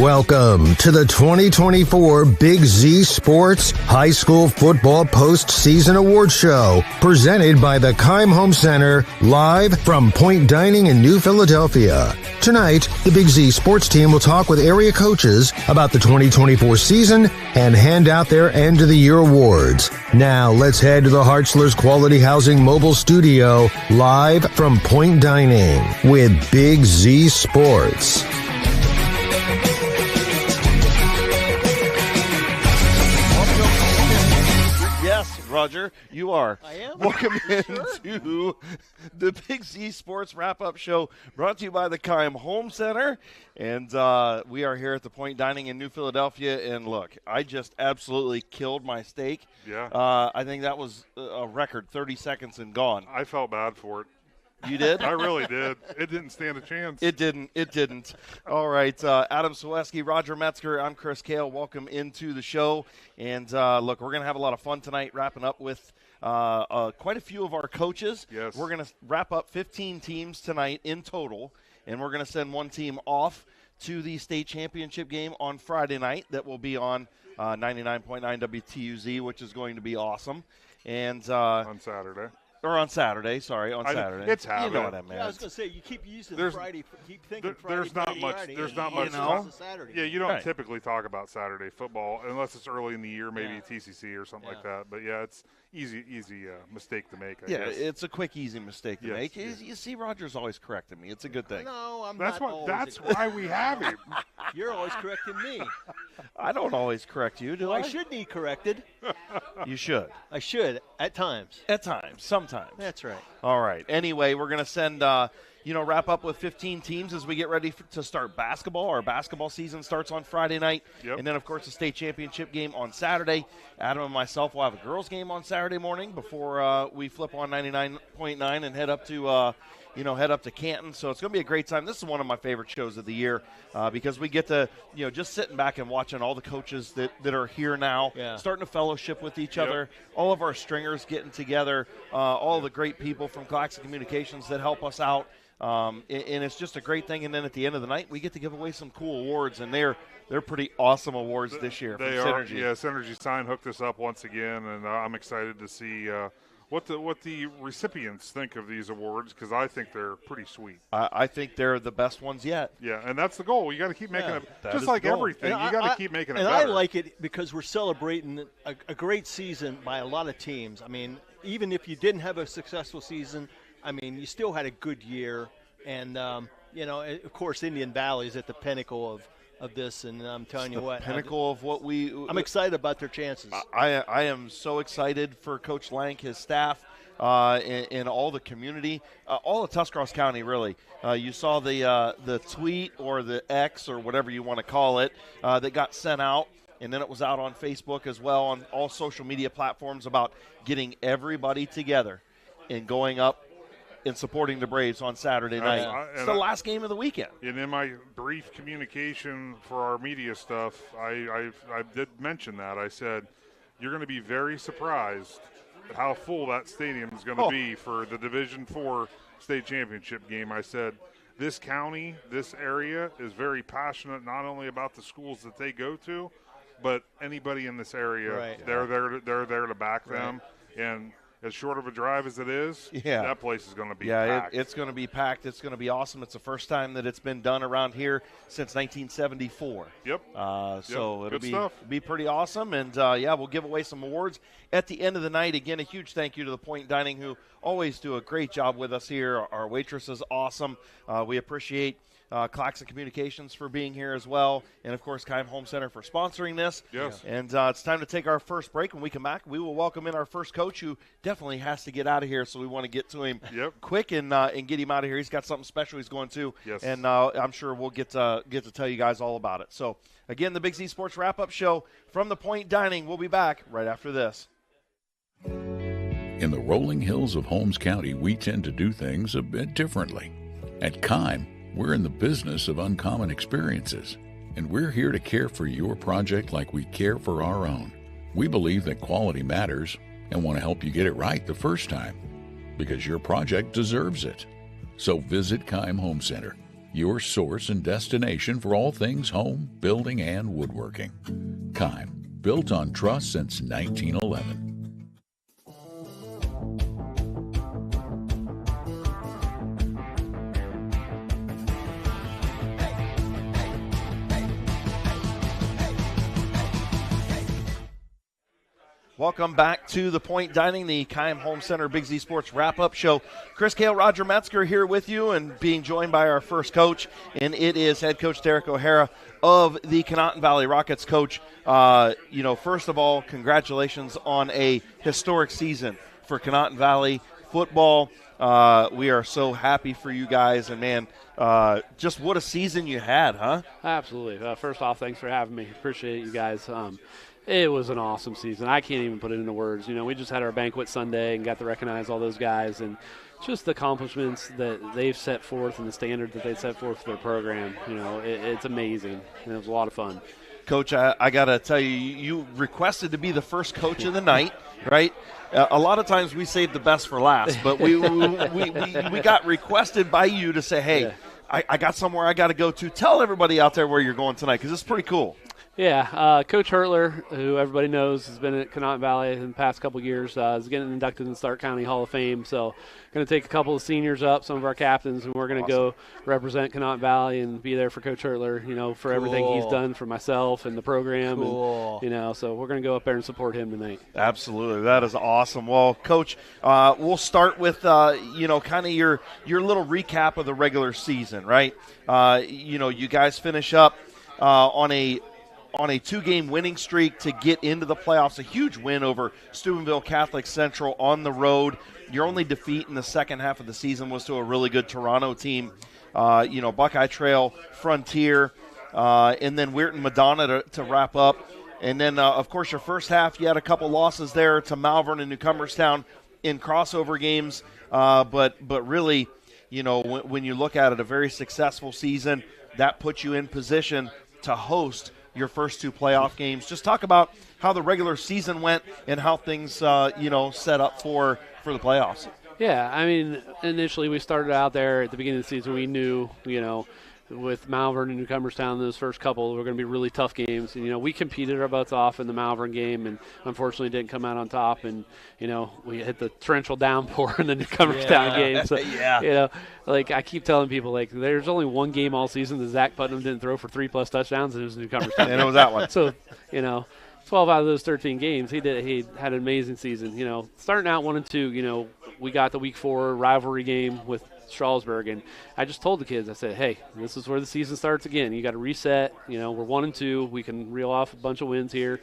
Welcome to the 2024 Big Z Sports High School Football Postseason Award Show, presented by the Keim Home Center, live from Pointe Dining in New Philadelphia. Tonight, the Big Z Sports team will talk with area coaches about the 2024 season and hand out their end-of-the-year awards. Now, let's head to the Hartzler's Quality Housing Mobile Studio, live from Pointe Dining with Big Z Sports. Roger, you are. I am. Welcome into the Big Z Sports Wrap-Up Show, brought to you by the Keim Home Center. And we are here at the Pointe Dining in New Philadelphia. And look, I just absolutely killed my steak. Yeah. I think that was a record, 30 seconds and gone. I felt bad for it. You did? I really did. It didn't stand a chance. It didn't. All right, Adam Swileski, Roger Metzger, I'm Chris Kale. Welcome into the show. And, look, we're going to have a lot of fun tonight, wrapping up with quite a few of our coaches. Yes. We're going to wrap up 15 teams tonight in total, and we're going to send one team off to the state championship game on Friday night. That will be on 99.9 WTUZ, which is going to be awesome. And on Saturday. Or on Saturday, sorry, on Saturday. It's happening. You know what I meant. Yeah, I was going to say, you keep using Friday. Keep thinking there's Friday. There's not much. Saturday. Yeah, you don't Right. typically talk about Saturday football unless it's early in the year, maybe Yeah. TCC or something like that. But yeah, it's easy mistake to make. I Yeah, guess. it's a quick, easy mistake to Yes, make. yes. You see, Roger's always correcting me. It's a good thing. No, I'm That's not what. always That's why we have him. You're always correcting me. I don't always correct you, do I? I should be corrected. You should. I should, at times. At times, sometimes. That's right. All right. Anyway, we're going to send, wrap up with 15 teams as we get ready to start basketball. Our basketball season starts on Friday night. Yep. And then, of course, the state championship game on Saturday. Adam and myself will have a girls' game on Saturday morning before we flip on 99.9 and head up to Canton. So it's going to be a great time. This is one of my favorite shows of the year because we get to, just sitting back and watching all the coaches that are here now, starting to fellowship with each other, all of our stringers getting together, all the great people from Claxon Communications that help us out. And it's just a great thing. And then at the end of the night, we get to give away some cool awards, and they're pretty awesome awards this year. They from are. Synergy. Yeah, Synergy Sign hooked us up once again, and I'm excited to see what the recipients think of these awards, because I think they're pretty sweet. I think they're the best ones yet. Yeah, and that's the goal. You got to keep making it, that just is like the goal. everything. You got to keep making it and better. I like it because we're celebrating a great season by a lot of teams. I mean, even if you didn't have a successful season, I mean, you still had a good year. And, of course, Indian Valley is at the pinnacle of this, and I'm telling you what. Pinnacle of what I'm excited about their chances. I am so excited for Coach Lank, his staff, and all the community, all of Tuscarawas County, really. You saw the tweet or the X or whatever you want to call it that got sent out, and then it was out on Facebook as well, on all social media platforms, about getting everybody together and going up and supporting the Braves on Saturday night. It's the last game of the weekend. And in my brief communication for our media stuff, I did mention that. I said, you're going to be very surprised at how full that stadium is going to be for the Division IV state championship game. I said, this county, this area is very passionate not only about the schools that they go to, but anybody in this area. Right. They're there to back them. And as short of a drive as it is, that place is going to be packed. It's going to be packed. It's going to be awesome. It's the first time that it's been done around here since 1974. Yep. So Good it'll stuff. be pretty awesome. And, we'll give away some awards at the end of the night. Again, a huge thank you to the Pointe Dining, who always do a great job with us here. Our waitress is awesome. We appreciate Claxon Communications for being here as well, and of course Keim Home Center for sponsoring this. Yes. And it's time to take our first break. When we come back, we will welcome in our first coach, who definitely has to get out of here, so we want to get to him quick and get him out of here. He's got something special he's going to, and I'm sure we'll get to tell you guys all about it. So again, the Big Z Sports Wrap-Up Show from the Pointe Dining. We'll be back right after this. In the rolling hills of Holmes County, we tend to do things a bit differently. At Keim, we're in the business of uncommon experiences, and we're here to care for your project like we care for our own. We believe that quality matters and want to help you get it right the first time, because your project deserves it. So visit Keim Home Center. your source and destination for all things home, building, and woodworking. Keim, built on trust since 1911. Welcome back to the Pointe Dining, the Keim Home Center Big Z Sports wrap-up show. Chris Kale, Roger Metzger here with you and being joined by our first coach, and it is head coach Derek O'Hara of the Conotton Valley Rockets. Coach, first of all, congratulations on a historic season for Conotton Valley football. We are so happy for you guys, and man, just what a season you had, huh? Absolutely. First off, thanks for having me. Appreciate you guys. It was an awesome season. I can't even put it into words. We just had our banquet Sunday and got to recognize all those guys and just the accomplishments that they've set forth and the standard that they set forth for their program. It's amazing. And it was a lot of fun. Coach, I got to tell you, you requested to be the first coach of the night, right? A lot of times we save the best for last, but we got requested by you to say, hey, yeah. I got somewhere I got to go to. Tell everybody out there where you're going tonight because it's pretty cool. Yeah, Coach Hertler, who everybody knows has been at Conotton Valley in the past couple of years, is getting inducted in the Stark County Hall of Fame. So going to take a couple of seniors up, some of our captains, and we're going to go represent Conotton Valley and be there for Coach Hertler, for everything he's done for myself and the program. Cool. And, so we're going to go up there and support him tonight. Absolutely. That is awesome. Well, Coach, we'll start with, kind of your little recap of the regular season, right? You guys finish up on a 2-game winning streak to get into the playoffs. A huge win over Steubenville Catholic Central on the road. Your only defeat in the second half of the season was to a really good Toronto team. Buckeye Trail, Frontier, and then Weirton Madonna to wrap up. And then, of course, your first half, you had a couple losses there to Malvern and Newcomerstown in crossover games. But really, when you look at it, a very successful season. That puts you in position to host your first 2 playoff games. Just talk about how the regular season went and how things, set up for the playoffs. Yeah, I mean, initially we started out there at the beginning of the season. We knew, with Malvern and Newcomerstown, those first couple were going to be really tough games. And, we competed our butts off in the Malvern game and unfortunately didn't come out on top. And, we hit the torrential downpour in the Newcomerstown game. So, I keep telling people, there's only one game all season that Zach Putnam didn't throw for 3+ touchdowns, and it was Newcomerstown. And it was that one. So, 12 out of those 13 games, he had an amazing season. Starting out 1-2, we got the Week 4 rivalry game with Strasburg, and I just told the kids, I said, hey, this is where the season starts again. You got to reset. We're 1-2. We can reel off a bunch of wins here.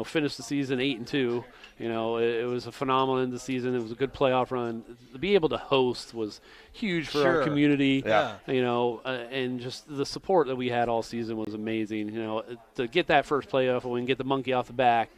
Finish the season 8-2. It was a phenomenal end of the season. It was a good playoff run. To be able to host was huge for our community. Yeah. And just the support that we had all season was amazing. To get that first playoff win, get the monkey off the back.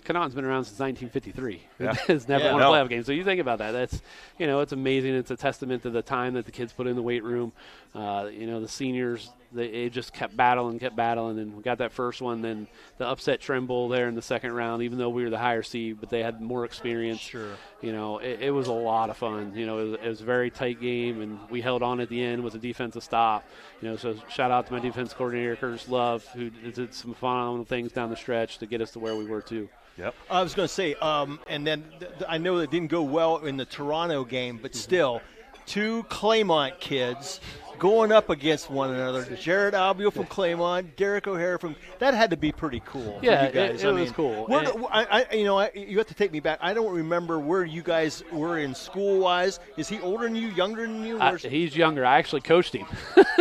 Conotton's been around since 1953. Yeah. It's never won a playoff game. So you think about that. That's, it's amazing. It's a testament to the time that the kids put in the weight room. The seniors, they just kept battling, and we got that first one. Then the upset Trimble there in the second round, even though we were the higher seed, but they had more experience. Sure. It was a lot of fun. It was a very tight game, and we held on at the end with a defensive stop. So shout out to my defense coordinator, Curtis Love, who did some phenomenal things down the stretch to get us to where we were too. Yep. I was going to say, and then I know it didn't go well in the Toronto game, but still, 2 Claymont kids going up against one another. Jared Albio from Claymont, Derek O'Hara from – that had to be pretty cool for you guys. It was cool. You have to take me back. I don't remember where you guys were in school-wise. Is he older than you, younger than you? He's younger. I actually coached him.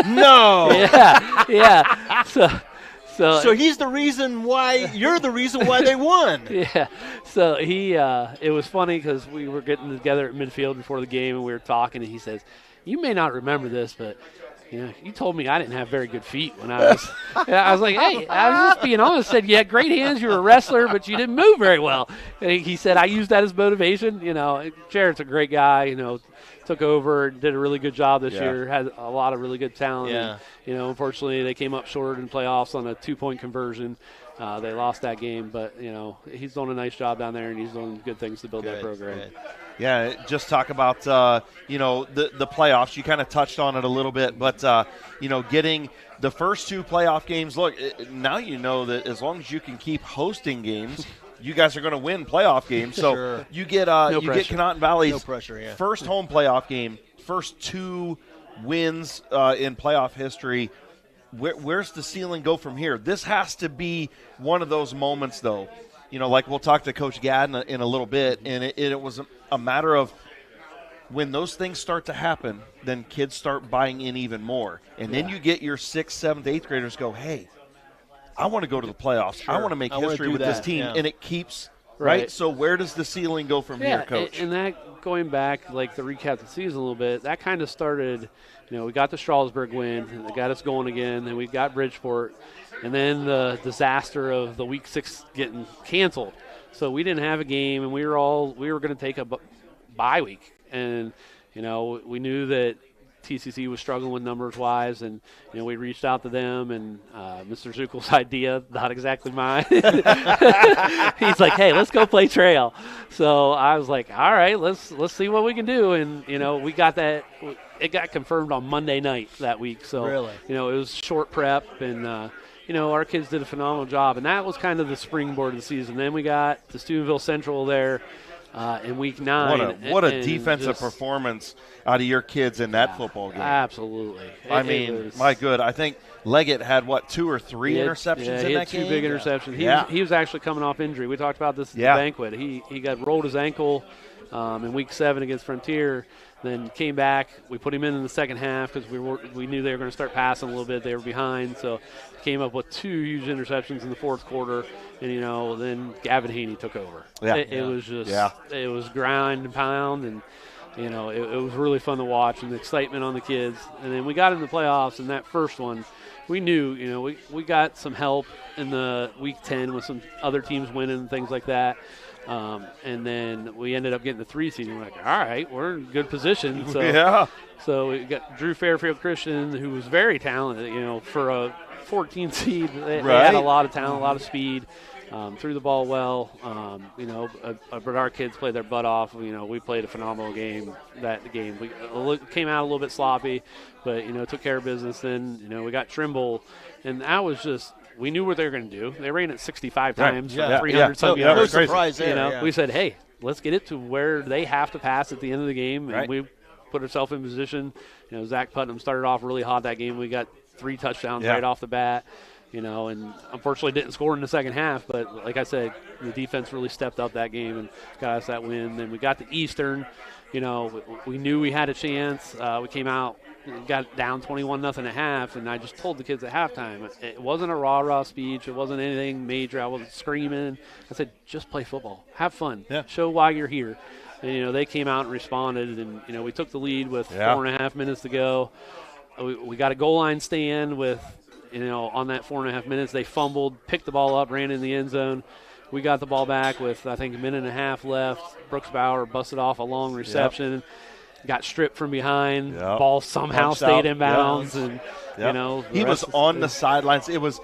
No! Yeah. So he's the reason why you're the reason why they won. Yeah. So it was funny because we were getting together at midfield before the game and we were talking, and he says, "You may not remember this, but you told me I didn't have very good feet when I was." I was like, "Hey, I was just being honest." Said, "You had great hands. You were a wrestler, but you didn't move very well." And he said, "I used that as motivation." Jared's a great guy. Took over, did a really good job this year, had a lot of really good talent. Yeah. And, unfortunately, they came up short in playoffs on a 2-point conversion. They lost that game, but, he's doing a nice job down there, and he's doing good things to build that program. Good. Yeah, just talk about, the playoffs. You kind of touched on it a little bit, but, getting the first 2 playoff games. Look, now you know that as long as you can keep hosting games, you guys are going to win playoff games. So Sure. you get Conotton Valley's first home playoff game, first 2 wins in playoff history. Where's the ceiling go from here? This has to be one of those moments, though. Like we'll talk to Coach Gadd in a little bit, and it was a matter of when those things start to happen, then kids start buying in even more. And then you get your 6th, 7th, 8th graders go, hey, I want to go to the playoffs. Sure. I want to make history with this team. Yeah. And it keeps right. So where does the ceiling go from here, Coach? And that, going back, like the recap of the season a little bit, that kind of started, we got the Strasburg win, and they got us going again, and we got Bridgeport, and then the disaster of the Week 6 getting canceled. So we didn't have a game, and we were going to take a bye week. And, we knew that TCC was struggling with numbers-wise, and, we reached out to them, and Mr. Zuckel's idea, not exactly mine. He's like, hey, let's go play trail. So I was like, all right, let's see what we can do. And, we got that. It got confirmed on Monday night that week. So, really? It was short prep, and, our kids did a phenomenal job. And that was kind of the springboard of the season. Then we got the Steubenville Central there in Week 9. What a defensive performance out of your kids in that football game. Absolutely. My good. I think Leggett had, 2 or 3 interceptions in that game? 2 big interceptions. He was actually coming off injury. We talked about this at the banquet. He got rolled his ankle in Week 7 against Frontier, then came back. We put him in the second half because we knew they were going to start passing a little bit. They were behind, so came up with 2 huge interceptions in the fourth quarter, and then Gavin Haney took over. It was just it was grind and pound, and it was really fun to watch, and the excitement on the kids. And then we got in the playoffs, and that first one, we knew we got some help in the Week 10 with some other teams winning and things like that. And then we ended up getting the 3 seed, and we're like, all right, we're in good position. So, so we got Drew Fairfield Christian, who was very talented, for a 14 seed. They had a lot of talent, a lot of speed, threw the ball well. But our kids played their butt off. We played a phenomenal game that game. We came out a little bit sloppy, but, took care of business. Then, we got Trimble, and that was just – we knew what they were going to do. They ran it 65 times, 300-some yards. No surprise there. We said, hey, let's get it to where they have to pass at the end of the game, and we put ourselves in position. Zach Putnam started off really hot that game. We got 3 touchdowns right off the bat, and unfortunately didn't score in the second half. But like I said, the defense really stepped up that game and got us that win. Then we got to Eastern. We knew we had a chance. We came out. Got down 21-0 at half, and I just told the kids at halftime, it wasn't a rah-rah speech. It wasn't anything major. I wasn't screaming. I said, just play football. Have fun. Show why you're here. And, they came out and responded, and, we took the lead with 4.5 minutes to go. We got a goal line stand with, on that 4.5 minutes, they fumbled, picked the ball up, ran in the end zone. We got the ball back with, I think, 1.5 minutes left. Brooks Bauer busted off a long reception. Got stripped from behind. Ball somehow stayed in bounds, and he was on the sidelines. It was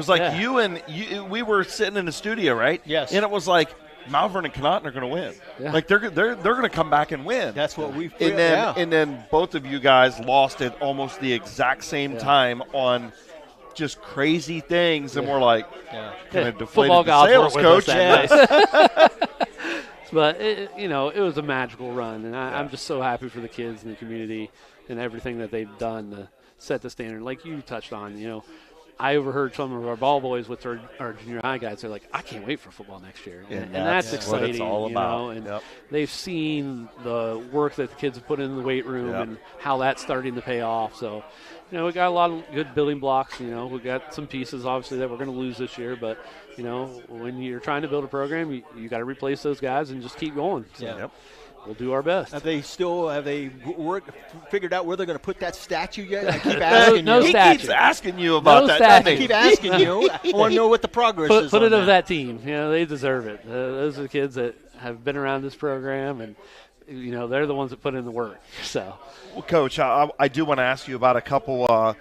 like we were sitting in the studio, right? Yes. And it was like Malvern and Conotton are going to win. Like they're going to come back and win. That's what we. And then both of you guys lost at almost the exact same time on just crazy things, and we're like, kind of deflated the sales, coach. But, it was a magical run, and I'm just so happy for the kids and the community and everything that they've done to set the standard. Like you touched on, I overheard some of our ball boys with our junior high guys. They're like, I can't wait for football next year. And that's exciting. What it's all about. And they've seen the work that the kids have put in the weight room and how that's starting to pay off. So, we got a lot of good building blocks. We got some pieces, obviously, that we're going to lose this year. But, when you're trying to build a program, you got to replace those guys and just keep going. So we'll do our best. Have they figured out where they're going to put that statue yet? I keep asking no you. Statue. He keeps asking you about that. Statue. I keep asking you. I want to know what the progress is. Put it of that team. They deserve it. Those are the kids that have been around this program, and they're the ones that put in the work. So, well, Coach, I do want to ask you about a couple,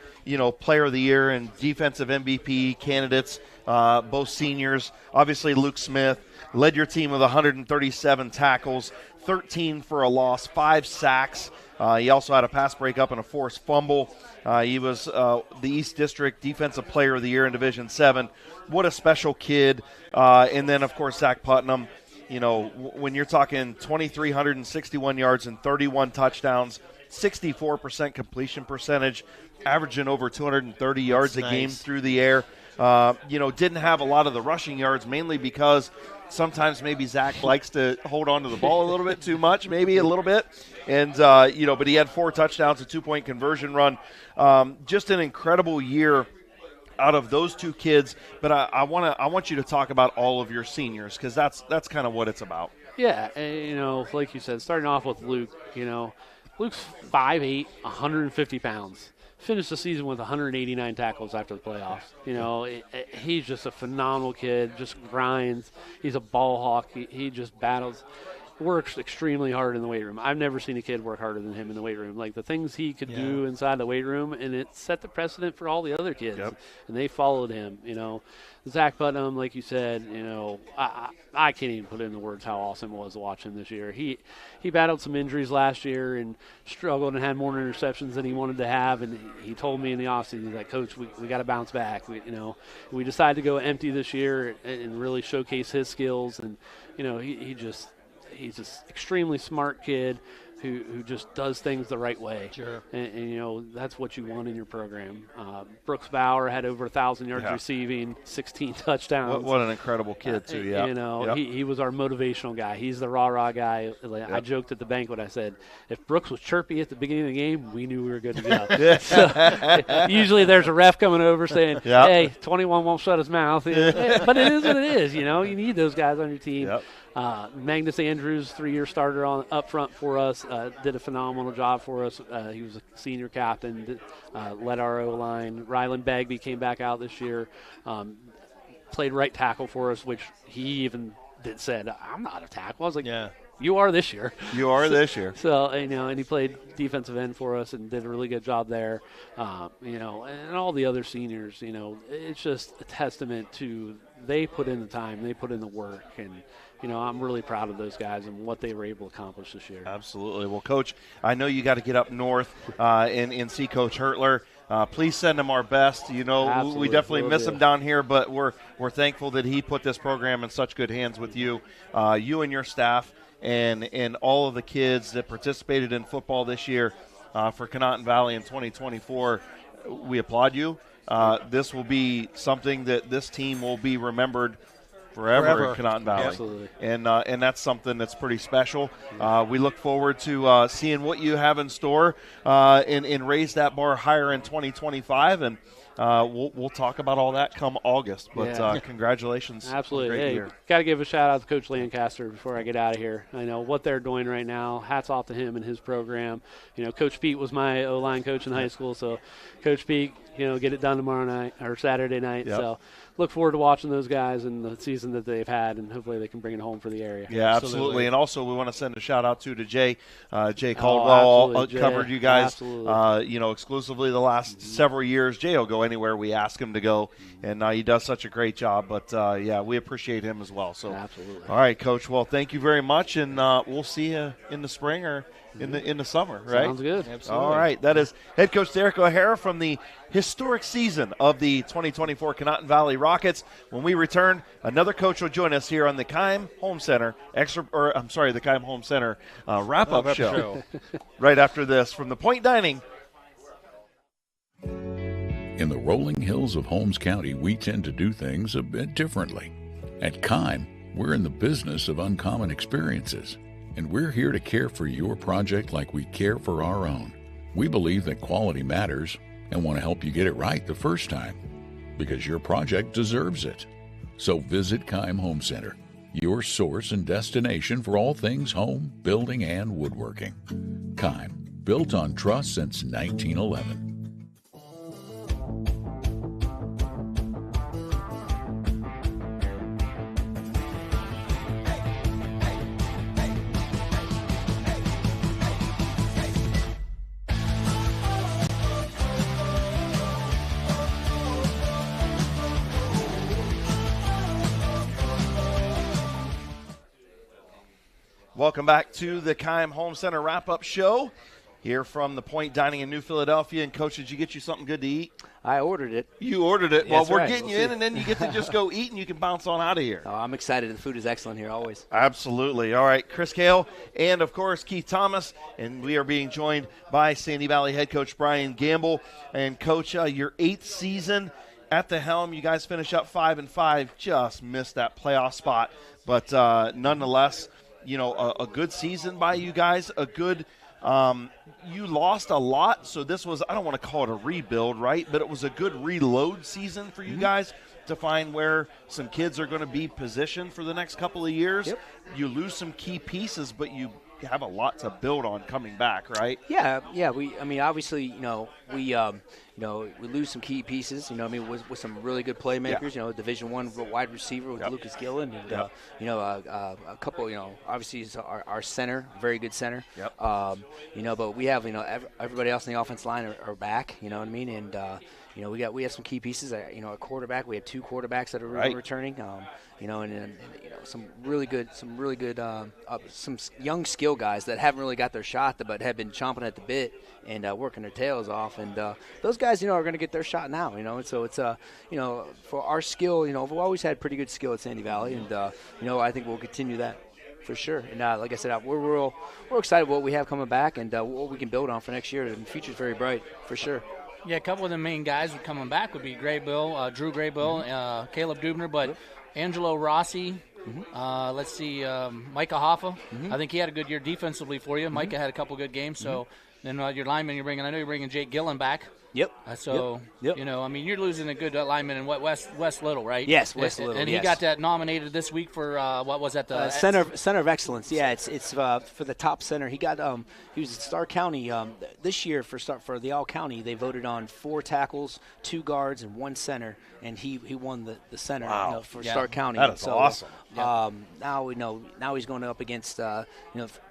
Player of the Year and Defensive MVP candidates, both seniors. Obviously, Luke Smith led your team with 137 tackles, 13 for a loss, 5 sacks. He also had a pass breakup and a forced fumble. He was the East District Defensive Player of the Year in Division 7. What a special kid. And then, of course, Zach Putnam. When you're talking 2,361 yards and 31 touchdowns, 64% completion percentage, averaging over 230 yards a game through the air. Didn't have a lot of the rushing yards, mainly because sometimes maybe Zach likes to hold on to the ball a little bit too much, maybe a little bit. And, but he had 4 touchdowns, a 2-point conversion run. Just an incredible year out of those 2 kids. But I want you to talk about all of your seniors, because that's kind of what it's about. Yeah, and, like you said, starting off with Luke, Luke's 5'8", 150 pounds. Finished the season with 189 tackles after the playoffs. He's just a phenomenal kid, just grinds. He's a ball hawk. He just battles, works extremely hard in the weight room. I've never seen a kid work harder than him in the weight room. Like, the things he could do inside the weight room, and it set the precedent for all the other kids. Yep. And they followed him, Zach Putnam, like you said, I can't even put into words how awesome it was to watch him this year. He battled some injuries last year and struggled and had more interceptions than he wanted to have. And he told me in the offseason, he's like, Coach, we got to bounce back. We decided to go empty this year and really showcase his skills. And he's just extremely smart kid who just does things the right way. Sure. And that's what you want in your program. Brooks Bauer had over 1,000 yards receiving, 16 touchdowns. What an incredible kid, too, yeah. He was our motivational guy. He's the rah-rah guy. I joked at the banquet. I said, if Brooks was chirpy at the beginning of the game, we knew we were good to go. So, usually there's a ref coming over saying, hey, 21 won't shut his mouth. But it is what it is, You need those guys on your team. Yep. Magnus Andrews, 3-year starter up front for us, did a phenomenal job for us. He was a senior captain, led our O-line. Rylan Bagby came back out this year, played right tackle for us, which he even said, I'm not a tackle. I was like, you are this year. You are this year. So, and he played defensive end for us and did a really good job there. And all the other seniors, it's just a testament to they put in the time, they put in the work, and I'm really proud of those guys and what they were able to accomplish this year. Absolutely. Well, Coach, I know you got to get up north and see Coach Hertler. Please send him our best. Absolutely. We definitely miss him down here, but we're thankful that he put this program in such good hands with you, you and your staff, and all of the kids that participated in football this year for Conotton Valley in 2024. We applaud you. This will be something that this team will be remembered forever in Conotton Valley. Absolutely. And that's something that's pretty special. We look forward to seeing what you have in store and raise that bar higher in 2025. And we'll talk about all that come August. But congratulations. Absolutely. Great year. Got to give a shout out to Coach Lancaster before I get out of here. I know what they're doing right now. Hats off to him and his program. Coach Pete was my O-line coach in high school. So, Coach Pete, get it done tomorrow night or Saturday night. Yep. So, look forward to watching those guys and the season that they've had, and hopefully they can bring it home for the area. Yeah, absolutely. And also we want to send a shout-out to Jay. Jay Caldwell covered you guys, exclusively the last several years. Jay will go anywhere we ask him to go, and he does such a great job. But, we appreciate him as well. So, absolutely. All right, Coach. Well, thank you very much, and we'll see you in the spring or in the summer, right? Sounds good. Absolutely. All right. That is head coach Derek O'Hara from the historic season of the 2024 Conotton Valley Rockets. When we return, another coach will join us here on the Keim Home Center the Keim Home Center wrap-up show. Right after this from the Pointe Dining. In the rolling hills of Holmes County, we tend to do things a bit differently. At Keim, we're in the business of uncommon experiences, and we're here to care for your project like we care for our own. We believe that quality matters and want to help you get it right the first time, because your project deserves it. So visit Keim Home Center, your source and destination for all things home, building, and woodworking. Keim, built on trust since 1911. Welcome back to the Keim Home Center wrap-up show here from the Pointe Dining in New Philadelphia. And, Coach, did you get you something good to eat? I ordered it. You ordered it. That's well, we're right. getting you in, and then you get to just go eat, and you can bounce on out of here. Oh, I'm excited. The food is excellent here always. Absolutely. All right, Chris Cale and, of course, Keith Thomas. And we are being joined by Sandy Valley head coach Brian Gamble. And, Coach, your 8th season at the helm. You guys finish up 5-5. Just missed that playoff spot. But nonetheless, you know, a good season by you guys, a good you lost a lot, so this was, I don't want to call it a rebuild, right? But it was a good reload season for you guys to find where some kids are going to be positioned for the next couple of years. Yep. You lose some key pieces, but you have a lot to build on coming back, right? Yeah. Obviously, we lose some key pieces, with some really good playmakers, Division I wide receiver with Lucas Gillen, and, a couple, obviously is our center, very good center. Yep. But we have, everybody else in the offensive line are back, you know what I mean? And, we have some key pieces. A quarterback. We have 2 quarterbacks that are returning. And some really good, some young skill guys that haven't really got their shot, but have been chomping at the bit and working their tails off. And those guys, are going to get their shot now. And so it's for our skill, we've always had pretty good skill at Sandy Valley, and I think we'll continue that. For sure. And like I said, we're excited what we have coming back and what we can build on for next year. And the future's very bright, for sure. Yeah, a couple of the main guys coming back would be Drew Graybill, Caleb Dubner, but Angelo Rossi, let's see, Micah Hoffa. I think he had a good year defensively for you. Micah had a couple good games. So then your lineman I know you're bringing Jake Gillen back. Yep. Yep. You're losing a good lineman in Wes Little, right? Yes, Wes Little. And he got that nominated this week for what was that? The Center of Excellence. Yeah, it's for the top center. He got he was at Starr County this year for the All County. They voted on 4 tackles, 2 guards, and 1 center, and he won the center for Starr County. That is awesome. Now he's going up against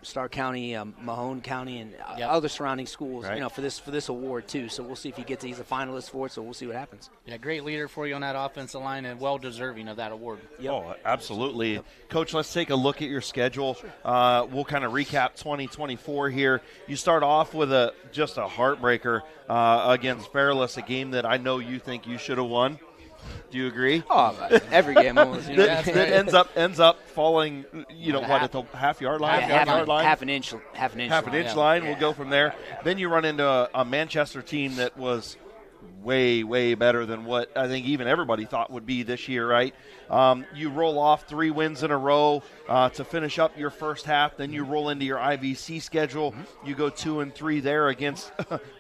Starr County, Mahone County, and other surrounding schools. Right. For this award too. So we'll see if he's a finalist for it. So we'll see what happens. Yeah, great leader for you on that offensive line and well deserving of that award. Yep. Oh, absolutely. Yep. Coach, let's take a look at your schedule. Sure. We'll kind of recap 2024 here. You start off with just a heartbreaker against Fairless, a game that I know you think you should have won. Do you agree? Oh, every game almost. That ends up falling, at the half-yard line? Half an inch line. We'll go from there. Then you run into a Manchester team that was way, way better than what I think even everybody thought would be this year, right? You roll off 3 wins in a row to finish up your first half. Then you roll into your IVC schedule. You go 2-3 there against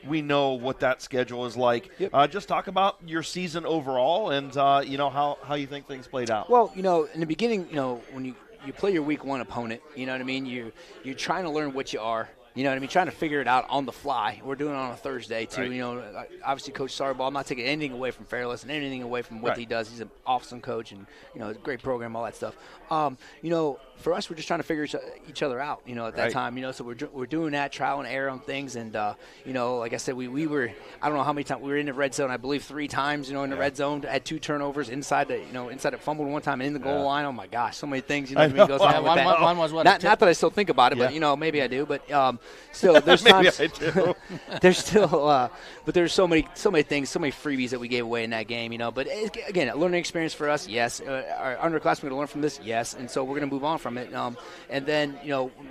we know what that schedule is like. Yep. Just talk about your season overall and, how you think things played out. Well, in the beginning, when you play your week 1 opponent, you know what I mean? You're trying to learn what you are. You know what I mean? Trying to figure it out on the fly. We're doing it on a Thursday, too. Right. Obviously, Coach Sarbaugh, I'm not taking anything away from Fairless and anything away from what he does. He's an awesome coach and, a great program, all that stuff. For us, we're just trying to figure each other out, at that time. So we're doing that, trial and error on things. And, like I said, we were, I don't know how many times, we were in the red zone, I believe 3 times, in the red zone. Had 2 turnovers inside the fumbled 1 time and in the goal line. Oh, my gosh, so many things, goes on with that. One was what? Not that I still think about it, but, maybe I do. But still, there's times. Maybe I do. There's still, but there's so many things, so many freebies that we gave away in that game, But again, a learning experience for us, yes. Our underclassmen going to learn from this, yes. And so we're going to move on from it. And then,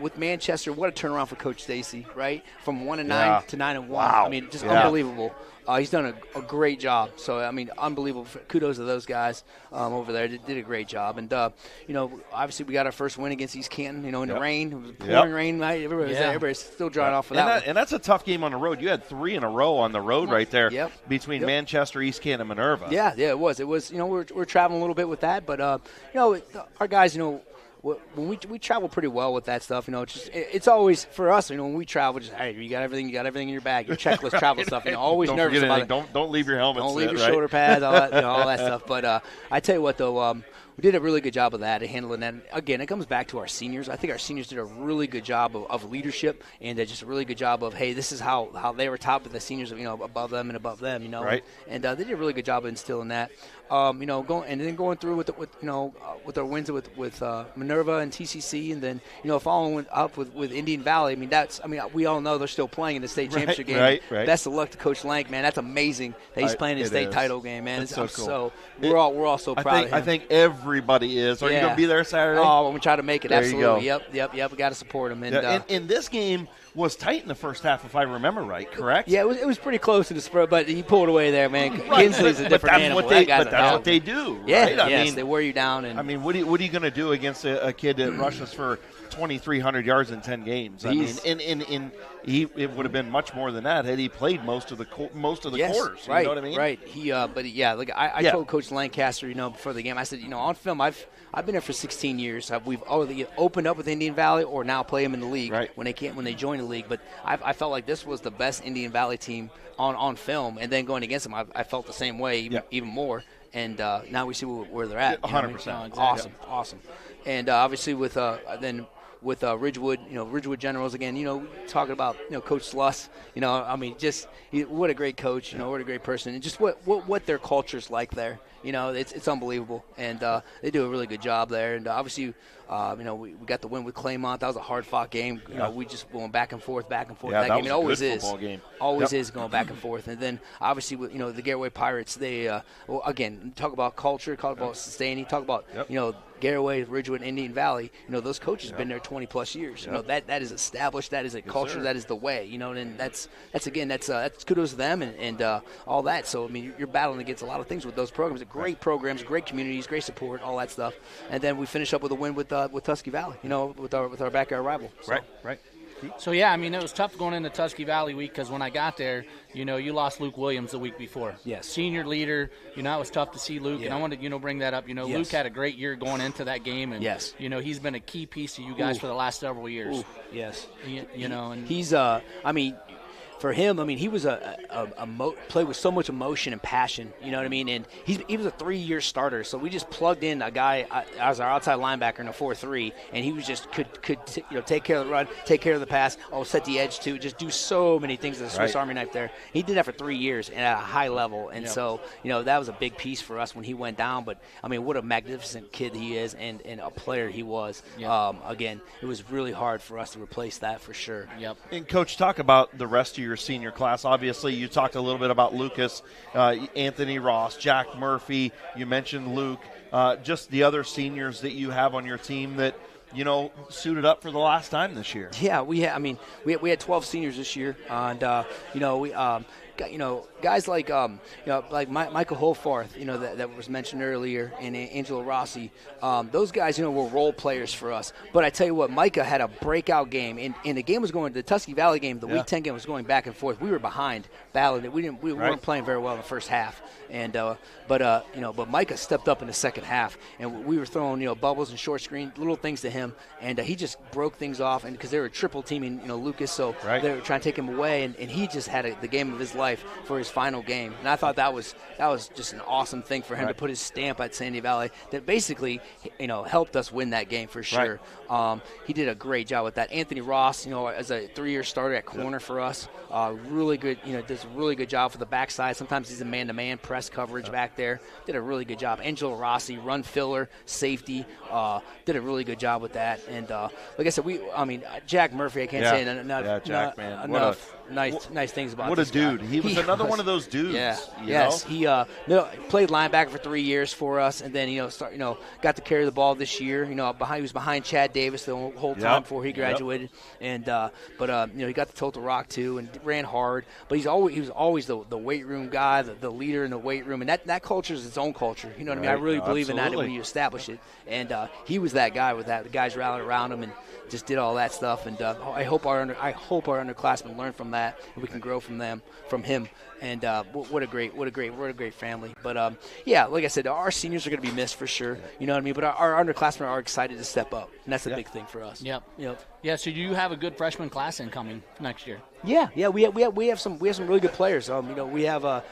with Manchester, what a turnaround for Coach Stacy, right? From 1-9 to 9-1. Wow. I mean, just unbelievable. He's done a great job. So, unbelievable. Kudos to those guys over there. Did a great job. And, obviously we got our first win against East Canton, in the rain. It was pouring rain. Right? Everybody's still drying off for that one. And that's a tough game on the road. You had 3 in a row on the road right there between Manchester, East Canton, and Minerva. Yeah, it was. It was, we're traveling a little bit with that. But, our guys, when we travel pretty well with that stuff, it's always for us. When we travel, just hey, you got everything in your bag, your checklist, travel stuff. Always don't nervous about it. Don't leave your helmet. Don't leave your shoulder pads, all that, all that stuff. But I tell you what, though, we did a really good job of that, handling that. Again, it comes back to our seniors. I think our seniors did a really good job of leadership and just a really good job of, hey, this is how they were top of the seniors, above them and above them, Right. And they did a really good job of instilling that. Going through with our wins with Minerva and TCC, and then following up with Indian Valley. We all know they're still playing in the state championship game. Right. Best of luck to Coach Lank, man. That's amazing that he's playing his state title game, man. That's so cool. So we're all so proud of him. I think everybody is. Are you going to be there Saturday? Oh, I'm gonna try to make it. There Absolutely. you Yep. We got to support him. And this game was tight in the first half, if I remember right. Correct? Yeah, it was pretty close to the spread, but he pulled away there, man. Kinsley's a different animal. That's what they do. Yeah, right? yes, they wear you down. And what are you going to do against a kid that rushes for 2,300 yards in 10 games? It would have been much more than that had he played most of the quarters. Right, you know what I mean? Right. I told Coach Lancaster, before the game, I said, on film, I've been there for 16 years. We've already opened up with Indian Valley or now play them in the league when they join the league. But I felt like this was the best Indian Valley team on film, and then going against them, I felt the same way, even more. And now we see where they're at. 100%. Exactly. Awesome. And obviously with Ridgewood, Ridgewood Generals again, talking about, Coach Sluss, what a great coach, what a great person, and just what their culture's like there. It's unbelievable, and they do a really good job there. And obviously, we got the win with Claymont. That was a hard-fought game. We just going back and forth. Yeah, that game, was it always a good is. Football game. Always is going back and forth. And then obviously with the Garaway Pirates, they again talk about culture, talk about sustaining, talk about Garaway, Ridgewood, Indian Valley. Those coaches have been there 20+ years. That is established. That is a culture. That is the way. And that's kudos to them and all that. So you're battling against a lot of things with those programs. Great programs, great communities, great support, all that stuff. And then we finish up with a win with Tusky Valley. With our backyard rival. So. Right. So, it was tough going into Tusky Valley week because when I got there, you lost Luke Williams the week before. Yes. Senior leader. It was tough to see Luke, and I wanted to, bring that up. Yes. Luke had a great year going into that game, and, yes. He's been a key piece to you guys for the last several years. Ooh. Yes. And he's, for him, he was played with so much emotion and passion, and he was a 3-year starter, so we just plugged in a guy as our outside linebacker in a 4-3, and he was just could take care of the run, take care of the pass, set the edge too, just do so many things as a Swiss Army knife there. He did that for 3 years and at a high level, and so that was a big piece for us when he went down. But what a magnificent kid he is and a player he was. Again, it was really hard for us to replace that for sure. Yep. And Coach, talk about the rest of your senior class. Obviously, you talked a little bit about Lucas, Anthony Ross, Jack Murphy. You mentioned Luke. Just the other seniors that you have on your team that suited up for the last time this year. Yeah, we had 12 seniors this year, and guys like Michael Holfarth, that was mentioned earlier, and Angelo Rossi. Those guys, were role players for us. But I tell you what, Micah had a breakout game, and the game was going. The Tusky Valley game, the Week 10 game, was going back and forth. We were behind, battling it. We weren't playing very well in the first half, and but Micah stepped up in the second half, and we were throwing bubbles and short screen, little things to him, and he just broke things off. And because they were triple teaming Lucas, so they were trying to take him away, and he just had the game of his life for his final game. And I thought that was just an awesome thing for him to put his stamp at Sandy Valley that basically helped us win that game for sure. He did a great job with that. Anthony Ross, as a 3-year starter at corner for us, really good. Does a really good job for the backside. Sometimes he's a man-to-man press coverage back there. Did a really good job. Angelo Rossi, run filler, safety, did a really good job with that. And like I said, Jack Murphy, I can't say Jack, man. enough nice things about what this a dude. guy. He was another one of those dudes. Yes. He played linebacker for 3 years for us, and then got to carry the ball this year. He was behind Chad Davis the whole time before he graduated, and he got to Total Rock too and ran hard. But he was always the weight room guy, the leader in the weight room, and that culture is its own culture. You know what I mean? I really believe in that when you establish it, and he was that guy with that. The guys rallied around him and just did all that stuff, and I hope our underclassmen learn from that, and we can grow from him. And what a great family. But like I said, our seniors are going to be missed for sure. You know what I mean? But our underclassmen are excited to step up, and that's a big thing for us. Yep. Yeah, so you have a good freshman class incoming next year. Yeah, we have some really good players. We have a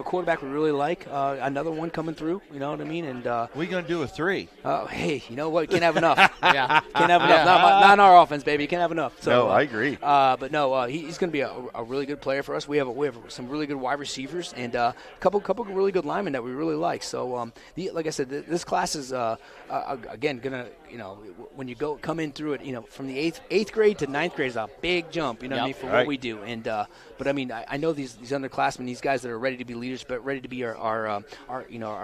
quarterback we really like. Another one coming through. You know what I mean? And we gonna do a 3. Hey, you know what? You can't have enough. Yeah, can't have enough. Not in our offense, baby. You can't have enough. So, no, I agree. But no, he's going to be a really good player for us. We have some really good wide receivers and a couple really good linemen that we really like. So like I said, this class is again gonna when you come in through it, from the eighth grade to 9th grade is a big jump. You know what I mean, for what we do. And but I mean, I know these underclassmen, these guys that are ready to be leaders, but ready to be our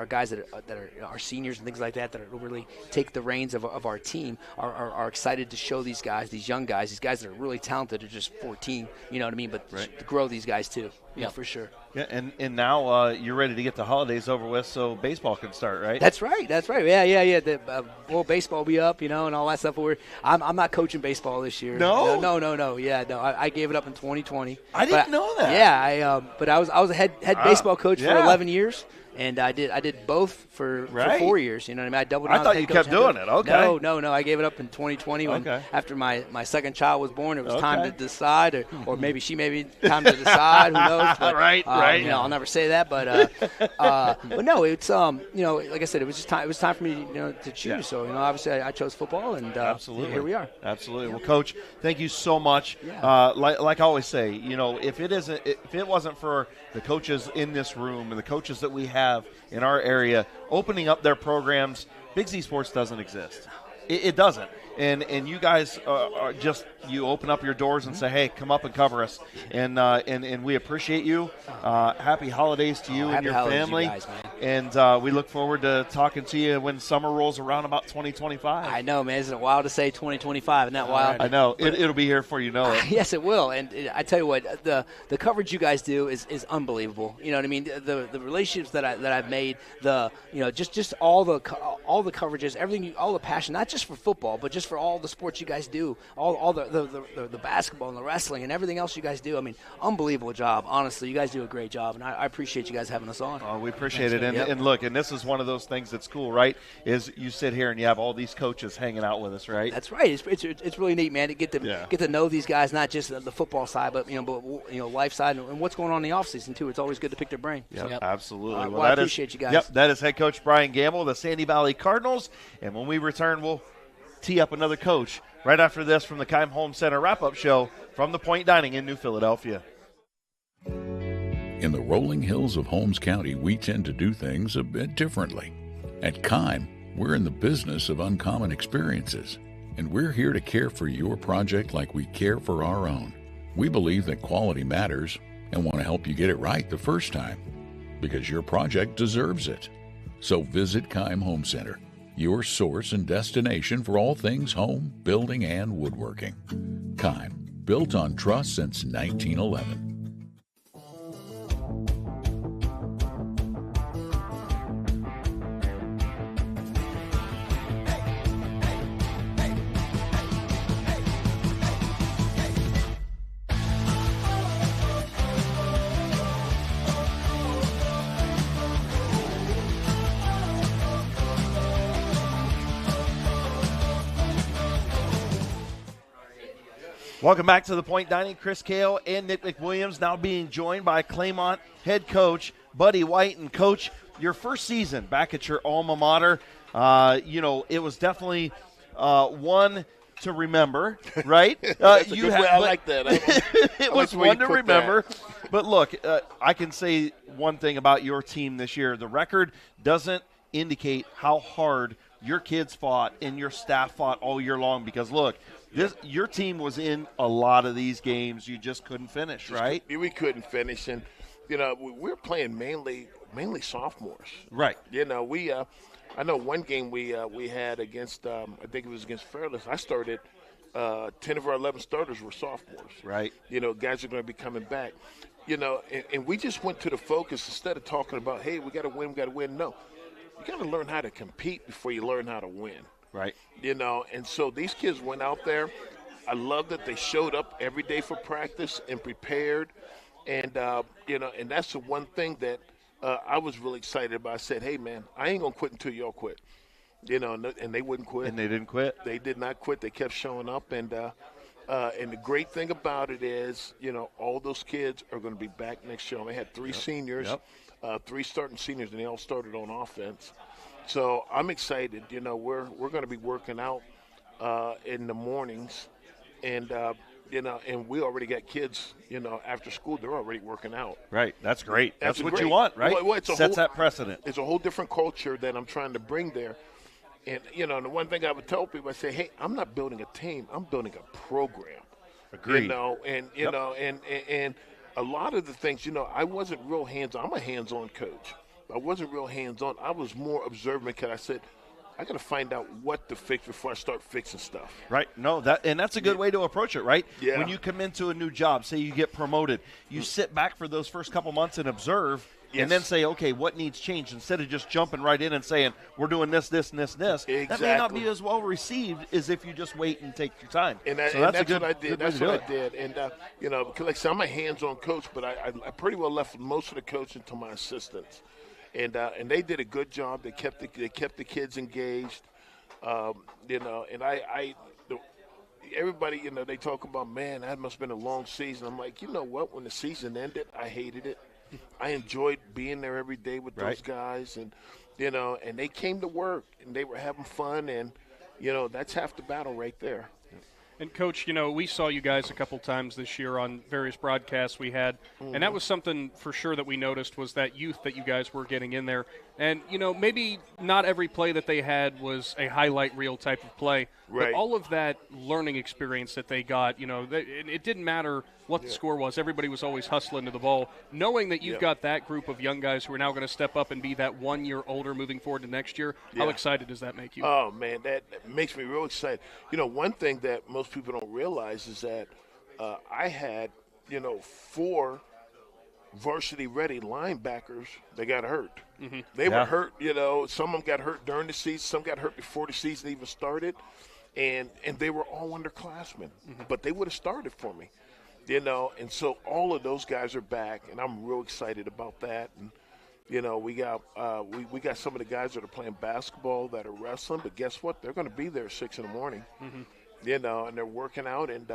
guys that are our seniors and things like that will really take the reins of our team. Are excited to show these guys, these young guys, these guys that are really talented, are just 14. You know what I mean? But to grow these guys too. Yeah, for sure. Yeah, and now you're ready to get the holidays over with, so baseball can start, right? That's right. Yeah. The baseball will be up, and all that stuff. I'm not coaching baseball this year. No. Yeah, no. I gave it up in 2020. I didn't know that. Yeah, but I was a head baseball coach for 11 years. And I did both for 4 years. You know what I mean? I doubled down. I thought you kept doing it. Okay. No. I gave it up in 2020 when after my second child was born. It was time to decide, or maybe time to decide. Who knows? But, right. I'll never say that, but no, it's like I said, it was just time. It was time for me, to choose. Yeah. So obviously I chose football, and absolutely here we are. Absolutely. Well, Coach, thank you so much. Yeah. Like I always say, if it wasn't for the coaches in this room and the coaches that we have in our area opening up their programs, Big Z Sports doesn't exist. It doesn't. And you guys are just, you open up your doors and say, hey, come up and cover us. And we appreciate you. Happy holidays to you and your family. You guys, and we look forward to talking to you when summer rolls around about 2025. I know, man. Isn't it wild to say 2025? Isn't that wild? I know. It'll be here before you know it. Yes, it will. And I tell you what, the coverage you guys do is unbelievable. You know what I mean? The relationships that I've made, just all the coverages, everything, all the passion, not just for football, but just for all the sports you guys do, all the basketball and the wrestling and everything else you guys do. I mean, unbelievable job. Honestly, you guys do a great job, and I appreciate you guys having us on. Oh, we appreciate it. And look, and this is one of those things that's cool, right? Is you sit here and you have all these coaches hanging out with us, right? That's right. It's really neat, man, to get to know these guys, not just the football side, but life side and what's going on in the offseason too. It's always good to pick their brain. Yep. Absolutely. Well, I appreciate you guys. Yep, that is head coach Brian Gamble, the Sandy Valley Cardinals. And when we return, we'll tee up another coach right after this from the Keim Home Center wrap-up show from the Pointe Dining in New Philadelphia. In the rolling hills of Holmes County, we tend to do things a bit differently. At Keim, we're in the business of uncommon experiences, and we're here to care for your project like we care for our own. We believe that quality matters and want to help you get it right the first time, because your project deserves it. So visit Keim Home Center, your source and destination for all things home, building, and woodworking. Keim, built on trust since 1911. Welcome back to the Pointe Dining. Chris Kale and Nick McWilliams now being joined by Claymont head coach Buddy White. And, Coach, your first season back at your alma mater, it was definitely one to remember, right? I like that. It was one to remember. But, look, I can say one thing about your team this year. The record doesn't indicate how hard your kids fought and your staff fought all year long because, look, your team was in a lot of these games. You just couldn't finish, right? We couldn't finish, and we were playing mainly sophomores. Right. I know one game we had against I think it was against Fairless. I started 10 of our 11 starters were sophomores. Right. Guys are going to be coming back. And we just went to the focus instead of talking about, hey, we got to win. No, you got to learn how to compete before you learn how to win. Right. And so these kids went out there. I love that they showed up every day for practice and prepared. And, and that's the one thing that I was really excited about. I said, hey, man, I ain't going to quit until y'all quit. You know, and they wouldn't quit. And they didn't quit. They did not quit. They kept showing up, and the great thing about it is, you know, all those kids are going to be back next year. They had 3 seniors, 3 starting seniors, and they all started on offense. So I'm excited. You know, we're going to be working out in the mornings, and you know, and we already got kids. You know, after school, they're already working out. Right. That's great. That's what great. you want, right? Well, Sets that precedent. It's a whole different culture that I'm trying to bring there. And, you know, the one thing I would tell people, I say, hey, I'm not building a team. I'm building a program. Agreed. You know, and, you know, and a lot of the things, you know, I wasn't real hands-on. I'm a hands-on coach. I wasn't real hands-on. I was more observant because I said, I got to find out what to fix before I start fixing stuff. Right. No, that's a good way to approach it, right? Yeah. When you come into a new job, say you get promoted, you sit back for those first couple months and observe. Yes. And then say, okay, what needs change? Instead of just jumping right in and saying, we're doing this, this, and this, and this. Exactly. That may not be as well received as if you just wait and take your time. And, that's what I did. That's what I did. And, you know, because like I said, I'm a hands-on coach, but I pretty well left most of the coaching to my assistants. And they did a good job. They kept the kids engaged. You know, and everybody, you know, they talk about, man, that must have been a long season. I'm like, you know what? When the season ended, I hated it. I enjoyed being there every day with those guys, and you know, and they came to work and they were having fun, and you know, that's half the battle right there. And Coach, you know, we saw you guys a couple times this year on various broadcasts we had, and that was something for sure that we noticed was that youth that you guys were getting in there. And, you know, maybe not every play that they had was a highlight reel type of play, right. But all of that learning experience that they got, you know, it didn't matter what the score was. Everybody was always hustling to the ball. Knowing that you've got that group of young guys who are now going to step up and be that 1 year older moving forward to next year, how excited does that make you? Oh, man, that makes me real excited. You know, one thing that most people don't realize is that I had, you know, 4 varsity-ready linebackers that got hurt. Mm-hmm. They were hurt, you know. Some of them got hurt during the season. Some got hurt before the season even started. And they were all underclassmen. Mm-hmm. But they would have started for me, you know. And so all of those guys are back, and I'm real excited about that. And, you know, we got we got some of the guys that are playing basketball that are wrestling. But guess what? They're going to be there at 6 in the morning, you know, and they're working out. And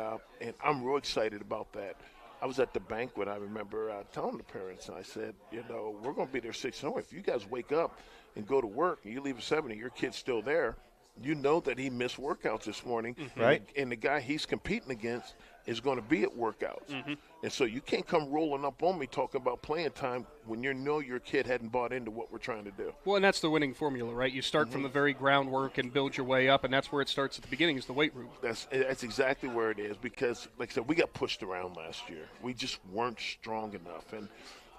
I'm real excited about that. I was at the banquet. I remember telling the parents, and I said, you know, we're going to be there 6 in the morning. If you guys wake up and go to work and you leave at 7 and your kid's still there, you know that he missed workouts this morning. Right. And the guy he's competing against is going to be at workouts. And so you can't come rolling up on me talking about playing time when you know your kid hadn't bought into what we're trying to do. Well, and that's the winning formula, right? You start from the very groundwork and build your way up, and that's where it starts at the beginning is the weight room. That's exactly where it is because, like I said, we got pushed around last year. We just weren't strong enough,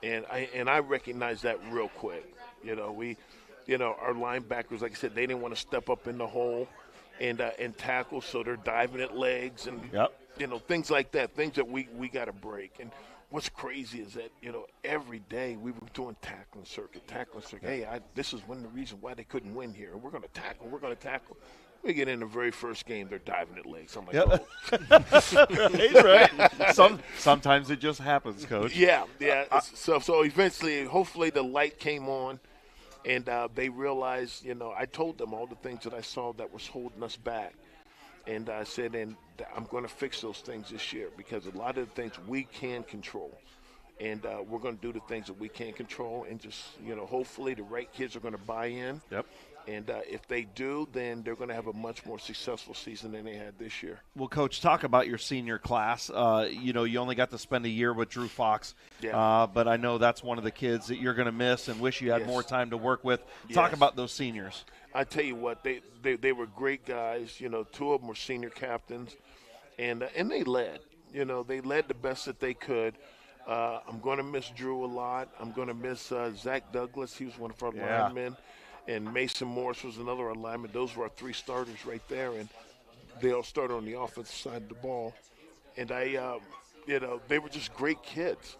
and I recognized that real quick. You know, our linebackers, like I said, they didn't want to step up in the hole and tackle, so they're diving at legs and you know, things like that, things that we got to break. And what's crazy is that, you know, every day we were doing tackling circuit. Hey, this is one of the reasons why they couldn't win here. We're going to tackle. We get in the very first game, they're diving at legs. I'm like, oh. right. Sometimes it just happens, Coach. Yeah. So eventually, hopefully the light came on, and they realized, you know, I told them all the things that I saw that was holding us back. And I said, and I'm going to fix those things this year because a lot of the things we can control. And we're going to do the things that we can control and just, you know, hopefully the right kids are going to buy in. Yep. And if they do, then they're going to have a much more successful season than they had this year. Well, Coach, talk about your senior class. You know, you only got to spend a year with Drew Fox, but I know that's one of the kids that you're going to miss and wish you had more time to work with. Talk about those seniors. I tell you what, they were great guys. You know, 2 of them were senior captains, and they led. You know, they led the best that they could. I'm going to miss Drew a lot. I'm going to miss Zach Douglas. He was one of our linemen. And Mason Morris was another alignment. Those were our 3 starters right there, and they all started on the offensive side of the ball. And you know, they were just great kids.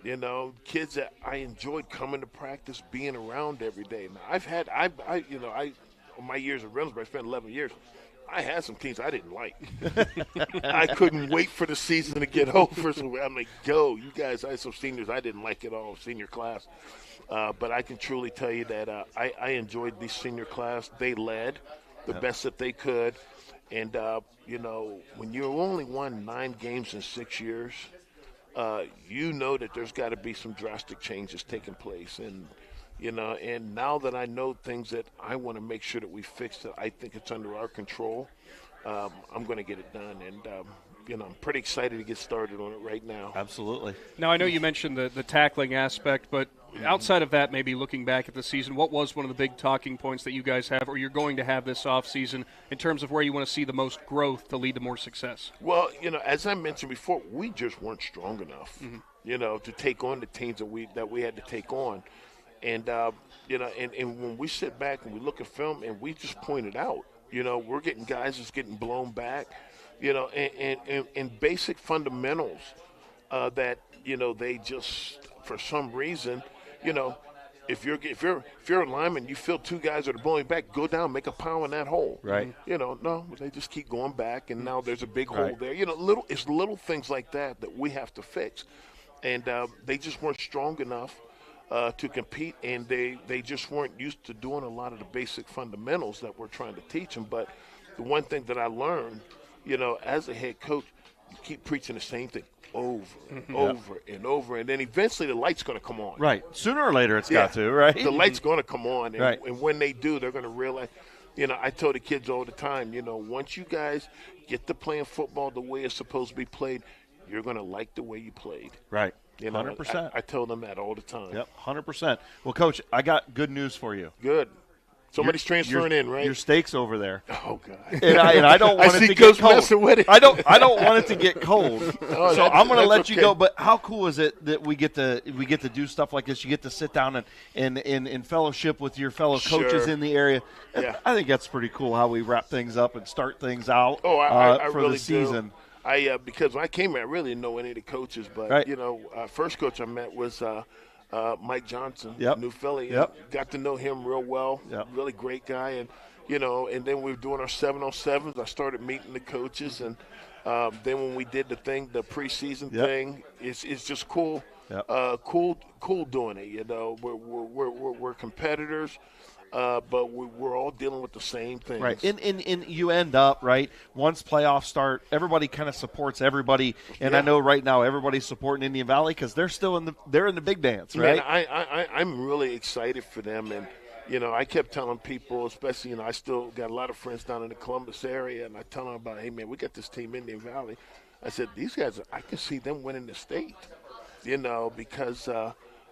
You know, kids that I enjoyed coming to practice, being around every day. Now, my years at Reynoldsburg, I spent 11 years. I had some teams I didn't like. I couldn't wait for the season to get over. So I'm like, go, you guys. I had some seniors I didn't like at all, senior class. But I can truly tell you that I enjoyed the senior class. They led the best that they could. And, when you only won 9 games in 6 years, you know that there's got to be some drastic changes taking place. And, and now that I know things that I want to make sure that we fix that I think it's under our control, I'm going to get it done. And, I'm pretty excited to get started on it right now. Absolutely. Now, I know you mentioned the tackling aspect, but outside of that, maybe looking back at the season, what was one of the big talking points that you guys have or you're going to have this offseason in terms of where you want to see the most growth to lead to more success? Well, as I mentioned before, we just weren't strong enough, to take on the teams that we had to take on. And, and when we sit back and we look at film and we just point it out, we're getting guys that's getting blown back, and basic fundamentals that, they just, for some reason, if you're a lineman, you feel 2 guys that are blowing back, go down, make a pound in that hole. Right. No, they just keep going back, and now there's a big hole there. It's little things like that we have to fix. And they just weren't strong enough to compete, and they just weren't used to doing a lot of the basic fundamentals that we're trying to teach them. But the one thing that I learned, as a head coach, you keep preaching the same thing over and over, and then eventually the light's going to come on. Right. Sooner or later it's got to, right? The light's going to come on, and, right. and when they do, they're going to realize, I tell the kids all the time, once you guys get to playing football the way it's supposed to be played, you're going to like the way you played. Right. 100%. I tell them that all the time. Yep, 100%. Well, Coach, I got good news for you. Good. Somebody's transferring in, right? Your steak's over there. Oh God! And I don't want it to get cold. With it. I don't want it to get cold. So I'm going to let you go. But how cool is it that we get to do stuff like this? You get to sit down and in fellowship with your fellow coaches in the area. Yeah. I think that's pretty cool how we wrap things up and start things out. I for really the season. Do. Because when I came here, I really didn't know any of the coaches. But first coach I met was. Mike Johnson, New Philly. Got to know him real well. Really great guy. And, and then we were doing our 7-on-7s. I started meeting the coaches. And then when we did the preseason thing, it's just cool. Cool doing it. We're competitors. But we're all dealing with the same things. Right. And you end up, right, once playoffs start, everybody kind of supports everybody. And I know right now everybody's supporting Indian Valley because they're still in the big dance, right? Man, I'm really excited for them. And, I kept telling people, especially, I still got a lot of friends down in the Columbus area, and I tell them about, hey, man, we got this team, Indian Valley. I said, these guys, I can see them winning the state, because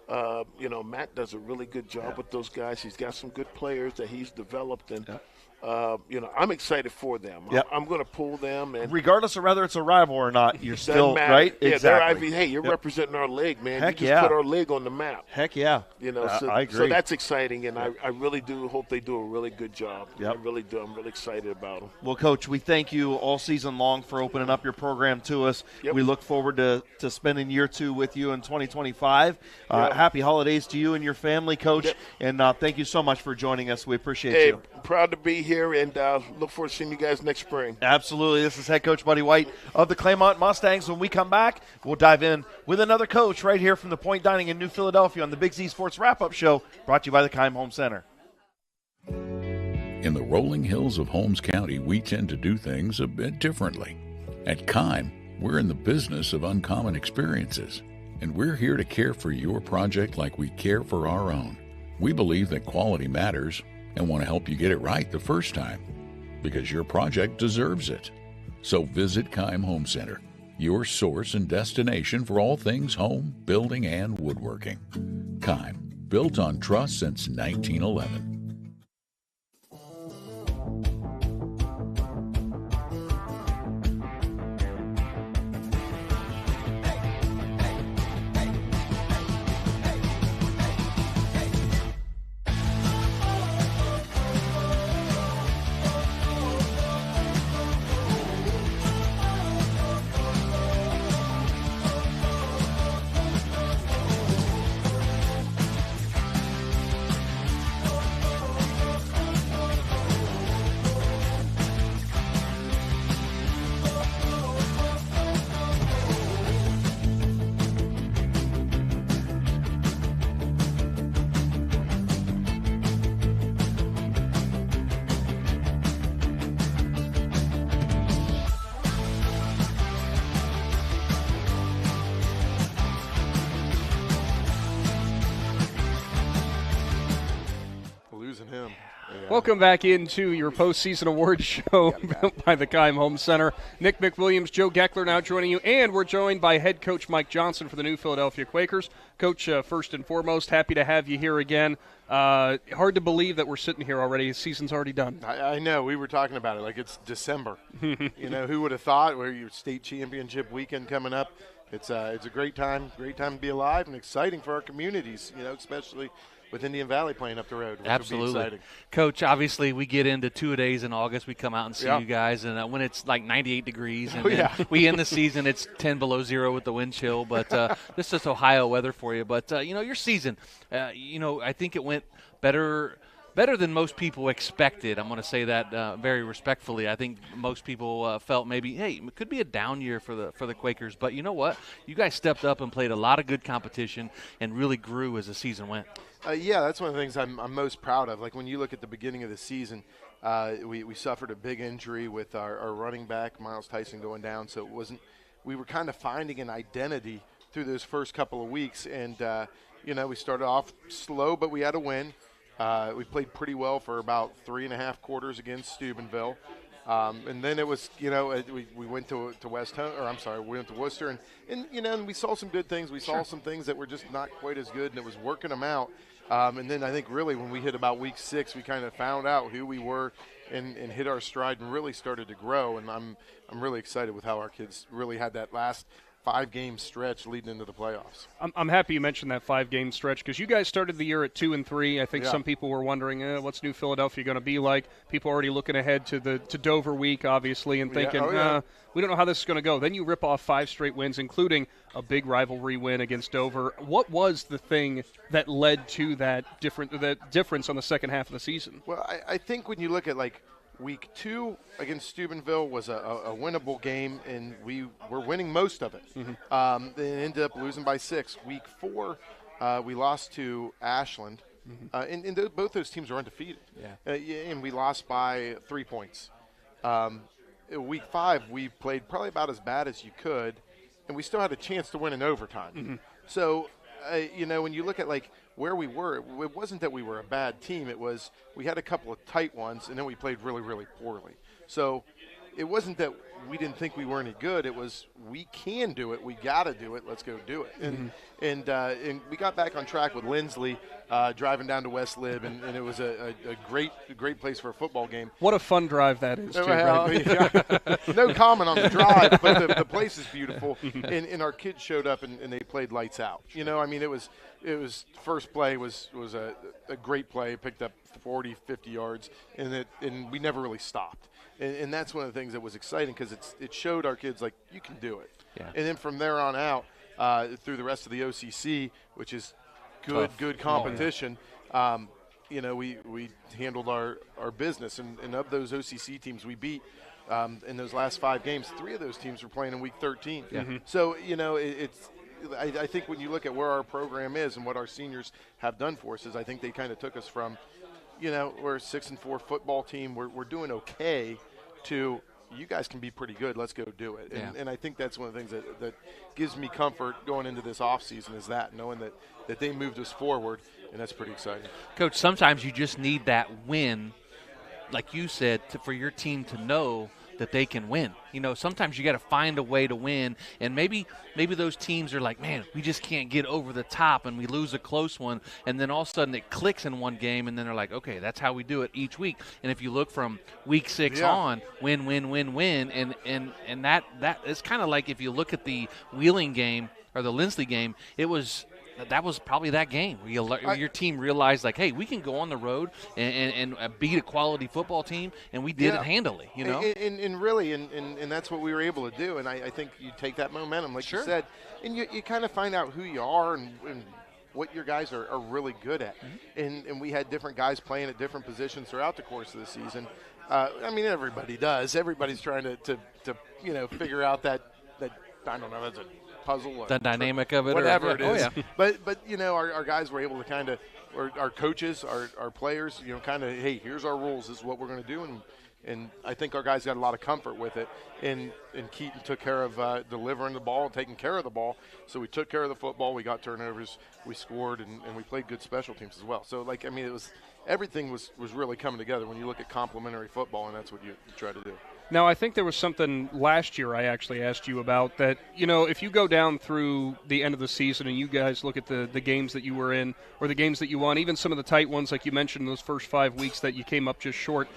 Matt does a really good job with those guys. He's got some good players that he's developed, and I'm excited for them. I'm going to pull them, and regardless of whether it's a rival or not, you're still right. Yeah, exactly. Hey, you're representing our league, man. Heck you just put our league on the map. Heck yeah. I agree. So that's exciting, and I really do hope they do a really good job. Yep. I really do. I'm really excited about them. Well, Coach, we thank you all season long for opening up your program to us. Yep. We look forward to spending year 2 with you in 2025. Happy holidays to you and your family, Coach, and thank you so much for joining us. We appreciate you. Proud to be here, and look forward to seeing you guys next spring. Absolutely. This is head coach Buddy White of the Claymont Mustangs. When we come back, we'll dive in with another coach right here from the Pointe Dining in New Philadelphia on the Big Z Sports Wrap-Up Show, brought to you by the Keim Home Center. In the rolling hills of Holmes County, we tend to do things a bit differently. At Keim, we're in the business of uncommon experiences, and we're here to care for your project like we care for our own. We believe that quality matters and want to help you get it right the first time, because your project deserves it. So visit Keim Home Center, your source and destination for all things home, building, and woodworking. Keim, built on trust since 1911. Welcome back into your postseason awards show by the Keim Home Center. Nick McWilliams, Joe Geckler now joining you, and we're joined by head coach Mike Johnson for the new Philadelphia Quakers. Coach, first and foremost, happy to have you here again. Hard to believe that we're sitting here already. The season's already done. I know. We were talking about it like it's December. Who would have thought? Where your state championship weekend coming up. It's a great time to be alive and exciting for our communities, especially with Indian Valley playing up the road, which Absolutely. would be exciting. Coach, obviously we get into 2-a-days in August. We come out and see you guys, and when it's like 98 degrees, and we end the season, it's 10 below zero with the wind chill. But this is Ohio weather for you. But, your season, I think it went better than most people expected. I'm going to say that very respectfully. I think most people felt maybe, hey, it could be a down year for the Quakers. But you know what? You guys stepped up and played a lot of good competition and really grew as the season went. That's one of the things I'm most proud of. Like when you look at the beginning of the season, we suffered a big injury with our running back, Miles Tyson, going down. So we were kind of finding an identity through those first couple of weeks. And, we started off slow, but we had a win. We played pretty well for about 3.5 quarters against Steubenville. And then it was, we went to we went to Worcester, and we saw some good things. We saw some things that were just not quite as good, and it was working them out. And then I think really when we hit about week 6, we kind of found out who we were and hit our stride and really started to grow. And I'm really excited with how our kids really had that last 5-game stretch leading into the playoffs. I'm happy you mentioned that 5-game stretch because you guys started the year at 2-3. I think some people were wondering, what's New Philadelphia going to be like? People already looking ahead to Dover week, obviously, and thinking, we don't know how this is going to go. Then you rip off 5 straight wins, including a big rivalry win against Dover. What was the thing that led to that difference on the second half of the season? Well, I think when you look at Week 2 against Steubenville was a winnable game, and we were winning most of it. They ended up losing by 6. Week 4, we lost to Ashland, and both those teams were undefeated. And we lost by 3 points. Week 5, we played probably about as bad as you could, and we still had a chance to win in overtime. So, when you look at where we were, it wasn't that we were a bad team. It was we had a couple of tight ones, and then we played really, really poorly. So it wasn't that we didn't think we were any good. It was we can do it. We got to do it. Let's go do it. And we got back on track with Lindsley driving down to West Lib, and it was a great place for a football game. What a fun drive that is, too, right? No comment on the drive, but the place is beautiful. And our kids showed up, and they played lights out. It was first play was a great play. Picked up 40, 50 yards, and we never really stopped. And that's one of the things that was exciting because it showed our kids you can do it. And then from there on out through the rest of the OCC, which is good competition. We handled our business, and of those OCC teams we beat in those last 5 games, 3 of those teams were playing in week 13. So I think when you look at where our program is and what our seniors have done for us is I think they kind of took us from, we're a 6-4 football team. We're doing okay to you guys can be pretty good. Let's go do it. And I think that's one of the things that gives me comfort going into this offseason is that knowing that they moved us forward, and that's pretty exciting. Coach, sometimes you just need that win, like you said, for your team to know that they can win. Sometimes you got to find a way to win, and maybe those teams are like, man, we just can't get over the top, and we lose a close one, and then all of a sudden it clicks in one game, and then they're like, okay, that's how we do it each week. And if you look from week 6 on, win, and that it's kind of like if you look at the Wheeling game or the Lindsley game, that was probably that game where your team realized, hey, we can go on the road and beat a quality football team, and we did it handily, And really, and that's what we were able to do. And I think you take that momentum, like you said, and you kind of find out who you are and what your guys are really good at. And we had different guys playing at different positions throughout the course of the season. Everybody does. Everybody's trying to figure out that I don't know, that's a puzzle, the dynamic of it, whatever it is. But our guys were able to kind of, or our coaches, our players, kind of, hey, here's our rules. This is what we're going to do, And I think our guys got a lot of comfort with it. And Keaton took care of delivering the ball and taking care of the ball. So we took care of the football. We got turnovers. We scored, and we played good special teams as well. So, like, I mean, everything was really coming together when you look at complementary football, and that's what you try to do. Now, I think there was something last year I actually asked you about that, if you go down through the end of the season and you guys look at the games that you were in or the games that you won, even some of the tight ones like you mentioned in those first 5 weeks that you came up just short,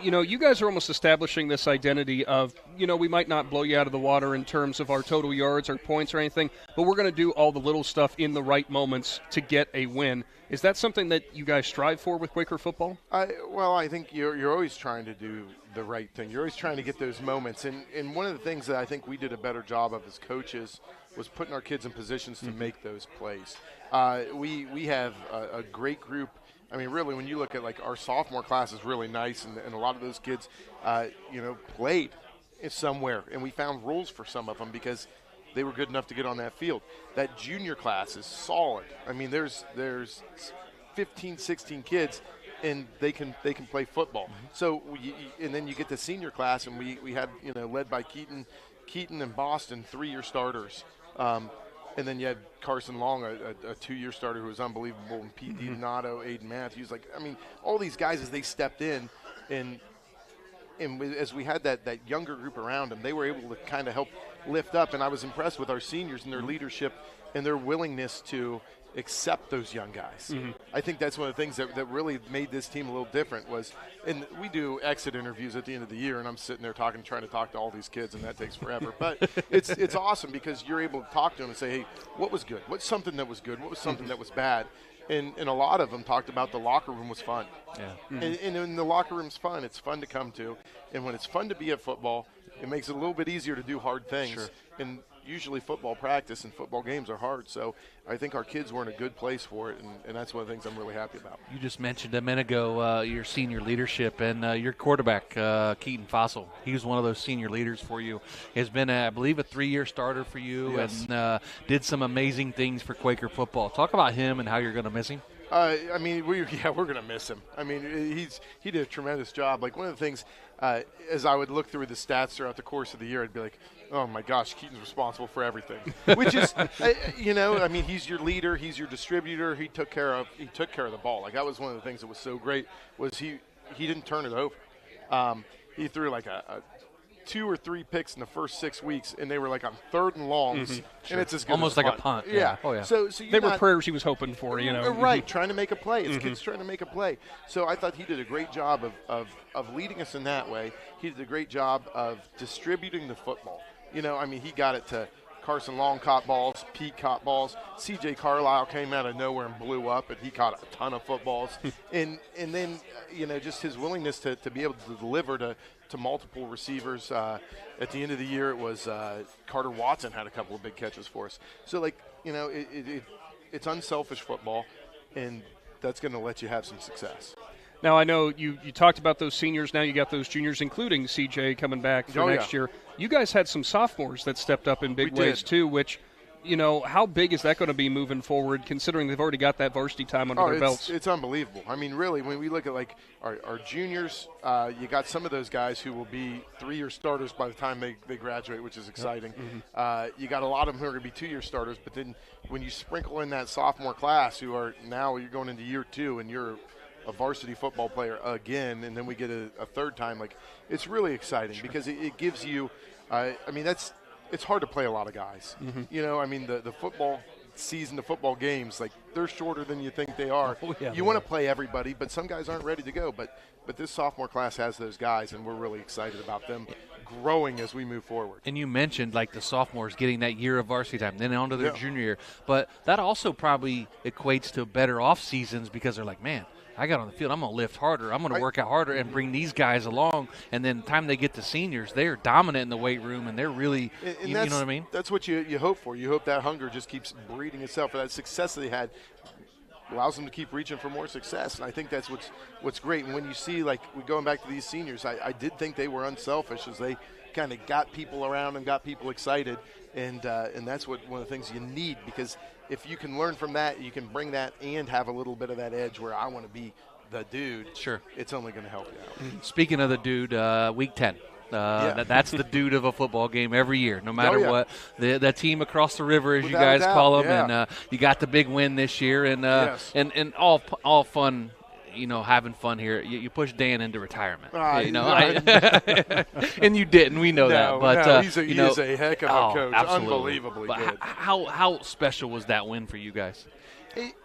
you guys are almost establishing this identity of, we might not blow you out of the water in terms of our total yards or points or anything, but we're going to do all the little stuff in the right moments to get a win. Is that something that you guys strive for with Quaker football? I think you're always trying to do the right thing. You're always trying to get those moments. And one of the things that I think we did a better job of as coaches was putting our kids in positions to make those plays. We have a great group. I mean, really, when you look at, like, our sophomore class is really nice, and a lot of those kids, played somewhere. And we found rules for some of them because they were good enough to get on that field. That junior class is solid. I mean, there's 15, 16 kids, and they can play football. Mm-hmm. So, and then you get the senior class, and we had, led by Keaton and Boston, 3-year starters. And then you had Carson Long, a 2-year starter who was unbelievable, and Pete DiDonato, Aiden Matthews. Like, I mean, all these guys, as they stepped in, and as we had that younger group around them, they were able to kind of help lift up. And I was impressed with our seniors and their leadership and their willingness to accept those young guys. Mm-hmm. I think that's one of the things that really made this team a little different was, and we do exit interviews at the end of the year, and I'm sitting there trying to talk to all these kids, and that takes forever. But it's awesome because you're able to talk to them and say, hey, what was good? What's something that was good? What was something that was bad? And a lot of them talked about the locker room was fun. Yeah. Mm-hmm. And the locker room's fun. It's fun to come to. And when it's fun to be at football, it makes it a little bit easier to do hard things. Sure. And usually football practice and football games are hard. So I think our kids were in a good place for it, and that's one of the things I'm really happy about. You just mentioned a minute ago your senior leadership, and your quarterback, Keaton Fossil, he was one of those senior leaders for you. Has been, I believe, a 3-year starter for you. Yes. And did some amazing things for Quaker football. Talk about him and how you're going to miss him. I mean, we're going to miss him. I mean, he did a tremendous job. Like, one of the things, as I would look through the stats throughout the course of the year, I'd be like, oh my gosh, Keaton's responsible for everything. Which is, I mean, he's your leader, he's your distributor. He took care of the ball. Like, that was one of the things that was so great was he didn't turn it over. He threw like a 2 or 3 picks in the first 6 weeks, and they were like on 3rd and longs, sure. And it's as good almost as like a punt. Yeah. Oh yeah. So they were prayers he was hoping for, Right, trying to make a play. It's kids trying to make a play. So I thought he did a great job of leading us in that way. He did a great job of distributing the football. I mean, he got it to Carson Long caught balls, Pete caught balls. C.J. Carlisle came out of nowhere and blew up, and he caught a ton of footballs. and then, just his willingness to be able to deliver to multiple receivers. At the end of the year, it was Carter Watson had a couple of big catches for us. So, it's unselfish football, and that's going to let you have some success. Now, I know you talked about those seniors. Now you got those juniors, including CJ, coming back for next year. You guys had some sophomores that stepped up in big ways, too, which, how big is that going to be moving forward, considering they've already got that varsity time under their belts? It's unbelievable. I mean, really, when we look at, like, our juniors, you got some of those guys who will be 3-year starters by the time they graduate, which is exciting. Mm-hmm. You got a lot of them who are going to be 2-year starters, but then when you sprinkle in that sophomore class who are now you're going into year 2 and you're a varsity football player again, and then we get a third time. Like, it's really exciting because it gives you it's hard to play a lot of guys. Mm-hmm. I mean, the football season, the football games, like, they're shorter than you think they are. You want to play everybody, but some guys aren't ready to go. But this sophomore class has those guys, and we're really excited about them growing as we move forward. And you mentioned, like, the sophomores getting that year of varsity time, then on to their junior year. But that also probably equates to better off seasons because they're like, man, I got on the field, I'm going to lift harder, I'm going to work out harder and bring these guys along. And then the time they get to seniors, they're dominant in the weight room, and they're really, you know what I mean? That's what you hope for. You hope that hunger just keeps breeding itself, for that success that they had allows them to keep reaching for more success. And I think that's what's great. And when you see, like, going back to these seniors, I did think they were unselfish as they kind of got people around and got people excited. And that's one of the things you need, because if you can learn from that, you can bring that and have a little bit of that edge where I want to be the dude, sure, it's only going to help you out. Speaking of the dude, Week 10. That's the dude of a football game every year, no matter what. The team across the river, as Without you guys call them, yeah. and you got the big win this year, and and all fun. Having fun here. You pushed Dan into retirement. And you didn't. We know that. But he's a heck of a coach. Absolutely. Unbelievably good. How special was that win for you guys?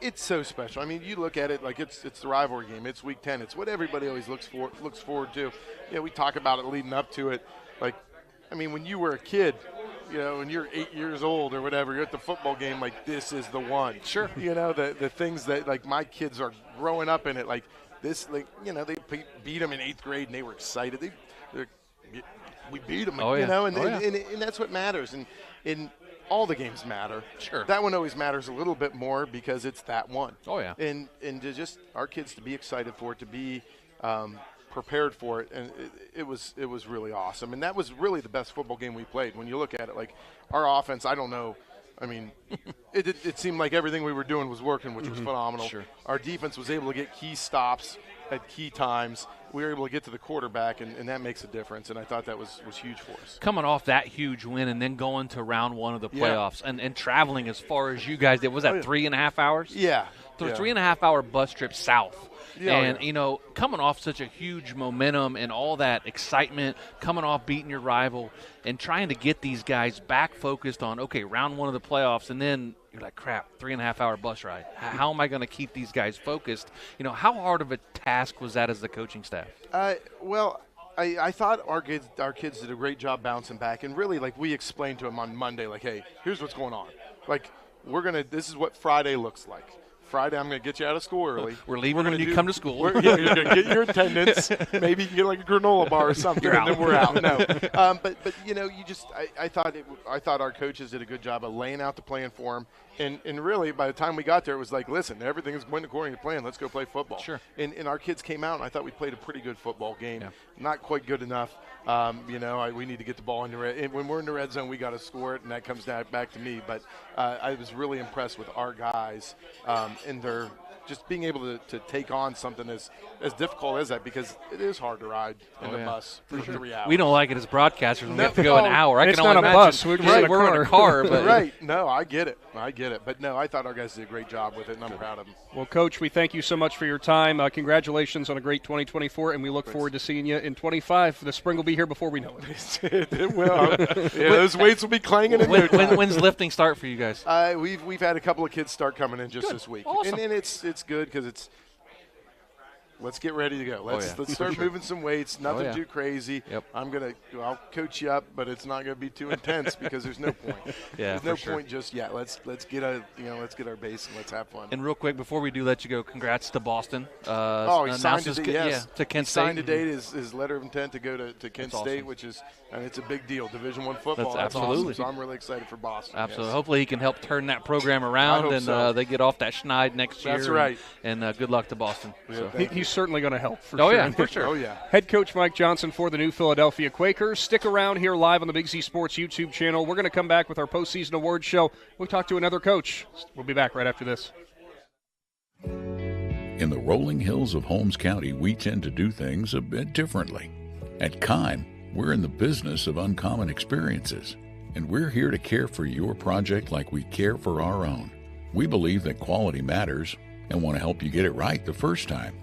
It's so special. I mean, you look at it like it's the rivalry game. It's Week 10. It's what everybody always looks forward to. We talk about it leading up to it. Like, I mean, when you were a kid, when you're 8 years old or whatever, you're at the football game, like, this is the one. Sure. The things that, like, my kids are growing up in it, like this, like, they beat them in 8th grade and they were excited. We beat them, and that's what matters. And all the games matter. Sure. That one always matters a little bit more because it's that one. Oh, yeah. And to just our kids to be excited for it, to be prepared for it, and it was really awesome. And that was really the best football game we played. When you look at it, like our offense, I don't know. I mean, it seemed like everything we were doing was working, which was phenomenal. Sure. Our defense was able to get key stops at key times. We were able to get to the quarterback, and that makes a difference. And I thought that was huge for us. Coming off that huge win and then going to round one of the playoffs and traveling as far as you guys did, was that 3.5 hours? Yeah. 3.5 hour bus trip south. Yeah, and, coming off such a huge momentum and all that excitement, coming off beating your rival and trying to get these guys back focused on, okay, round one of the playoffs, and then you're like, crap, 3.5 hour bus ride. How am I going to keep these guys focused? How hard of a task was that as the coaching staff? Well, I thought our kids did a great job bouncing back, and really, like, we explained to them on Monday, like, hey, here's what's going on. Like, this is what Friday looks like. Friday, I'm going to get you out of school early. We're leaving when you come to school. You're going to get your attendance. Maybe you can get like a granola bar or something, and then we're out. No, but I thought our coaches did a good job of laying out the plan for them. And really, by the time we got there, it was like, listen, everything is going according to plan. Let's go play football. Sure. And our kids came out, and I thought we played a pretty good football game. Yeah. Not quite good enough. We need to get the ball in the red. When we're in the red zone, we got to score it, and that comes back to me. But I was really impressed with our guys and their just being able to take on something as difficult as that, because it is hard to ride in the bus for 3 hours. We don't like it as broadcasters when we have to go an hour. I it's can not only a imagine. bus. We're in a car. But right. No, I get it. But no, I thought our guys did a great job with it, and I'm proud of them. Well, Coach, we thank you so much for your time. Congratulations on a great 2024, and we look forward to seeing you in 25. The spring will be here before we know it. It will. Those weights will be clanging in no time. When's lifting start for you guys? We've had a couple of kids start coming in just this week. Awesome. And it's good because it's – let's get ready to go. Let's start moving some weights. Nothing too crazy. Yep. I'll coach you up, but it's not going to be too intense because there's no point. There's no point just yet. Let's get our base and let's have fun. And real quick before we do let you go, congrats to Boston. He signed today. Yes, to Kent State. State. Signed today his letter of intent to go to Kent State, awesome. which is it's a big deal. Division I football. That's absolutely. Awesome. So I'm really excited for Boston. Absolutely. Yes. Hopefully he can help turn that program around and they get off that schneid next year. That's right. And good luck to Boston. Yeah, He's certainly going to help. For sure. Oh, yeah. Head coach Mike Johnson for the new Philadelphia Quakers. Stick around here live on the Big Z Sports YouTube channel. We're going to come back with our postseason awards show. We'll talk to another coach. We'll be back right after this. In the rolling hills of Holmes County, we tend to do things a bit differently. At Keim, we're in the business of uncommon experiences, and we're here to care for your project like we care for our own. We believe that quality matters and want to help you get it right the first time,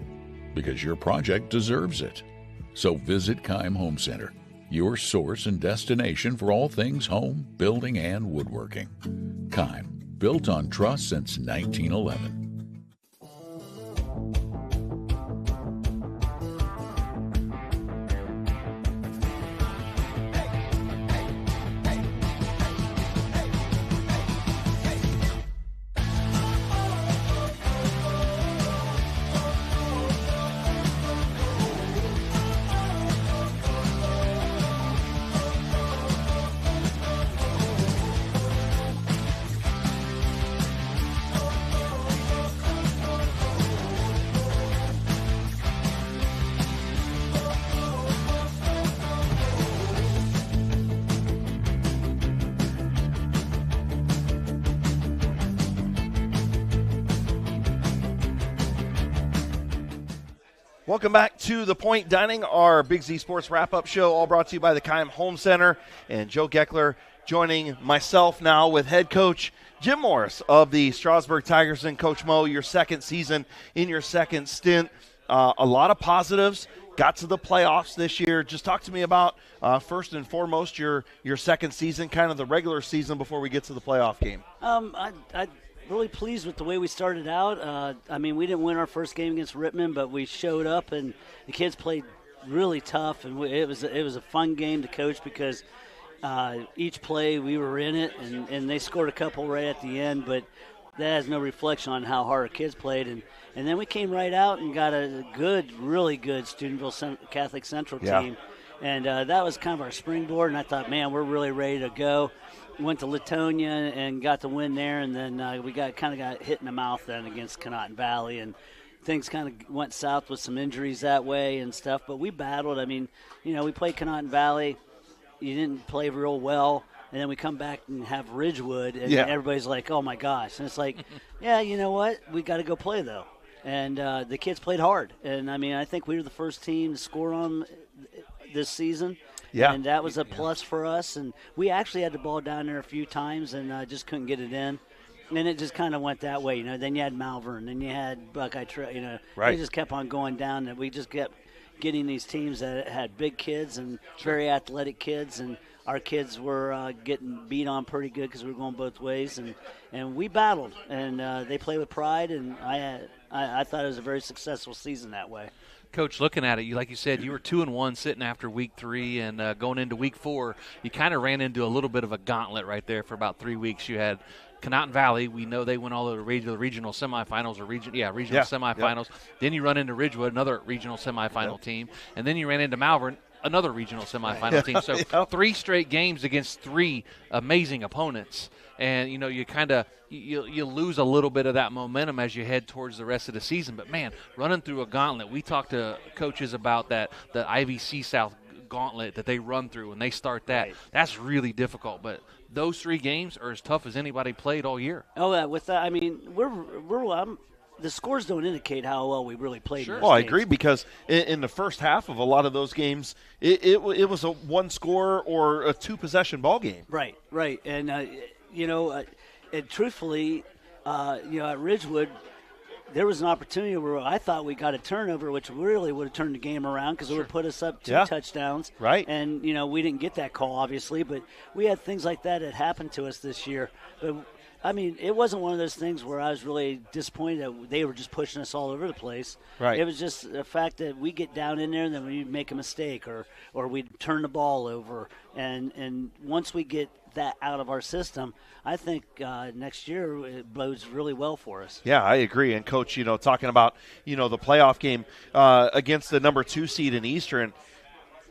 because your project deserves it. So visit Keim Home Center, your source and destination for all things home, building, and woodworking. Keim, built on trust since 1911. Welcome back to the Pointe Dining, our Big Z Sports wrap-up show, all brought to you by the Keim Home Center. And Joe Geckler joining myself now with head coach Jim Morris of the Strasburg Tigers. And Coach Mo, your second season in your second stint. A lot of positives. Got to the playoffs this year. Just talk to me about, first and foremost, your second season, kind of the regular season before we get to the playoff game. I really pleased with the way we started out. We didn't win our first game against Rittman, but we showed up, and the kids played really tough, and it was a fun game to coach because each play we were in it, and they scored a couple right at the end, but that has no reflection on how hard our kids played. And then we came right out and got a really good Steubenville Catholic Central team. And that was kind of our springboard, and I thought, man, we're really ready to go. Went to Latonia and got the win there, and then we got hit in the mouth then against Conotton Valley, and things kind of went south with some injuries that way and stuff. But we battled. We played Conotton Valley. You didn't play real well, and then we come back and have Ridgewood, and everybody's like, oh, my gosh. And it's like, yeah, you know what? We got to go play, though. And the kids played hard. And, I think we were the first team to score on this season. Yeah. And that was a plus for us. And we actually had the ball down there a few times and just couldn't get it in. And it just kind of went that way. Then you had Malvern. Then you had Buckeye Trail. Right. They just kept on going down. And we just kept getting these teams that had big kids and very athletic kids. And our kids were getting beat on pretty good because we were going both ways. And we battled. And they played with pride. And I thought it was a very successful season that way. Coach, looking at it, like you said, you were 2-1 sitting after week 3, and going into week 4, you kind of ran into a little bit of a gauntlet right there for about 3 weeks. You had Conotton Valley. We know they went all the regional semifinals regional semifinals. Yep. Then you run into Ridgewood, another regional semifinal team, and then you ran into Malvern, another regional semifinal team. So 3 straight games against 3 amazing opponents. And, you kind of you lose a little bit of that momentum as you head towards the rest of the season. But, man, running through a gauntlet, we talked to coaches about that, the IVC South gauntlet that they run through when they start that. Right. That's really difficult. But those 3 games are as tough as anybody played all year. Oh, with that, the scores don't indicate how well we really played. Sure. Well, I agree because in the first half of a lot of those games, it was a 1-score or a 2-possession ball game. Right. And, and truthfully, at Ridgewood, there was an opportunity where I thought we got a turnover, which really would have turned the game around because it would put us up 2 touchdowns. Right. And, we didn't get that call, obviously, but we had things like that happened to us this year. But it wasn't one of those things where I was really disappointed that they were just pushing us all over the place. Right. It was just the fact that we get down in there and then we make a mistake or we turn the ball over. And once we get that out of our system, I think next year it bodes really well for us. Yeah, I agree. And, Coach, talking about, the playoff game against the number 2 seed in Eastern,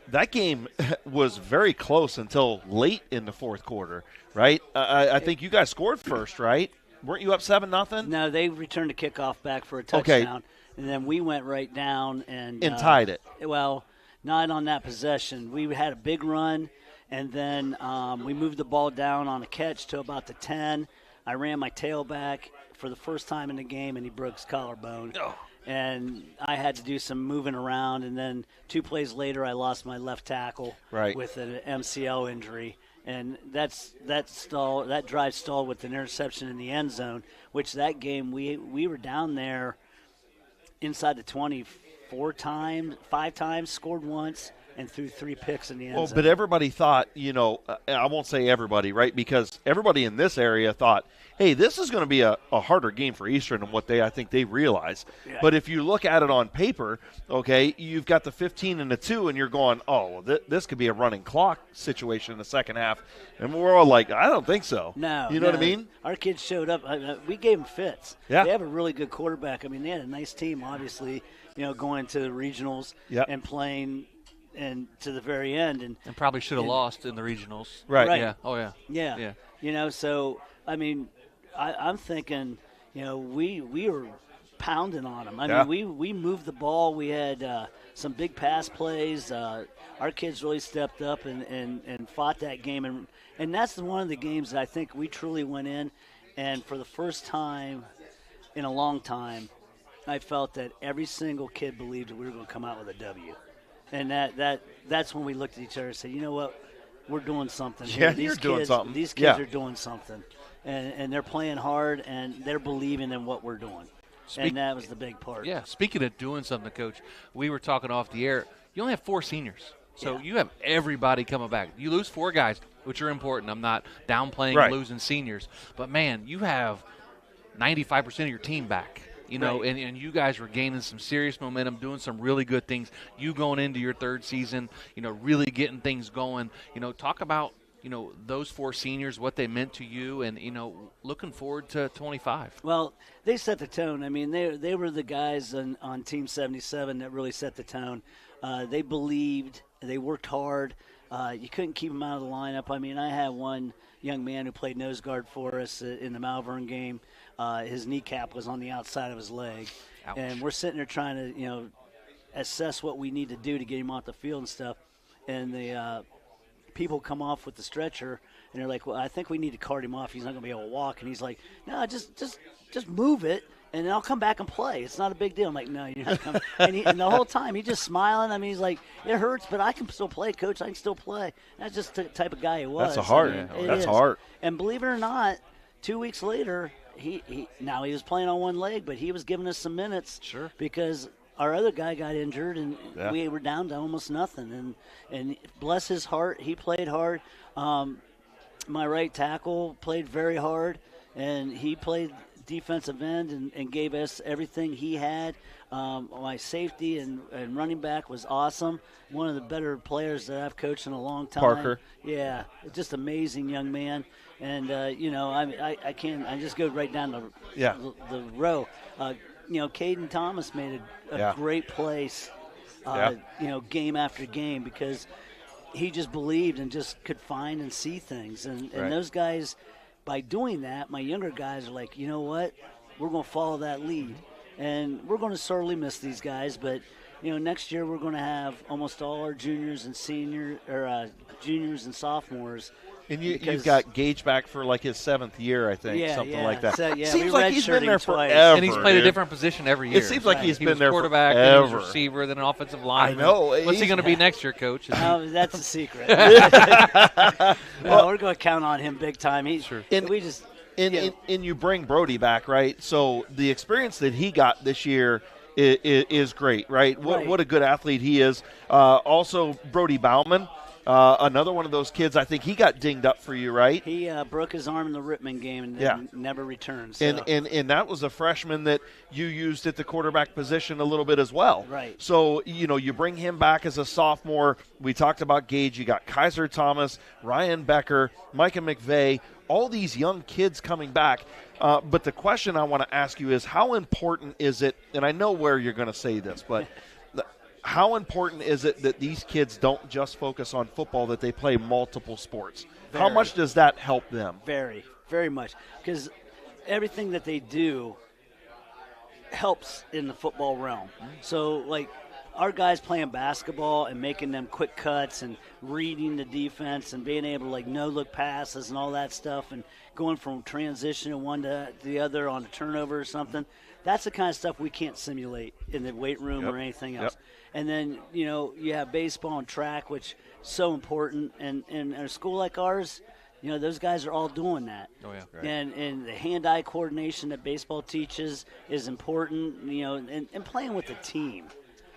that game was very close until late in the fourth quarter, right? I think you guys scored first, right? Weren't you up 7-0? No, they returned a kickoff back for a touchdown, and then we went right down and tied it. Well, not on that possession. We had a big run, and then we moved the ball down on a catch to about the 10. I ran my tailback for the first time in the game, and he broke his collarbone. Oh. And I had to do some moving around, and then 2 plays later I lost my left tackle with an MCL injury. And that drive stalled with an interception in the end zone, which that game we were down there inside the 20 5 times, scored once, and threw 3 picks in the end zone. Well, but everybody thought, I won't say everybody, right, because everybody in this area thought, hey, this is going to be a harder game for Eastern than what I think they realize. Yeah. But if you look at it on paper, okay, you've got the 15 and the 2, and you're going, oh, this could be a running clock situation in the second half. And we're all like, I don't think so. No. You know what I mean? Our kids showed up. We gave them fits. Yeah. They have a really good quarterback. They had a nice team, obviously, going to the regionals and playing – and to the very end. And probably should have lost in the regionals. Right. Yeah. Oh, yeah. Yeah. So, I'm thinking, we were pounding on them. We moved the ball. We had some big pass plays. Our kids really stepped up and fought that game. And that's one of the games that I think we truly went in. And for the first time in a long time, I felt that every single kid believed that we were going to come out with a W. And that's when we looked at each other and said, you know what, we're doing something here. Yeah, you're doing something. These kids are doing something. And they're playing hard, and they're believing in what we're doing. And that was the big part. Yeah, speaking of doing something, Coach, we were talking off the air. You only have 4 seniors. So you have everybody coming back. You lose 4 guys, which are important. I'm not downplaying losing seniors. But, man, you have 95% of your team back. You know, and you guys were gaining some serious momentum, doing some really good things. You going into your 3rd season, you know, really getting things going. You know, talk about, you know, those 4 seniors, what they meant to you, and, you know, looking forward to 25. Well, they set the tone. I mean, they were the guys on Team 77 that really set the tone. They believed. They worked hard. You couldn't keep them out of the lineup. I mean, I had one young man who played nose guard for us in the Malvern game. His kneecap was on the outside of his leg. Ouch. And we're sitting there trying to, you know, assess what we need to do to get him off the field and stuff. And the people come off with the stretcher, and they're like, well, I think we need to cart him off. He's not going to be able to walk. And he's like, no, just move it, and then I'll come back and play. It's not a big deal. I'm like, no, you're not coming. and the whole time, he's just smiling. I mean, he's like, it hurts, but I can still play, Coach. I can still play. That's just the type of guy he was. That's a heart. That's a heart. And believe it or not, 2 weeks later, he was playing on one leg, but he was giving us some minutes. Sure. Because our other guy got injured, and we were down to almost nothing. And bless his heart, he played hard. My right tackle played very hard, and he played defensive end and gave us everything he had. My safety and running back was awesome. One of the better players that I've coached in a long time. Parker. Yeah, just amazing young man. And, you know, I just go right down the row. You know, Caden Thomas made a great place, you know, game after game, because he just believed and just could find and see things. And those guys, by doing that, my younger guys are like, you know what, we're going to follow that lead. And we're going to sorely miss these guys, but, you know, next year we're going to have almost all our juniors and juniors and sophomores. And you've got Gage back for like his 7th year, I think, something like that. So, seems like he's been there twice. forever. And he's played a different position every year. It seems like he's been there quarterback, forever. then he was receiver, then an offensive lineman. I know. What's he going to be next year, Coach? That's a secret. We're going to count on him big time. And you bring Brody back, right? So the experience that he got this year is great, right? What a good athlete he is. Also, Brody Bauman. Another one of those kids, I think he got dinged up for you, right? He broke his arm in the Rittman game and then never returned. So. And that was a freshman that you used at the quarterback position a little bit as well. Right. So, you know, you bring him back as a sophomore. We talked about Gage. You got Kaiser Thomas, Ryan Becker, Micah McVeigh, all these young kids coming back. But the question I want to ask you is, how important is it, and I know where you're going to say this, but – how important is it that these kids don't just focus on football, that they play multiple sports? Very. How much does that help them? Very, very much. Because everything that they do helps in the football realm. So, like, our guys playing basketball and making them quick cuts and reading the defense and being able to, like, no-look passes and all that stuff and going from transition of one to the other on a turnover or something, that's the kind of stuff we can't simulate in the weight room or anything else. And then, you know, you have baseball and track, which is so important. And in a school like ours, you know, those guys are all doing that. Oh, yeah. Right. And the hand-eye coordination that baseball teaches is important, you know, and playing with the team.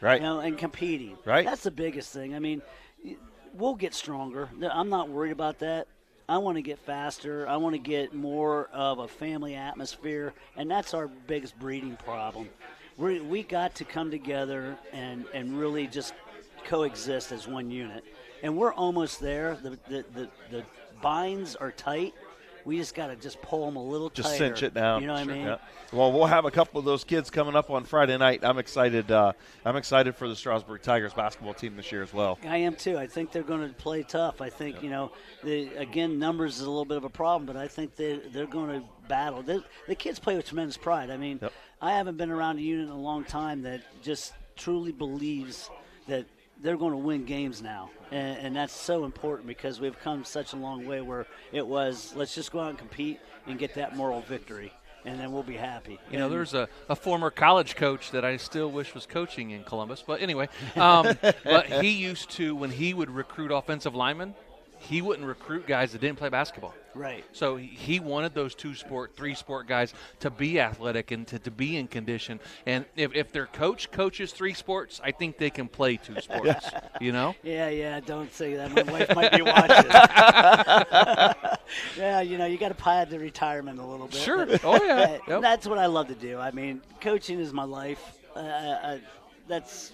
Right. You know, and competing. Right. That's the biggest thing. I mean, we'll get stronger. I'm not worried about that. I want to get faster. I want to get more of a family atmosphere, and that's our biggest breeding problem. We got to come together and really just coexist as one unit, and we're almost there. The binds are tight. We just got to just pull them a little tighter. Just cinch it down. You know what I mean? Yeah. Well, we'll have a couple of those kids coming up on Friday night. I'm excited. I'm excited for the Strasburg Tigers basketball team this year as well. I am too. I think they're going to play tough. I think, you know, again, numbers is a little bit of a problem, but I think they're going to battle. The kids play with tremendous pride. I mean, I haven't been around a unit in a long time that just truly believes that they're going to win games now. And that's so important because we've come such a long way where it was, let's just go out and compete and get that moral victory. and then we'll be happy. You know, there's a former college coach that I still wish was coaching in Columbus. But anyway, but he used to, when he would recruit offensive linemen, he wouldn't recruit guys that didn't play basketball. Right. So he wanted those 2-sport, 3-sport guys to be athletic and to be in condition. And if their coach coaches 3 sports, I think they can play 2 sports, you know? Yeah, don't say that. My wife might be watching. Yeah, you know, you got to pad the retirement a little bit. Sure. Oh, yeah. Yep. That's what I love to do. I mean, coaching is my life. That's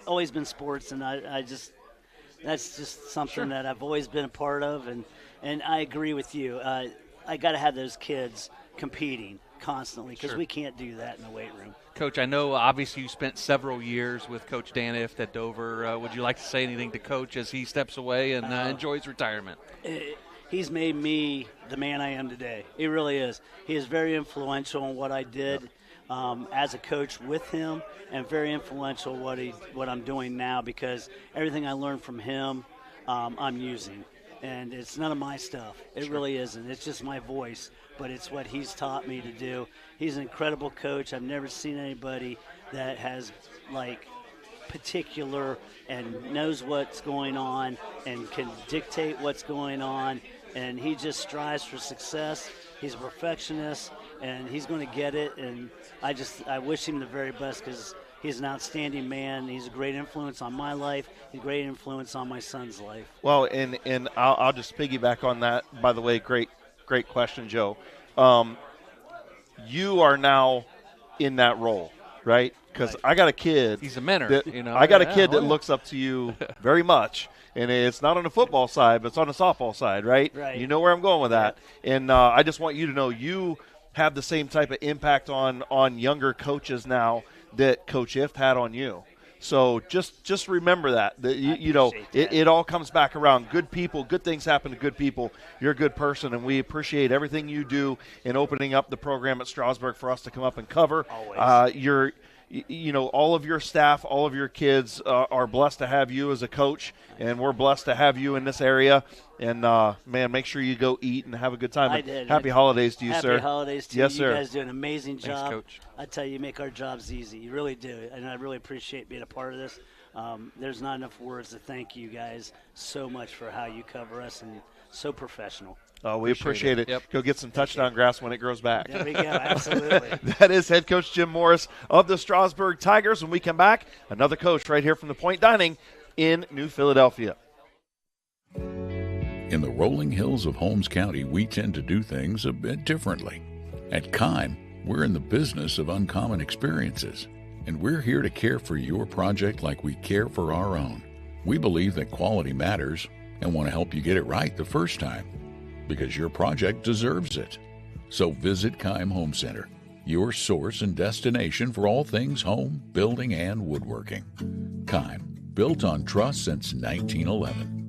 always been sports, and that's just something that I've always been a part of, and I agree with you. I got to have those kids competing constantly because we can't do that in the weight room. Coach, I know obviously you spent several years with Coach Dan Ift at Dover. Would you like to say anything to Coach as he steps away and enjoys retirement? He's made me the man I am today. He really is. He is very influential in what I did as a coach with him, and very influential what I'm doing now, because everything I learned from him I'm using. And it's none of my stuff. It really isn't. It's just my voice, but it's what he's taught me to do. He's an incredible coach. I've never seen anybody that has, like, particular and knows what's going on and can dictate what's going on. And he just strives for success. He's a perfectionist, and he's going to get it. And I wish him the very best, because he's an outstanding man. He's a great influence on my life. He's a great influence on my son's life. Well, and I'll just piggyback on that. By the way, great question, Joe. You are now in that role, right? Because I got a kid. He's a mentor. You know, I got a kid that looks up to you very much, and it's not on the football side, but it's on the softball side, right? Right. You know where I'm going with that. And I just want you to know you have the same type of impact on younger coaches now that Coach Ift had on you. So just remember that you know, it all comes back around. Good people, good things happen to good people. You're a good person, and we appreciate everything you do in opening up the program at Strasburg for us to come up and cover. Always. You know, all of your staff, all of your kids are blessed to have you as a coach, and we're blessed to have you in this area. And, man, make sure you go eat and have a good time. I did. Happy holidays to you, sir. Happy holidays to you. Yes, sir. You guys do an amazing job. Thanks, Coach. I tell you make our jobs easy. You really do. And I really appreciate being a part of this. There's not enough words to thank you guys so much for how you cover us, and so professional. Oh, we appreciate it. Yep. Go get some touchdown grass when it grows back. There we go. Absolutely. That is head coach Jim Morris of the Strasburg Tigers. When we come back, another coach right here from the Pointe Dining in New Philadelphia. In the rolling hills of Holmes County, we tend to do things a bit differently. At Keim, we're in the business of uncommon experiences, and we're here to care for your project like we care for our own. We believe that quality matters and want to help you get it right the first time, because your project deserves it. So visit Keim Home Center, your source and destination for all things home, building, and woodworking. Keim, built on trust since 1911.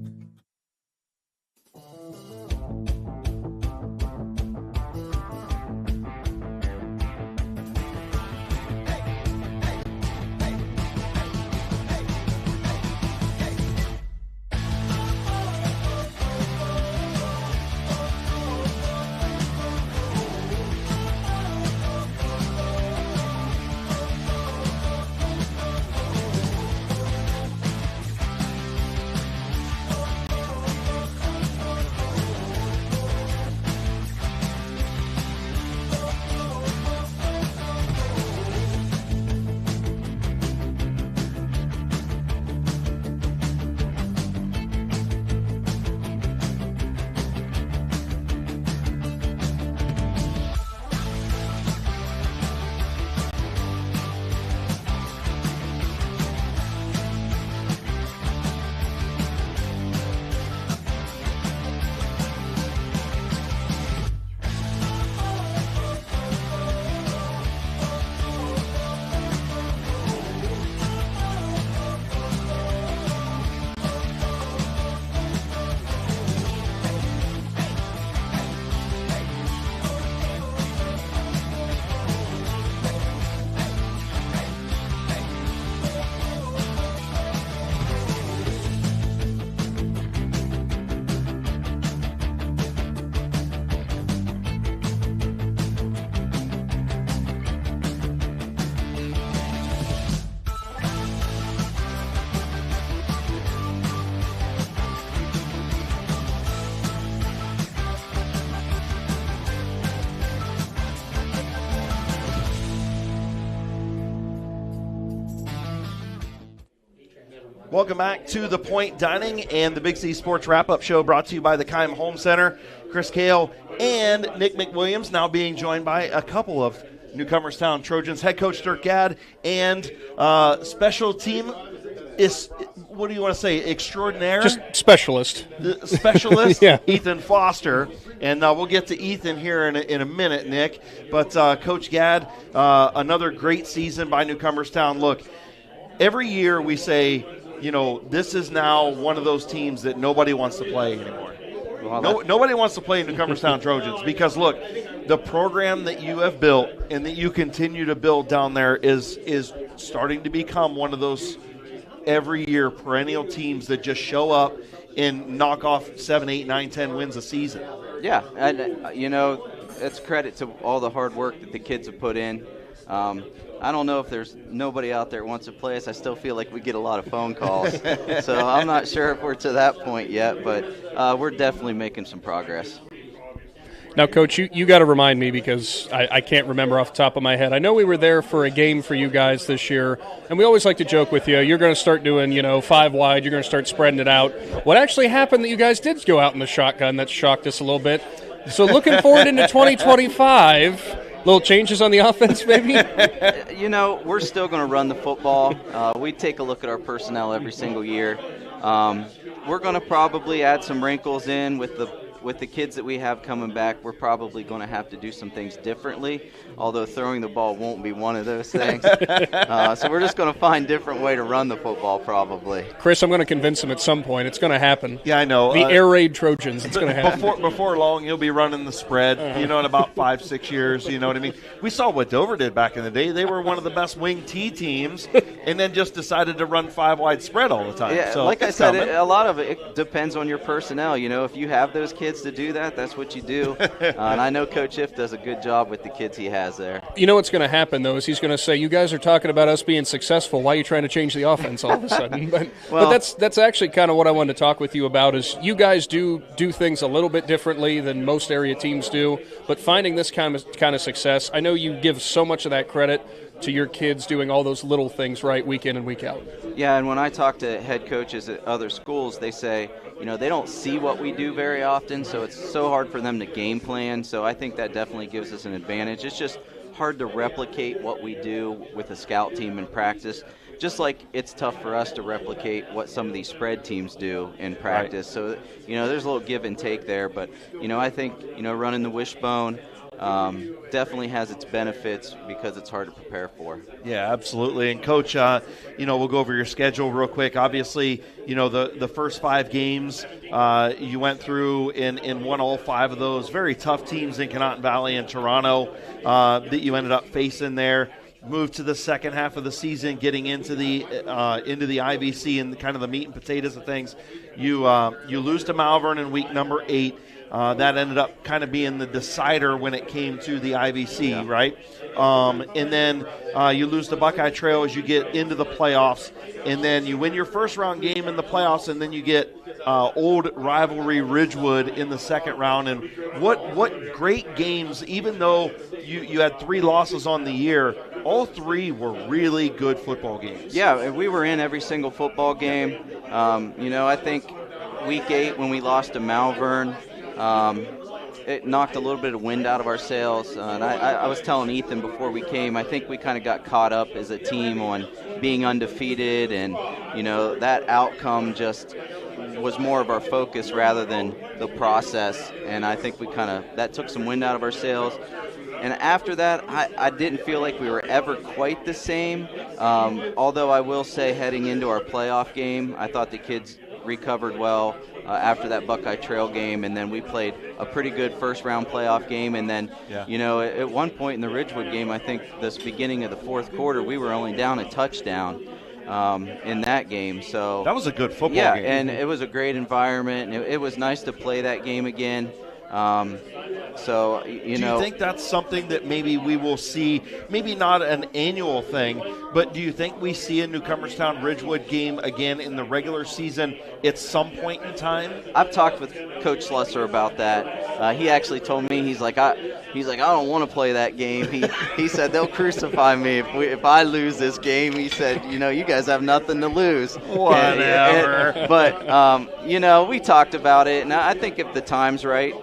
Welcome back to the Pointe Dining and the Big C Sports Wrap-Up Show, brought to you by the Keim Home Center. Chris Kale and Nick McWilliams now being joined by a couple of Newcomerstown Trojans, head coach Dirk Gadd and special team is, what do you want to say, extraordinaire? Just specialist. Specialist, yeah. Ethan Foster. And we'll get to Ethan here in a minute, Nick. But Coach Gadd, another great season by Newcomerstown. Look, every year we say, this is now one of those teams that nobody wants to play anymore. Nobody wants to play Newcomerstown Trojans because, look, the program that you have built and that you continue to build down there is starting to become one of those every year perennial teams that just show up and knock off 7, 8, 9, 10 wins a season. Yeah, and it's credit to all the hard work that the kids have put in. I don't know if there's nobody out there who wants to play us. I still feel like we get a lot of phone calls. So I'm not sure if we're to that point yet, but we're definitely making some progress. Now, Coach, you got to remind me because I can't remember off the top of my head. I know we were there for a game for you guys this year, and we always like to joke with you. You're going to start doing, 5 wide. You're going to start spreading it out. What actually happened that you guys did go out in the shotgun? That shocked us a little bit. So looking forward into 2025, little changes on the offense maybe? We're still going to run the football. We take a look at our personnel every single year. We're going to probably add some wrinkles in with the kids that we have coming back. We're probably going to have to do some things differently, although throwing the ball won't be one of those things. So we're just going to find a different way to run the football probably. Chris, I'm going to convince him at some point. It's going to happen. Yeah, I know. The air raid Trojans, it's going to happen. Before long, he'll be running the spread, in about 5-6 years, you know what I mean? We saw what Dover did back in the day. They were one of the best wing T teams and then just decided to run 5-wide spread all the time. Yeah, so like I said, a lot of it depends on your personnel. If you have those kids to do that, that's what you do. And I know Coach Schiff does a good job with the kids he has there. You know what's going to happen, though, is he's going to say, you guys are talking about us being successful. Why are you trying to change the offense all of a sudden? But that's actually kind of what I wanted to talk with you about is you guys do things a little bit differently than most area teams do, but finding this kind of success, I know you give so much of that credit to your kids doing all those little things right week in and week out. Yeah, and when I talk to head coaches at other schools, they say, they don't see what we do very often, so it's so hard for them to game plan. So I think that definitely gives us an advantage. It's just hard to replicate what we do with a scout team in practice, just like it's tough for us to replicate what some of these spread teams do in practice. Right. So, there's a little give and take there, but, I think, running the wishbone definitely has its benefits because it's hard to prepare for. Yeah, absolutely. And Coach, we'll go over your schedule real quick. Obviously, the first 5 games you went through and won all 5 of those. Very tough teams in Conotton Valley and Toronto that you ended up facing there. Moved to the second half of the season, getting into the IVC and kind of the meat and potatoes of things. You lose to Malvern in week number 8. That ended up kind of being the decider when it came to the IVC, right? And then you lose to Buckeye Trail as you get into the playoffs, and then you win your first round game in the playoffs, and then you get old rivalry Ridgewood in the second round. And what great games! Even though you had 3 losses on the year, all 3 were really good football games. Yeah, we were in every single football game. I think week 8 when we lost to Malvern, it knocked a little bit of wind out of our sails. And I was telling Ethan before we came, I think we kind of got caught up as a team on being undefeated, and that outcome just was more of our focus rather than the process. And I think that took some wind out of our sails. And after that, I didn't feel like we were ever quite the same. Although I will say, heading into our playoff game, I thought the kids recovered well after that Buckeye Trail game, and then we played a pretty good first-round playoff game. And then, at one point in the Ridgewood game, I think this beginning of the fourth quarter, we were only down a touchdown in that game. So that was a good football game. Yeah, and it was a great environment. And it was nice to play that game again. So, Do you think that's something that maybe we will see, maybe not an annual thing, but do you think we see a Newcomerstown Ridgewood game again in the regular season at some point in time? I've talked with Coach Slusser about that. He actually told me, he's like, I don't want to play that game. He said they'll crucify me if I lose this game. He said, you guys have nothing to lose. Whatever. But we talked about it, and I think if the time's right,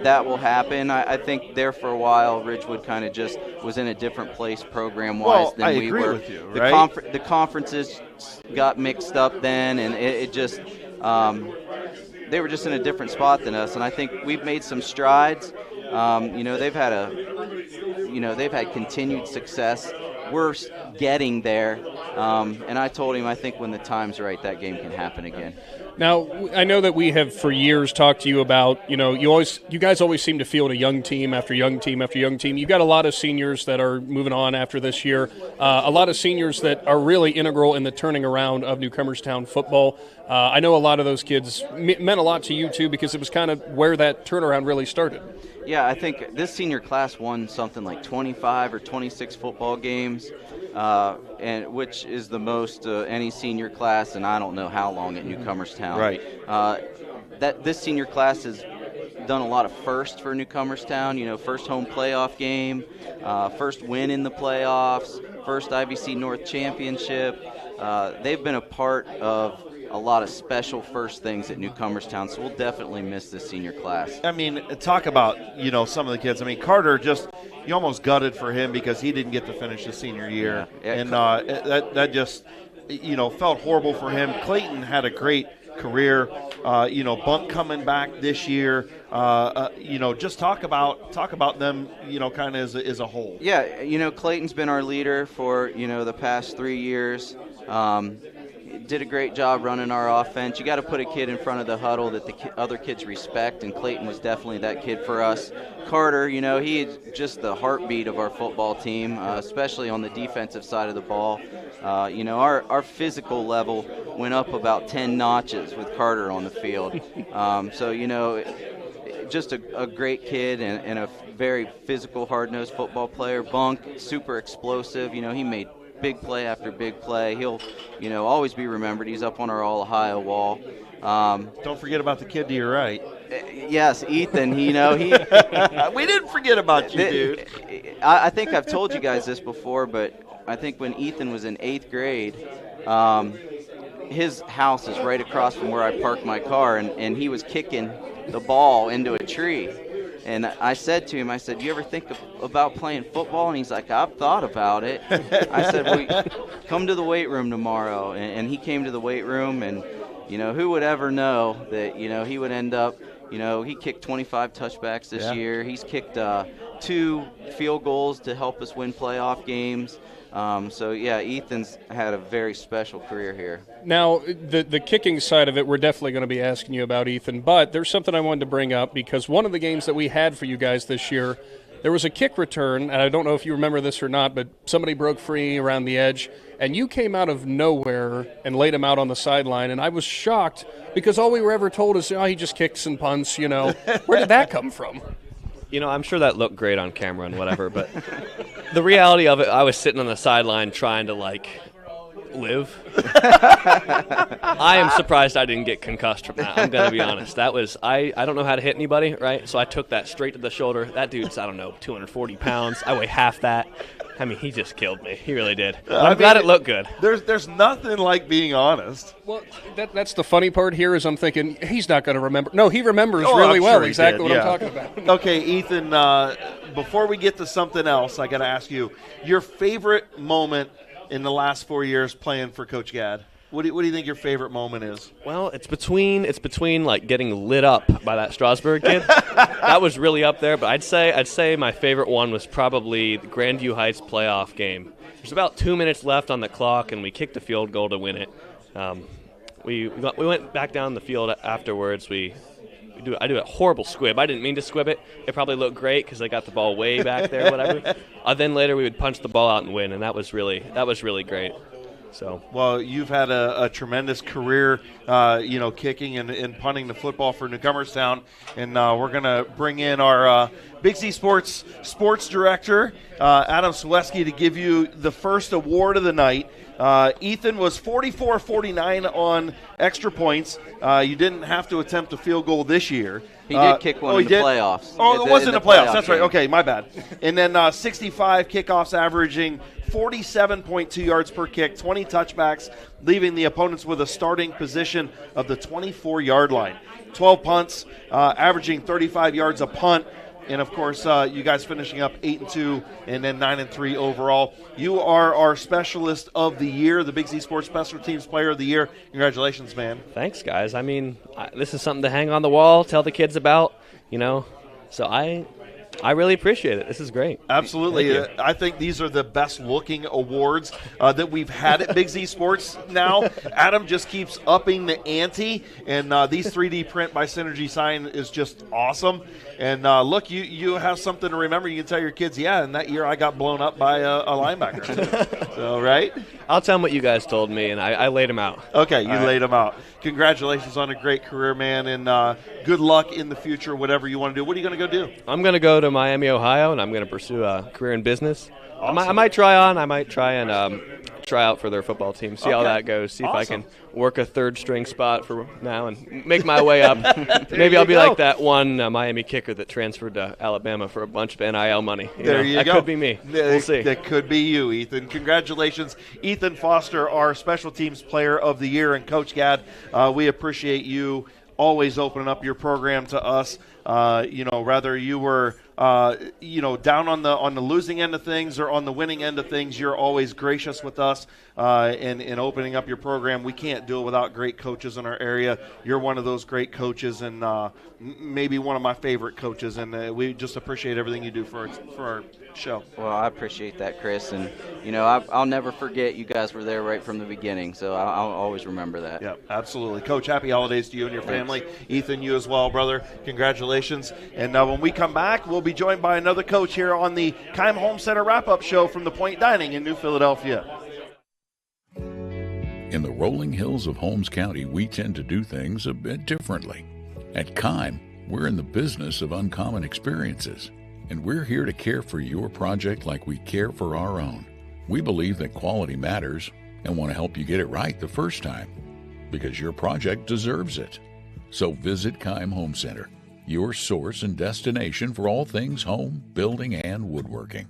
that will happen. I think there for a while, Ridgewood kind of just was in a different place program-wise than we were. I agree with you, right? The conferences got mixed up then, and it just they were just in a different spot than us. And I think we've made some strides. They've had continued success. We're getting there, and I told him I think when the time's right, that game can happen again. Now, I know that we have for years talked to you about, you guys always seem to field a young team after young team after young team. You've got a lot of seniors that are moving on after this year, a lot of seniors that are really integral in the turning around of Newcomerstown football. I know a lot of those kids meant a lot to you, too, because it was kind of where that turnaround really started. Yeah, I think this senior class won something like 25 or 26 football games, and which is the most any senior class, and I don't know how long at Newcomerstown. Right. This senior class has done a lot of firsts for Newcomerstown. First home playoff game, first win in the playoffs, first IBC North championship. They've been a part of a lot of special first things at Newcomerstown, so we'll definitely miss this senior class. I mean, talk about, some of the kids. I mean, Carter you almost gutted for him because he didn't get to finish his senior year. Yeah. And that just, felt horrible for him. Clayton had a great career. Bunk coming back this year. Just talk about them, kind of as a whole. Yeah, Clayton's been our leader for, the past 3 years. Did a great job running our offense. You got to put a kid in front of the huddle that the other kids respect, and Clayton was definitely that kid for us. Carter, he is just the heartbeat of our football team, especially on the defensive side of the ball. Our physical level went up about 10 notches with Carter on the field. Just a great kid and a very physical, hard-nosed football player. Bunk, super explosive. He made big play after big play. He'll, always be remembered. He's up on our All-Ohio wall. Don't forget about the kid to your right. Yes, Ethan. He. We didn't forget about you, dude. I think I've told you guys this before, but I think when Ethan was in 8th grade, his house is right across from where I parked my car, and he was kicking the ball into a tree. And I said to him, you ever think about playing football? And he's like, I've thought about it. I said, well, come to the weight room tomorrow. And he came to the weight room, and, who would ever know that, he would end up, he kicked 25 touchbacks this year. He's kicked 2 field goals to help us win playoff games. Ethan's had a very special career here. Now, the kicking side of it, we're definitely going to be asking you about, Ethan, but there's something I wanted to bring up because one of the games that we had for you guys this year, there was a kick return, and I don't know if you remember this or not, but somebody broke free around the edge, and you came out of nowhere and laid him out on the sideline, and I was shocked because all we were ever told is, he just kicks and punts, Where did that come from? I'm sure that looked great on camera and whatever, but the reality of it, I was sitting on the sideline trying to, live. I am surprised I didn't get concussed from that. I'm going to be honest. That was, I don't know how to hit anybody, right? So I took that straight to the shoulder. That dude's, 240 pounds. I weigh half that. I mean, he just killed me. He really did. I'm glad it looked good. There's nothing like being honest. Well, that's the funny part here is I'm thinking he's not going to remember. No, he remembers really well exactly what I'm talking about. Okay, Ethan, before we get to something else, I got to ask you, your favorite moment in the last 4 years playing for Coach Gadd? What do you think your favorite moment is? Well, it's between getting lit up by that Strasburg kid. That was really up there, but I'd say my favorite one was probably the Grandview Heights playoff game. There's about 2 minutes left on the clock, and we kicked a field goal to win it. We went back down the field afterwards. I do a horrible squib. I didn't mean to squib it. It probably looked great because I got the ball way back there, whatever. Then later we would punch the ball out and win, and that was really great. So, well, you've had a tremendous career, kicking and punting the football for Newcomerstown, and we're going to bring in our Big Z Sports Director, Adam Swileski, to give you the first award of the night. Ethan was 44-49 on extra points. You didn't have to attempt a field goal this year. He did kick one in the playoffs. Oh, it was in the playoffs. That's right. game. Okay, my bad. And then 65 kickoffs, averaging 47.2 yards per kick, 20 touchbacks, leaving the opponents with a starting position of the 24-yard line. 12 punts, averaging 35 yards a punt. And, of course, you guys finishing up 8-2 and then 9-3 overall. You are our Specialist of the Year, the Big Z Sports Special Teams Player of the Year. Congratulations, man. thanks, guys. I mean, this is something to hang on the wall, tell the kids about, So I really appreciate it. This is great. Absolutely. I think these are the best-looking awards that we've had at Big Z Sports now. Adam just keeps upping the ante, and these 3D print by Synergy Sign is just awesome. And look, you have something to remember. You can tell your kids, and that year I got blown up by a linebacker. So, right? I'll tell them what you guys told me, and I laid them out. Okay, you laid them out. Congratulations on a great career, man, and good luck in the future, whatever you want to do. What are you going to go do? I'm going to go to Miami, Ohio, and I'm going to pursue a career in business. Awesome. I might try and try out for their football team, see how that goes, see if I can work a third-string spot for now and make my way up. Maybe I'll be like that one Miami kicker that transferred to Alabama for a bunch of NIL money. You go. That could be me. We'll see. That could be you, Ethan. Congratulations, Ethan Foster, our Special Teams Player of the Year. And Coach Gadd, we appreciate you always opening up your program to us. Whether you were down on the losing end of things or on the winning end of things, you're always gracious with us in opening up your program. We can't do it without great coaches in our area. You're one of those great coaches, and maybe one of my favorite coaches, and we just appreciate everything you do for our show. Well, I appreciate that, Chris, and I'll never forget you guys were there right from the beginning, so I'll always remember that. Yeah, absolutely. Coach, happy holidays to you and your family. Ethan, you as well, brother. Congratulations. And when we come back, we'll be joined by another coach here on the Keim Home Center wrap-up show from the Pointe Dining in New Philadelphia. In the rolling hills of Holmes County, we tend to do things a bit differently. At Keim, we're in the business of uncommon experiences, and we're here to care for your project like we care for our own. We believe that quality matters and want to help you get it right the first time, because your project deserves it. So visit Keim Home Center, your source and destination for all things home, building, and woodworking.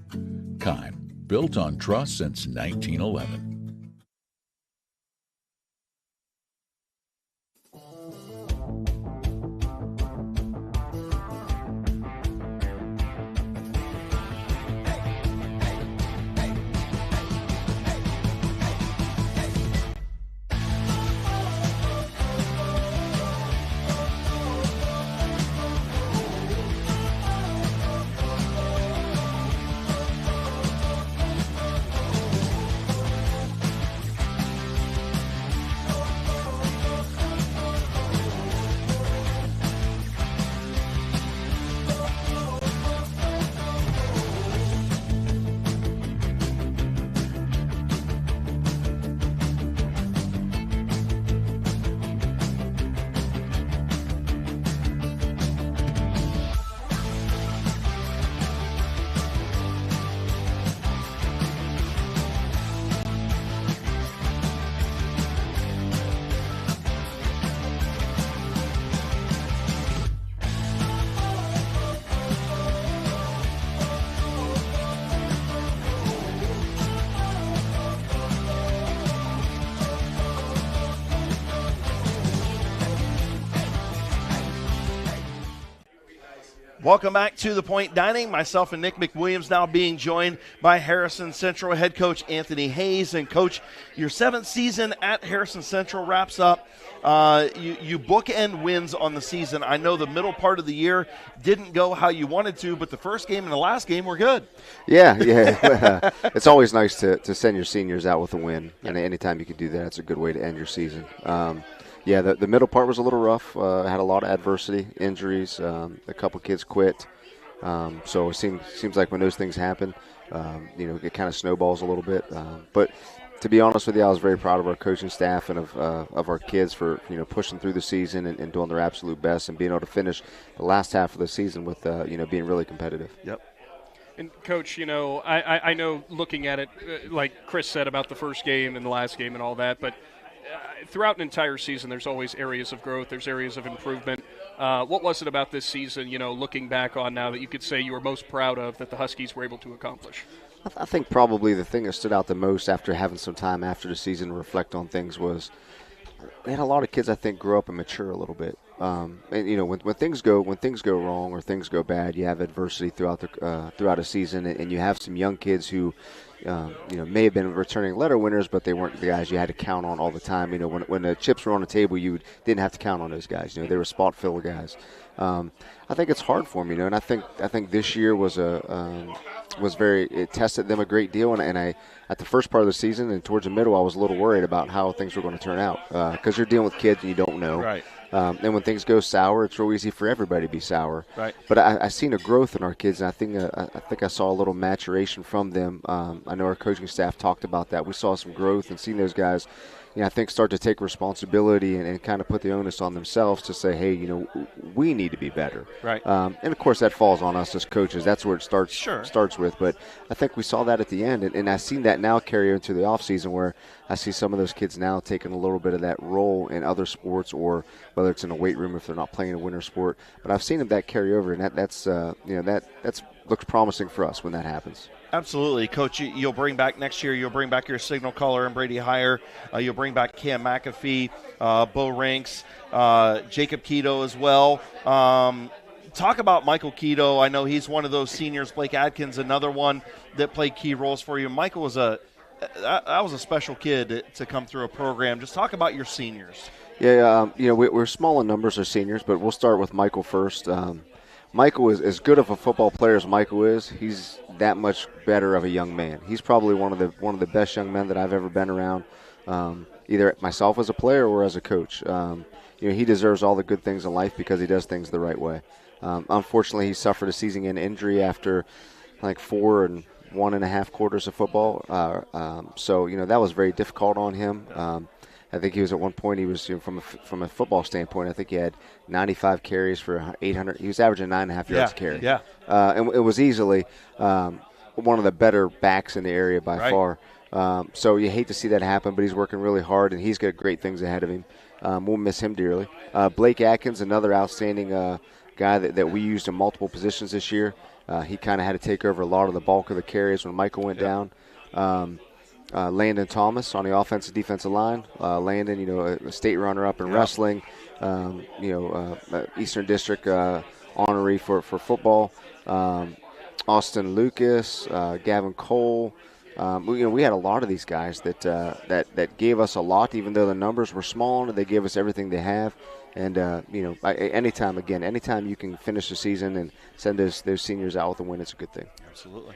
Keim, built on trust since 1911. Welcome back to the Pointe Dining. Myself and Nick McWilliams now being joined by Harrison Central head coach Anthony Hayes. And, Coach, your 7th season at Harrison Central wraps up. You bookend wins on the season. I know the middle part of the year didn't go how you wanted to, but the first game and the last game were good. Yeah. It's always nice to send your seniors out with a win, and anytime you can do that, it's a good way to end your season. The middle part was a little rough. Had a lot of adversity, injuries. A couple kids quit. So it seems like when those things happen, it kind of snowballs a little bit. But To be honest with you, I was very proud of our coaching staff and of our kids for pushing through the season and doing their absolute best and being able to finish the last half of the season with being really competitive. Yep. And, Coach, I know looking at it, like Chris said about the first game and the last game and all that, but throughout an entire season there's always areas of growth, there's areas of improvement. What was it about this season, looking back on now, that you could say you were most proud of that the Huskies were able to accomplish? I think probably the thing that stood out the most after having some time after the season to reflect on things was we had a lot of kids, I think, grow up and mature a little bit. And when things go wrong or things go bad, you have adversity throughout a season, and you have some young kids who may have been returning letter winners, but they weren't the guys you had to count on all the time. When the chips were on the table, you didn't have to count on those guys. They were spot fill guys. I think it's hard for them, and I think this year it tested them a great deal, and I at the first part of the season and towards the middle, I was a little worried about how things were going to turn out because you're dealing with kids and you don't know. Right. And when things go sour, it's real easy for everybody to be sour. Right. But I seen a growth in our kids, and I think I saw a little maturation from them. I know our coaching staff talked about that. We saw some growth and seen those guys, I think, start to take responsibility and kind of put the onus on themselves to say, hey, we need to be better. Right. And of course, that falls on us as coaches. That's where it starts with. But I think we saw that at the end, and I've seen that now carry into the offseason where I see some of those kids now taking a little bit of that role in other sports, or whether it's in a weight room if they're not playing a winter sport. But I've seen that carry over, and that's looks promising for us when that happens. Absolutely, Coach. You'll bring back next year. You'll bring back your signal caller and Brady Heyer. You'll bring back Cam McAfee, Bo Rinks, Jacob Keto as well. Talk about Michael Keto. I know he's one of those seniors. Blake Adkins, another one that played key roles for you. Michael was a special kid to come through a program. Just talk about your seniors. Yeah, we're small in numbers as seniors, but we'll start with Michael first. Michael is as good of a football player as Michael is. He's that much better of a young man. He's probably one of the best young men that I've ever been around, either myself as a player or as a coach. He deserves all the good things in life because he does things the right way. Unfortunately, he suffered a season-end injury after like 4 1.5 quarters of football. So that was very difficult on him. I think he was at one point, he was from a football standpoint, I think he had 95 carries for 800. He was averaging 9.5 yards a carry. Yeah. And it was easily one of the better backs in the area by far. So you hate to see that happen, but he's working really hard, and he's got great things ahead of him. We'll miss him dearly. Blake Atkins, another outstanding guy that we used in multiple positions this year. He kind of had to take over a lot of the bulk of the carries when Michael went down. Landon Thomas on the offensive defensive line. Landon, a state runner-up in wrestling. Eastern District honoree for football. Austin Lucas, Gavin Cole. We had a lot of these guys that gave us a lot, even though the numbers were small, and they gave us everything they have. And anytime you can finish the season and send those seniors out with a win, it's a good thing. Absolutely.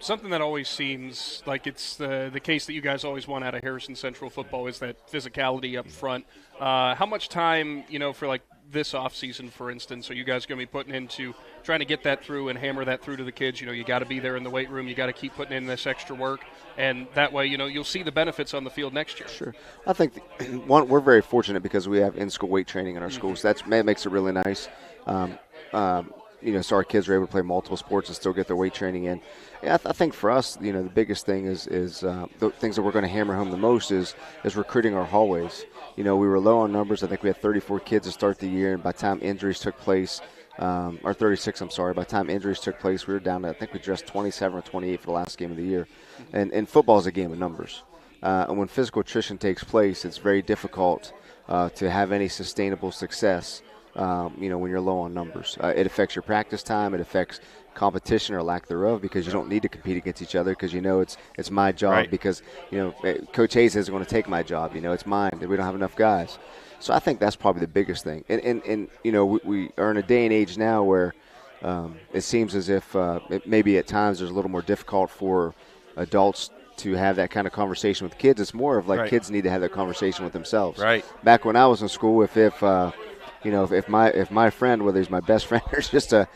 Something that always seems like it's the case that you guys always want out of Harrison Central football is that physicality up front. How much time, for like this offseason, for instance, are you guys going to be putting into trying to get that through and hammer that through to the kids? You got to be there in the weight room. You got to keep putting in this extra work. And that way, you'll see the benefits on the field next year. Sure. I think, we're very fortunate because we have in-school weight training in our schools. That makes it really nice. So our kids are able to play multiple sports and still get their weight training in. Yeah, I think for us, the biggest thing is the things that we're going to hammer home the most is recruiting our hallways. We were low on numbers. I think we had 34 kids to start the year, and by the time injuries took place, or 36, I'm sorry. By the time injuries took place, we were down to, I think we dressed 27 or 28 for the last game of the year. And football is a game of numbers. And when physical attrition takes place, it's very difficult to have any sustainable success. When you're low on numbers. It affects your practice time. It affects competition or lack thereof because you don't need to compete against each other because it's my job because, Coach Hayes isn't going to take my job. It's mine. We don't have enough guys. So I think that's probably the biggest thing. And we are in a day and age now where it seems as if maybe at times there's a little more difficult for adults to have that kind of conversation with kids. It's more of like kids need to have that conversation with themselves. Right. Back when I was in school, if my friend, whether he's my best friend or just an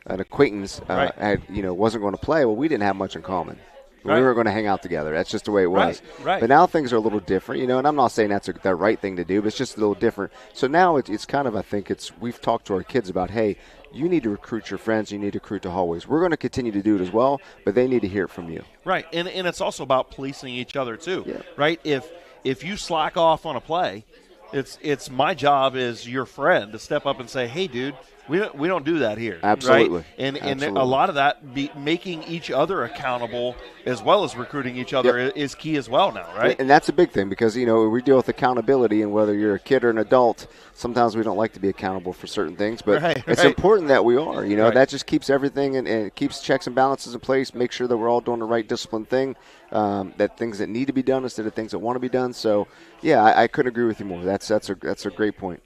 acquaintance, wasn't going to play, well, we didn't have much in common. We were going to hang out together. That's just the way it was. Right. But now things are a little different, you know, and I'm not saying that's the right thing to do, but it's just a little different. So now it's kind of, I think we've talked to our kids about, hey, you need to recruit your friends. You need to recruit the hallways. We're going to continue to do it as well, but they need to hear it from you. Right, and it's also about policing each other too. Yeah. Right, if you slack off on a play, it's my job as your friend to step up and say, hey, dude, we don't do that here. Absolutely. Right? And a lot of that making each other accountable as well as recruiting each other is key as well now, right? And that's a big thing because, you know, we deal with accountability, and whether you're a kid or an adult, sometimes we don't like to be accountable for certain things, but it's important that we are. You know, that just keeps everything and it keeps checks and balances in place, make sure that we're all doing the right disciplined thing, that things that need to be done instead of things that want to be done. So, yeah, I couldn't agree with you more. That's a great point.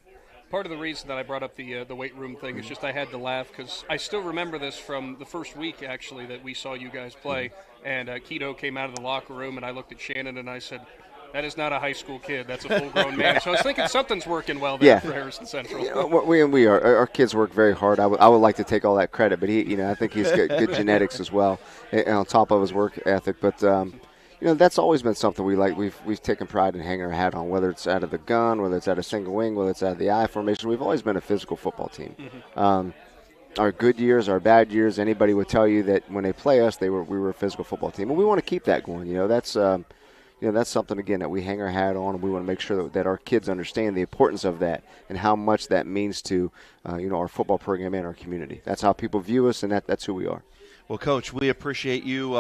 Part of the reason that I brought up the weight room thing is just I had to laugh because I still remember this from the first week, actually, that we saw you guys play. And Keto came out of the locker room, and I looked at Shannon, and I said, that is not a high school kid. That's a full-grown man. So I was thinking something's working well there for Harrison Central. We are. Our kids work very hard. I would like to take all that credit, but I think he's got good genetics as well, and on top of his work ethic. But you know, that's always been something we like. We've taken pride in hanging our hat on, whether it's out of the gun, whether it's out of single wing, whether it's out of the I formation. We've always been a physical football team. Mm-hmm. Our good years, our bad years, anybody would tell you that when they play us, we were a physical football team, and we want to keep that going. You know, that's something again that we hang our hat on, and we want to make sure that our kids understand the importance of that and how much that means to our football program and our community. That's how people view us, and that's who we are. Well, Coach, we appreciate you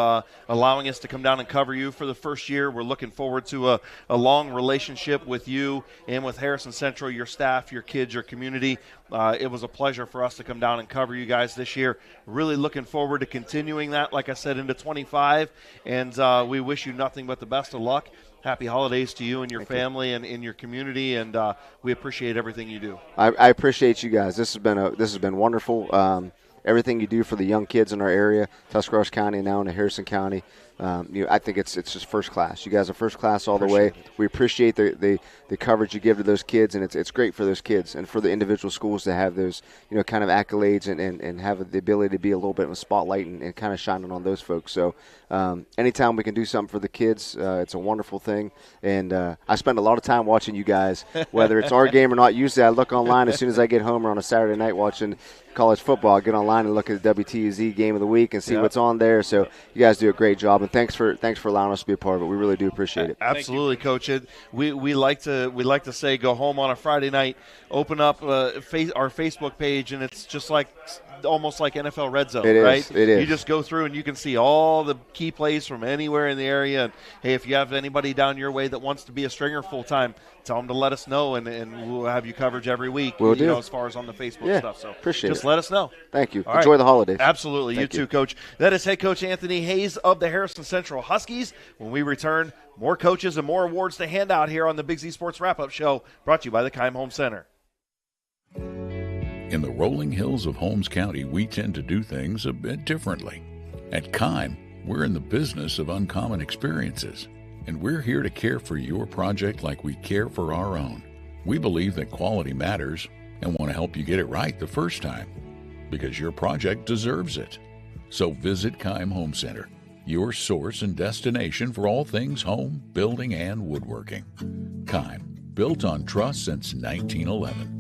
allowing us to come down and cover you for the first year. We're looking forward to a long relationship with you and with Harrison Central, your staff, your kids, your community. It was a pleasure for us to come down and cover you guys this year. Really looking forward to continuing that, like I said, into 25. And we wish you nothing but the best of luck. Happy holidays to you and your family and in your community, and we appreciate everything you do. I appreciate you guys. This has been wonderful. Everything you do for the young kids in our area, Tuscarawas County and now in Harrison County, I think it's just first class. You guys are first class all the way. We appreciate the coverage you give to those kids, and it's great for those kids and for the individual schools to have those kind of accolades and have the ability to be a little bit of a spotlight and kind of shining on those folks. So anytime we can do something for the kids, it's a wonderful thing. And I spend a lot of time watching you guys, whether it's our game or not. Usually I look online as soon as I get home or on a Saturday night watching college football. I get online and look at the WTUZ game of the week and see what's on there. So you guys do a great job, and thanks for allowing us to be a part of it. We really do appreciate it. Absolutely, Coach. We like to say go home on a Friday night, open up our Facebook page, and it's just almost like NFL Red Zone, right? It is. You just go through and you can see all the key plays from anywhere in the area. And hey, if you have anybody down your way that wants to be a stringer full time, tell them to let us know, and we'll have you coverage every week. We'll do. As far as on the Facebook stuff. So appreciate it. Just let us know. Thank you. All Enjoy right. the holidays. Absolutely. Thank you too, Coach. That is head coach Anthony Hayes of the Harrison Central Huskies. When we return, more coaches and more awards to hand out here on the Big Z Sports Wrap-Up Show, brought to you by the Keim Home Center. In the rolling hills of Holmes County, we tend to do things a bit differently. At Keim, we're in the business of uncommon experiences, and we're here to care for your project like we care for our own. We believe that quality matters and want to help you get it right the first time, because your project deserves it. So visit Keim Home Center, your source and destination for all things home, building, and woodworking. Keim, built on trust since 1911.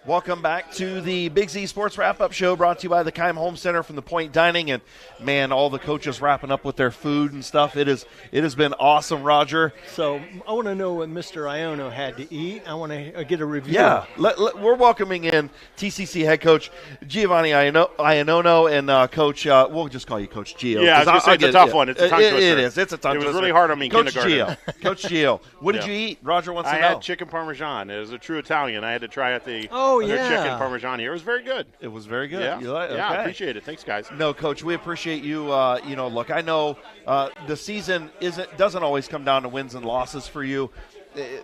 Welcome back to the Big Z Sports Wrap-Up Show, brought to you by the Keim Home Center from the Pointe Dining. And, man, all the coaches wrapping up with their food and stuff. It has been awesome, Roger. So I want to know what Mr. Iono had to eat. I want to get a review. Yeah, we're welcoming in TCC head coach Giovanni Ionono and Coach, we'll just call you Coach Gio. Yeah, I was going to say it's a tough one. It's a tongue twister. It is. It's a tongue twister. It was really hard on me in Coach kindergarten. Coach Gio, what did you eat? Roger wants to know. I had chicken parmesan. It was a true Italian. I had to try at the chicken parmesan here. It was very good. It was very good. Yeah, Okay. I appreciate it. Thanks, guys. No, Coach, we appreciate you. Look, I know the season doesn't always come down to wins and losses for you.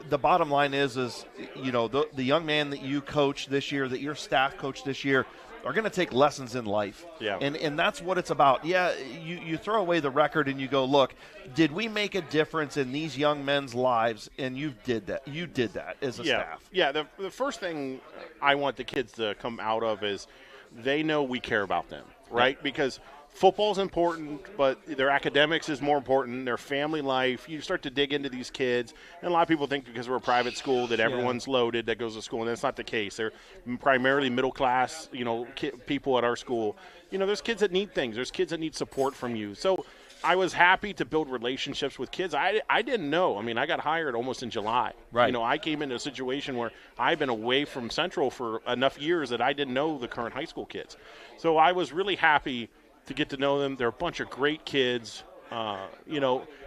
The bottom line is the young man that you coach this year, that your staff coach this year, are going to take lessons in life. Yeah. And that's what it's about. Yeah, you throw away the record and you go, look, did we make a difference in these young men's lives? And you did that. You did that as a staff. Yeah, the first thing I want the kids to come out of is they know we care about them, right? Yeah. Because football's important, but their academics is more important, their family life. You start to dig into these kids, and a lot of people think because we're a private school that everyone's loaded that goes to school, and that's not the case. They're primarily middle class, people at our school. There's kids that need things. There's kids that need support from you. So I was happy to build relationships with kids. I didn't know. I mean, I got hired almost in July. Right. I came into a situation where I've been away from Central for enough years that I didn't know the current high school kids. So I was really happy to get to know them. They're a bunch of great kids.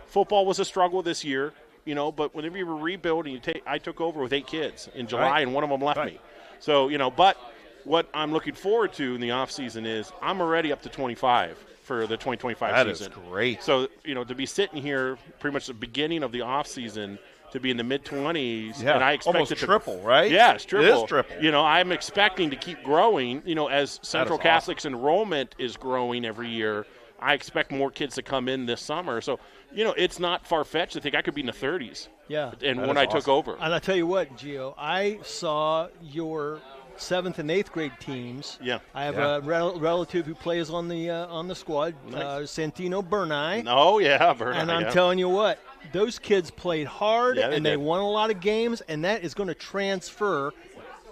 Football was a struggle this year, but whenever you were rebuilding, I took over with 8 kids in July, and one of them left me. So, but what I'm looking forward to in the offseason is I'm already up to 25 for the 2025 season. That is great. So, to be sitting here pretty much the beginning of the offseason to be in the mid-20s, and I expect almost it to triple, right? Yeah, it's triple. It is triple. I'm expecting to keep growing, as Central Catholic's enrollment is growing every year. I expect more kids to come in this summer. So, it's not far-fetched to think I could be in the 30s. Yeah. And when I took over. And I tell you what, Gio, I saw your 7th and 8th grade teams. Yeah. I have a relative who plays on the squad, Santino Bernai. Oh, yeah, Bernai. And I'm telling you what, those kids played hard, and they won a lot of games, and that is going to transfer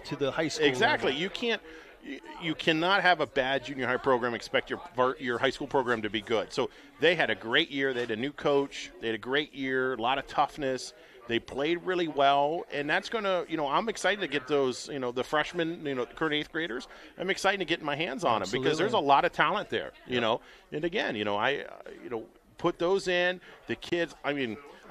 to the high school. Exactly. level. You cannot have a bad junior high program expect your high school program to be good. So they had a great year. They had a new coach. They had a great year, a lot of toughness. They played really well, and that's going to, I'm excited to get those, the freshmen, the current 8th graders. I'm excited to get my hands on them because there's a lot of talent there, And again, I put those in. The kids,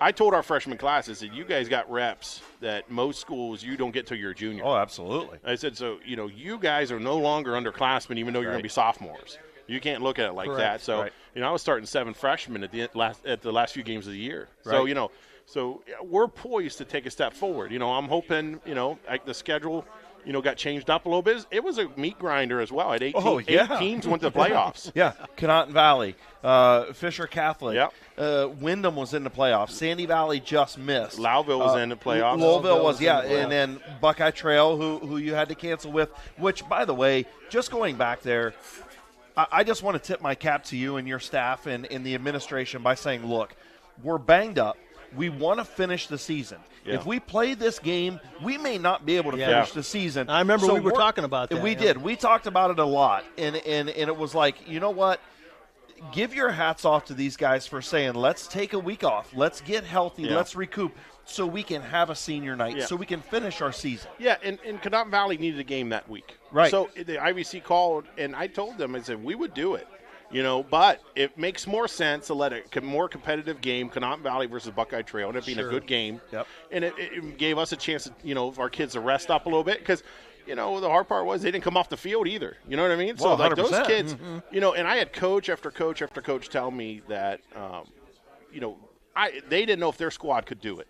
I told our freshman class, I said, you guys got reps that most schools you don't get till you're a junior. Oh, absolutely. I said, so, you guys are no longer underclassmen even though you're going to be sophomores. You can't look at it like that. So, I was starting 7 freshmen at the last few games of the year. Right. So, so we're poised to take a step forward. I'm hoping, the schedule, got changed up a little bit. It was a meat grinder as well. At 8 teams went to the playoffs. Yeah, Conotton Valley, Fisher Catholic, Wyndham was in the playoffs. Sandy Valley just missed. Loudville was in the playoffs. Lowellville was, and then Buckeye Trail, who you had to cancel with, which, by the way, just going back there, I just want to tip my cap to you and your staff and the administration by saying, look, we're banged up. We want to finish the season. Yeah. If we play this game, we may not be able to finish the season. I remember we were talking about that. We did. We talked about it a lot. And it was like, you know what? Give your hats off to these guys for saying, let's take a week off. Let's get healthy. Yeah. Let's recoup so we can have a senior night, so we can finish our season. Yeah, and Conotton Valley needed a game that week. Right. So the IVC called, and I told them, I said, we would do it. But it makes more sense to let a more competitive game, Conotton Valley versus Buckeye Trail, and it being a good game. Yep. And it gave us a chance, for our kids to rest up a little bit because, the hard part was they didn't come off the field either. You know what I mean? Well, so, those kids, mm-hmm. And I had coach after coach after coach tell me that, they didn't know if their squad could do it.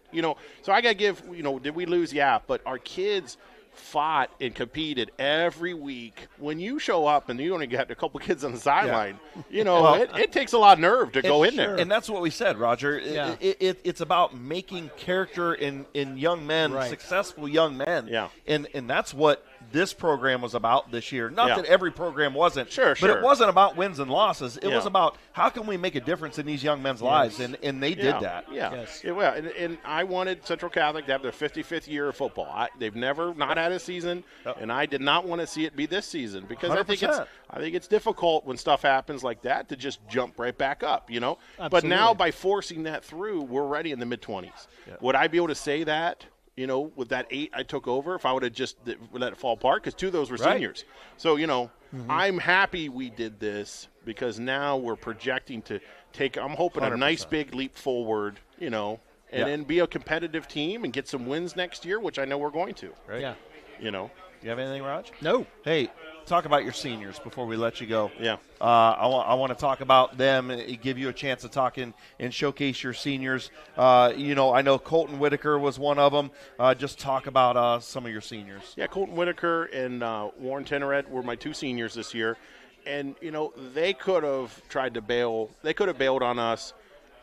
So I got to give, did we lose? Yeah, but our kids fought and competed every week. When you show up and you only got a couple kids on the sideline, it takes a lot of nerve to go in there. And that's what we said, Roger. Yeah. It's about making character in young men, successful young men. Yeah. And that's what this program was about this year. Not Yeah. that every program wasn't, Sure. but it wasn't about wins and losses. It Yeah. was about how can we make a difference in these young men's lives, and they did that. Yeah. Yes. Yeah, well, and I wanted Central Catholic to have their 55th year of football. They've never not had a season, and I did not want to see it be this season because I think 100%. it's difficult when stuff happens like that to just jump right back up, you know. But Absolutely. now by forcing that through, we're already in the mid-20s. Yeah. Would I be able to say that? You know, with that 8 I took over, if I would have just let it fall apart, because 2 of those were Right. seniors. So, you know, I'm happy we did this because now we're projecting to take, I'm hoping, a nice 100%. big leap forward, you know, and then be a competitive team and get some wins next year, which I know we're going to. Right? Yeah. You know. You have anything, Raj? No. Hey, talk about your seniors before we let you go. Yeah. I want to talk about them and give you a chance to talk and showcase your seniors. You know, I know Colton Whitaker was one of them. Just talk about some of your seniors. Yeah, Colton Whitaker and Warren Tenoret were my 2 seniors this year. And, you know, they could have tried to bail. They could have bailed on us,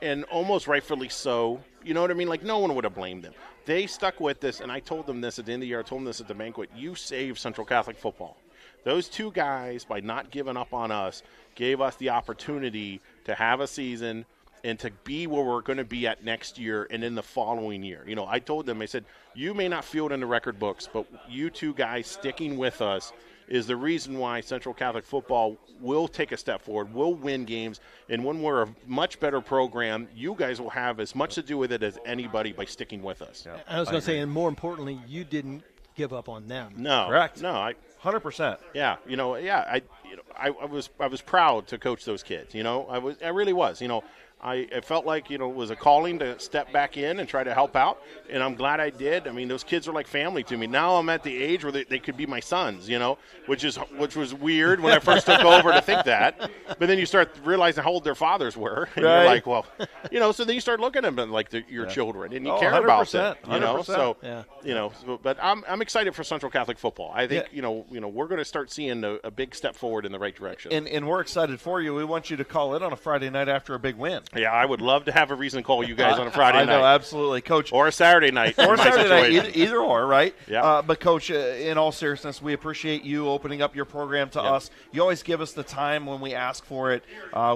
and almost rightfully so. You know what I mean? Like, no one would have blamed them. They stuck with this, and I told them this at the end of the year. I told them this at the banquet. You saved Central Catholic football. Those 2 guys, by not giving up on us, gave us the opportunity to have a season and to be where we're going to be at next year and in the following year. You know, I told them, I said, you may not feel it in the record books, but you 2 guys sticking with us is the reason why Central Catholic football will take a step forward, will win games, and when we're a much better program, you guys will have as much to do with it as anybody by sticking with us. Yeah, I was going to say, and more importantly, you didn't give up on them. No, correct. No, 100%. Yeah, you know, I was proud to coach those kids. You know, I really was. You know, I felt like, you know, it was a calling to step back in and try to help out, and I'm glad I did. I mean, those kids are like family to me. Now I'm at the age where they could be my sons, you know, which was weird when I first took over to think that. But then you start realizing how old their fathers were, and you're like, well, you know, so then you start looking at them like your children, and you care about them, you know. 100%. So, Yeah. you know, but I'm excited for Central Catholic football. I think, you know, we're going to start seeing a big step forward in the right direction. And we're excited for you. We want you to call in on a Friday night after a big win. Yeah, I would love to have a reason to call you guys on a Friday night. I know, absolutely, Coach. Or a Saturday night. Or a Saturday night, either or, right? Yeah. But, Coach, in all seriousness, we appreciate you opening up your program to us. You always give us the time when we ask for it.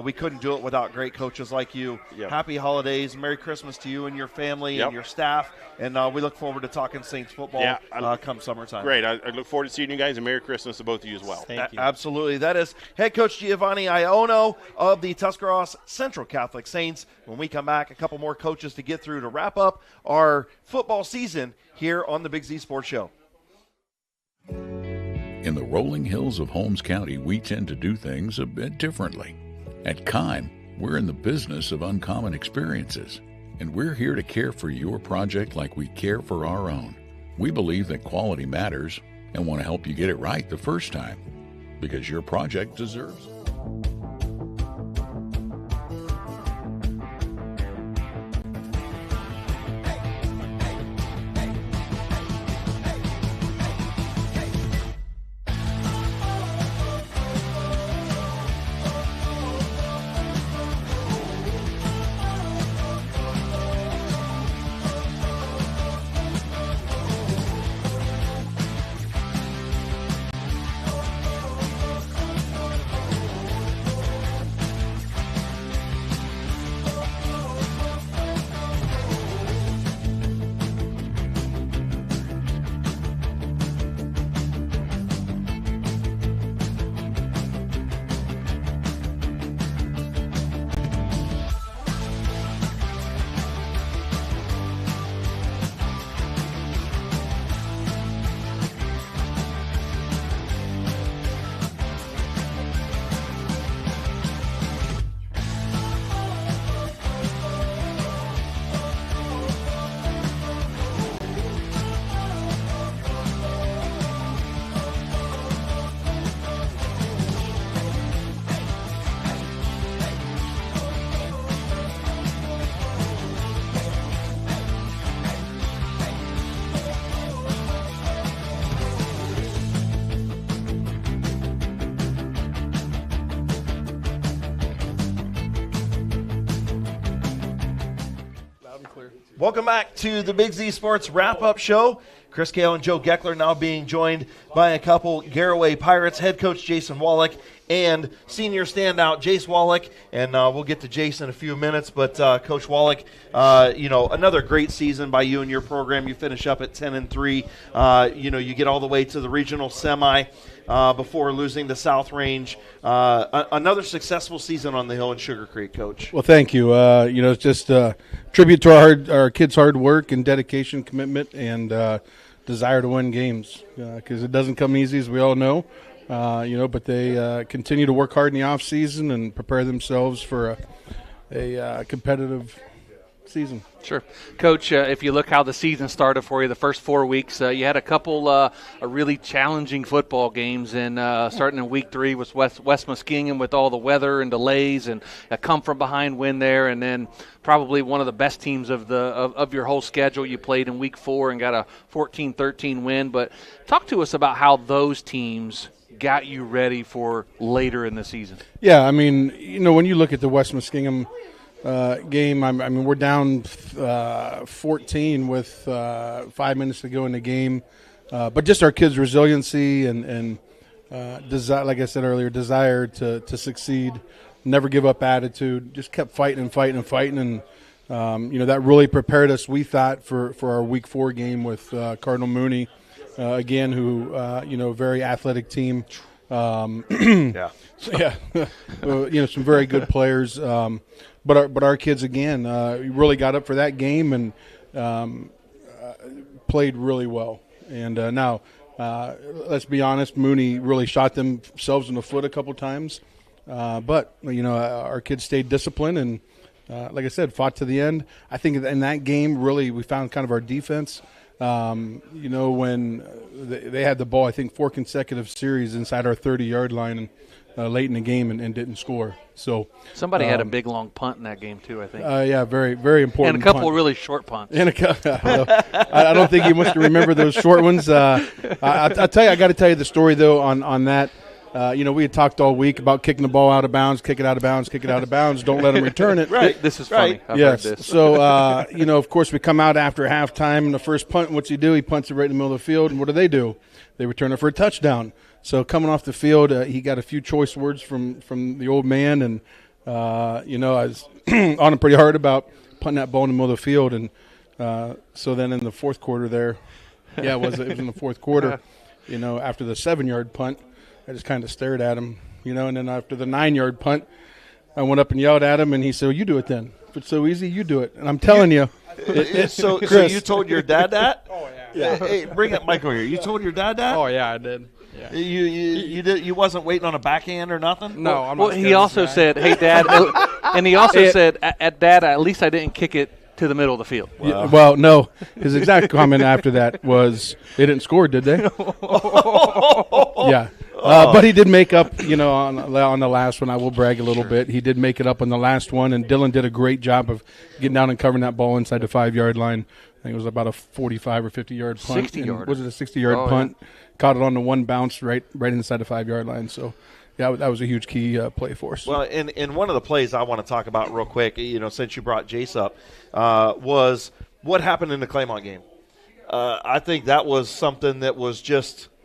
We couldn't do it without great coaches like you. Yep. Happy holidays. Merry Christmas to you and your family Yep. and your staff. And we look forward to talking Saints football come summertime. Great. I look forward to seeing you guys, and Merry Christmas to both of you as well. Thank you. Absolutely. That is head coach Giovanni Iono of the Tuscarawas Central Catholic Saints. When we come back, a couple more coaches to get through to wrap up our football season here on the Big Z Sports Show. In the rolling hills of Holmes County, we tend to do things a bit differently. At Keim, we're in the business of uncommon experiences, and we're here to care for your project like we care for our own. We believe that quality matters and want to help you get it right the first time, because your project deserves it. Welcome back to the Big Z Sports Wrap-Up Show. Chris Gale and Joe Geckler now being joined by a couple Garaway Pirates, head coach Jason Wallach and senior standout Jace Wallach. And we'll get to Jason in a few minutes. But Coach Wallach, another great season by you and your program. You finish up at 10-3. You get all the way to the regional semi before losing the South Range. Another successful season on the hill in Sugar Creek, Coach. Well, thank you. It's just a tribute to our kids' hard work and dedication, commitment, and desire to win games, because it doesn't come easy, as we all know. But they continue to work hard in the off season and prepare themselves for a competitive season. Sure. Coach, if you look how the season started for you, the first 4 weeks, you had a couple really challenging football games, and starting in week 3 was West Muskegon with all the weather and delays, and a come-from-behind win there, and then probably one of the best teams of your whole schedule. You played in week 4 and got a 14-13 win. But talk to us about how those teams got you ready for later in the season. Yeah, I mean, when you look at the West Muskegon game, I mean, we're down 14 with 5 minutes to go in the game. But just our kids' resiliency and desire, like I said earlier, desire to succeed, never give up attitude, just kept fighting. And, that really prepared us, we thought, for our week 4 game with Cardinal Mooney, again, who, very athletic team. Yeah. Some very good players. But our kids, again, really got up for that game and played really well. And now, let's be honest, Mooney really shot themselves in the foot a couple times. But our kids stayed disciplined and, like I said, fought to the end. I think in that game, really, we found kind of our defense. When they had the ball, I think 4 consecutive series inside our 30-yard line and late in the game and didn't score. So somebody had a big long punt in that game too, I think. Yeah, very, very important. And a couple punt. of really short punts. And I don't think you must remember those short ones. I got to tell you the story though on that. We had talked all week about kicking the ball out of bounds, kick it out of bounds, don't let them return it. Right. This is funny. I've yes. heard this. So, of course, we come out after halftime, and the first punt, what's he do? He punts it right in the middle of the field, and what do? They return it for a touchdown. So coming off the field, he got a few choice words from the old man, and, I was on him pretty hard about punting that ball in the middle of the field. And so then in the fourth quarter there, it was in the fourth quarter, after the 7-yard punt, I just kind of stared at him, and then after the 9-yard punt, I went up and yelled at him, and he said, well, you do it then. If it's so easy, you do it. And I'm telling you. So you told your dad that? Oh, yeah. Hey, bring up Michael here. You told your dad that? Oh, yeah, I did. Yeah. You did. You wasn't waiting on a backhand or nothing? No, I'm not. Well, he also said, hey, Dad, and he also said, Dad, at least I didn't kick it to the middle of the field. Wow. Well, no. His exact comment after that was, they didn't score, did they? Yeah. But he did make up, on the last one. I will brag a little bit. He did make it up on the last one, and Dylan did a great job of getting down and covering that ball inside the 5-yard line. I think it was about a 45 or 50-yard punt. 60-yard. Was it a 60-yard punt? Yeah. Caught it on the one bounce right inside the 5-yard line. So, yeah, that was a huge key play for us. Well, and one of the plays I want to talk about real quick, since you brought Jace up, was what happened in the Claymont game. I think that was something that was just –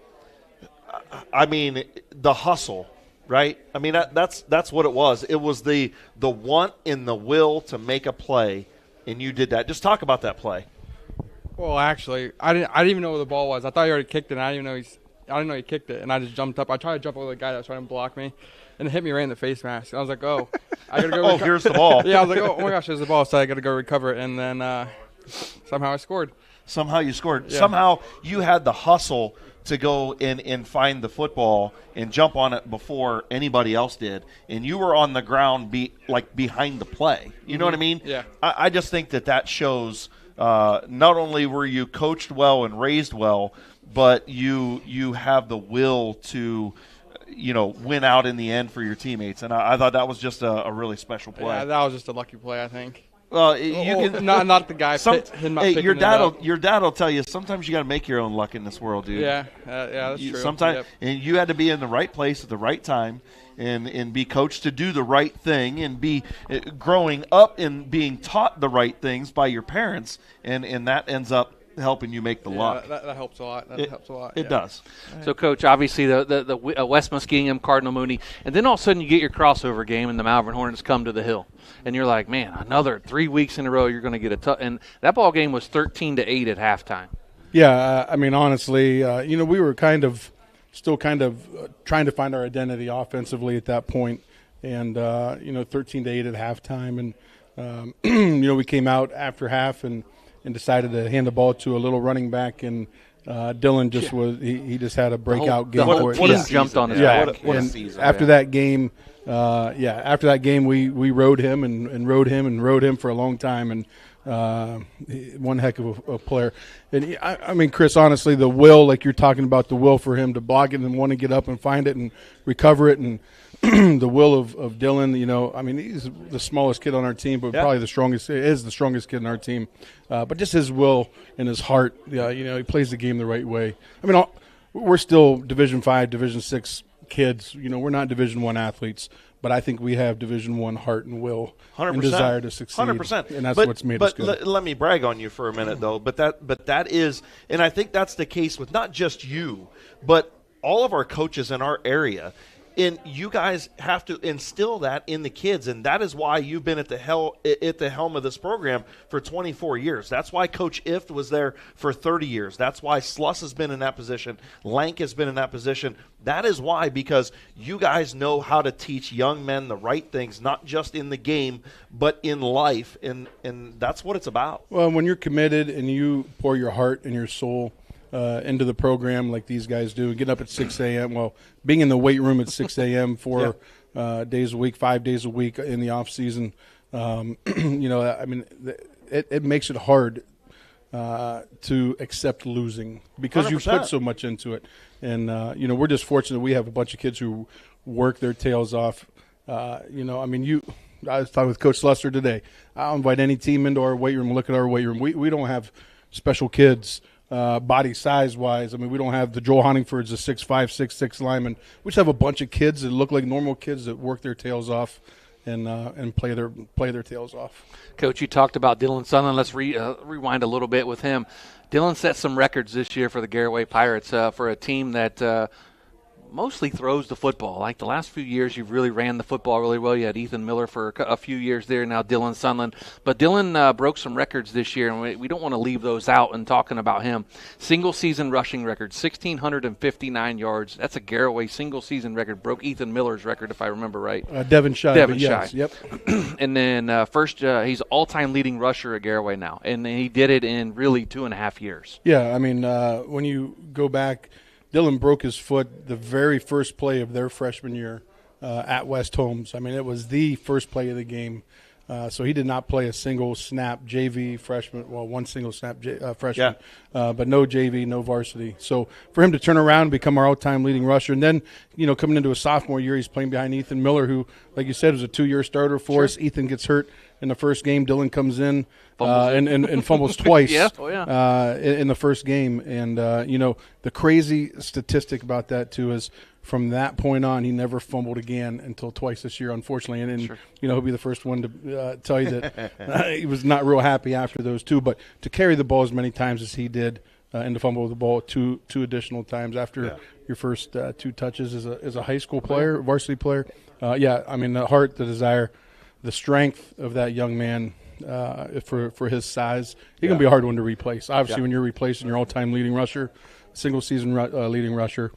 the hustle, right? That's what it was. It was the want and the will to make a play, and you did that. Just talk about that play. Well, actually, I didn't even know where the ball was. I thought he already kicked it, and I didn't know he kicked it, and I just jumped up. I tried to jump over the guy that was trying to block me, and it hit me right in the face mask. I was like, oh, I got to go. Here's the ball. Yeah, I was like, oh my gosh, there's the ball, so I got to go recover it, and then somehow I scored. Somehow you scored. Yeah. Somehow you had the hustle to go in and find the football and jump on it before anybody else did. And you were on the ground behind the play. You know what I mean? Yeah. I just think that shows not only were you coached well and raised well, but you have the will to win out in the end for your teammates. And I thought that was just a really special play. Yeah, that was just a lucky play, I think. Well, you can not the guy. Your dad will tell you sometimes you got to make your own luck in this world, dude. Yeah, that's true. Sometimes, and you had to be in the right place at the right time, and be coached to do the right thing, and be growing up and being taught the right things by your parents, and that ends up helping you make the luck. That helps a lot. It does. So, Coach, obviously the West Muskegon, Cardinal Mooney, and then all of a sudden you get your crossover game and the Malvern Hornets come to the Hill. And you're like, man, another 3 weeks in a row you're going to get a tough – and that ball game was 13-8 at halftime. Yeah, I mean, honestly, we were still trying to find our identity offensively at that point. And, 13-8 at halftime. And, we came out after half and decided to hand the ball to a little running back, and Dylan just he just had a breakout game. What a jumped on his back. What a season. After that game, we rode him and rode him for a long time, and one heck of a player. And I mean, Chris, honestly, the will, like you're talking about, the will for him to block it and want to get up and find it and recover it, and the will of Dylan, I mean, he's the smallest kid on our team, but probably the strongest kid on our team. But just his will and his heart, he plays the game the right way. I mean, we're still Division V, Division VI kids. We're not Division I athletes, but I think we have Division I heart and will 100%. And desire to succeed. 100%. And that's what's made us good. Let me brag on you for a minute, though. But that is, and I think that's the case with not just you, but all of our coaches in our area. And you guys have to instill that in the kids, and that is why you've been at the helm of this program for 24 years. That's why Coach Ift was there for 30 years. That's why Sluss has been in that position. Lank has been in that position. That is why, because you guys know how to teach young men the right things, not just in the game, but in life, and that's what it's about. Well, when you're committed and you pour your heart and your soul into the program like these guys do, get up at 6 a.m. Well, being in the weight room at 6 a.m. 4 days a week, 5 days a week in the off season, I mean, it makes it hard to accept losing because 100%. You put so much into it. And, we're just fortunate we have a bunch of kids who work their tails off. I was talking with Coach Slusser today. I'll invite any team into our weight room, look at our weight room. We don't have special kids body size wise. I mean, we don't have the Joel Honingfords, the 6'5", 6'6" linemen. We just have a bunch of kids that look like normal kids that work their tails off and play their tails off. Coach, you talked about Dylan Sunland. Let's rewind a little bit with him. Dylan set some records this year for the Garaway Pirates for a team that mostly throws the football. Like the last few years, you've really ran the football really well. You had Ethan Miller for a few years there, now Dylan Sunland. But Dylan broke some records this year, and we don't want to leave those out in talking about him. Single-season rushing record, 1,659 yards. That's a Garaway single-season record. Broke Ethan Miller's record, if I remember right. Devin Shy. Yes, yep. And then he's all-time leading rusher at Garaway now, and he did it in really 2.5 years. Yeah, I mean, when you go back – Dylan broke his foot the very first play of their freshman year at West Holmes. I mean, it was the first play of the game. So he did not play a single snap JV freshman. Well, one single snap freshman, but no JV, no varsity. So for him to turn around and become our all-time leading rusher, and then, coming into a sophomore year, he's playing behind Ethan Miller, who, like you said, was a 2-year starter for us. Ethan gets hurt in the first game. Dylan comes in and fumbles twice in the first game. And, the crazy statistic about that, too, is from that point on, he never fumbled again until twice this year, unfortunately. And he'll be the first one to tell you that he was not real happy after those two. But to carry the ball as many times as he did and to fumble the ball two additional times after your first 2 touches as a high school player, varsity player. I mean, the heart, the desire, the strength of that young man for his size, he's going to be a hard one to replace. Obviously, when you're replacing your all-time leading rusher, single-season leading rusher,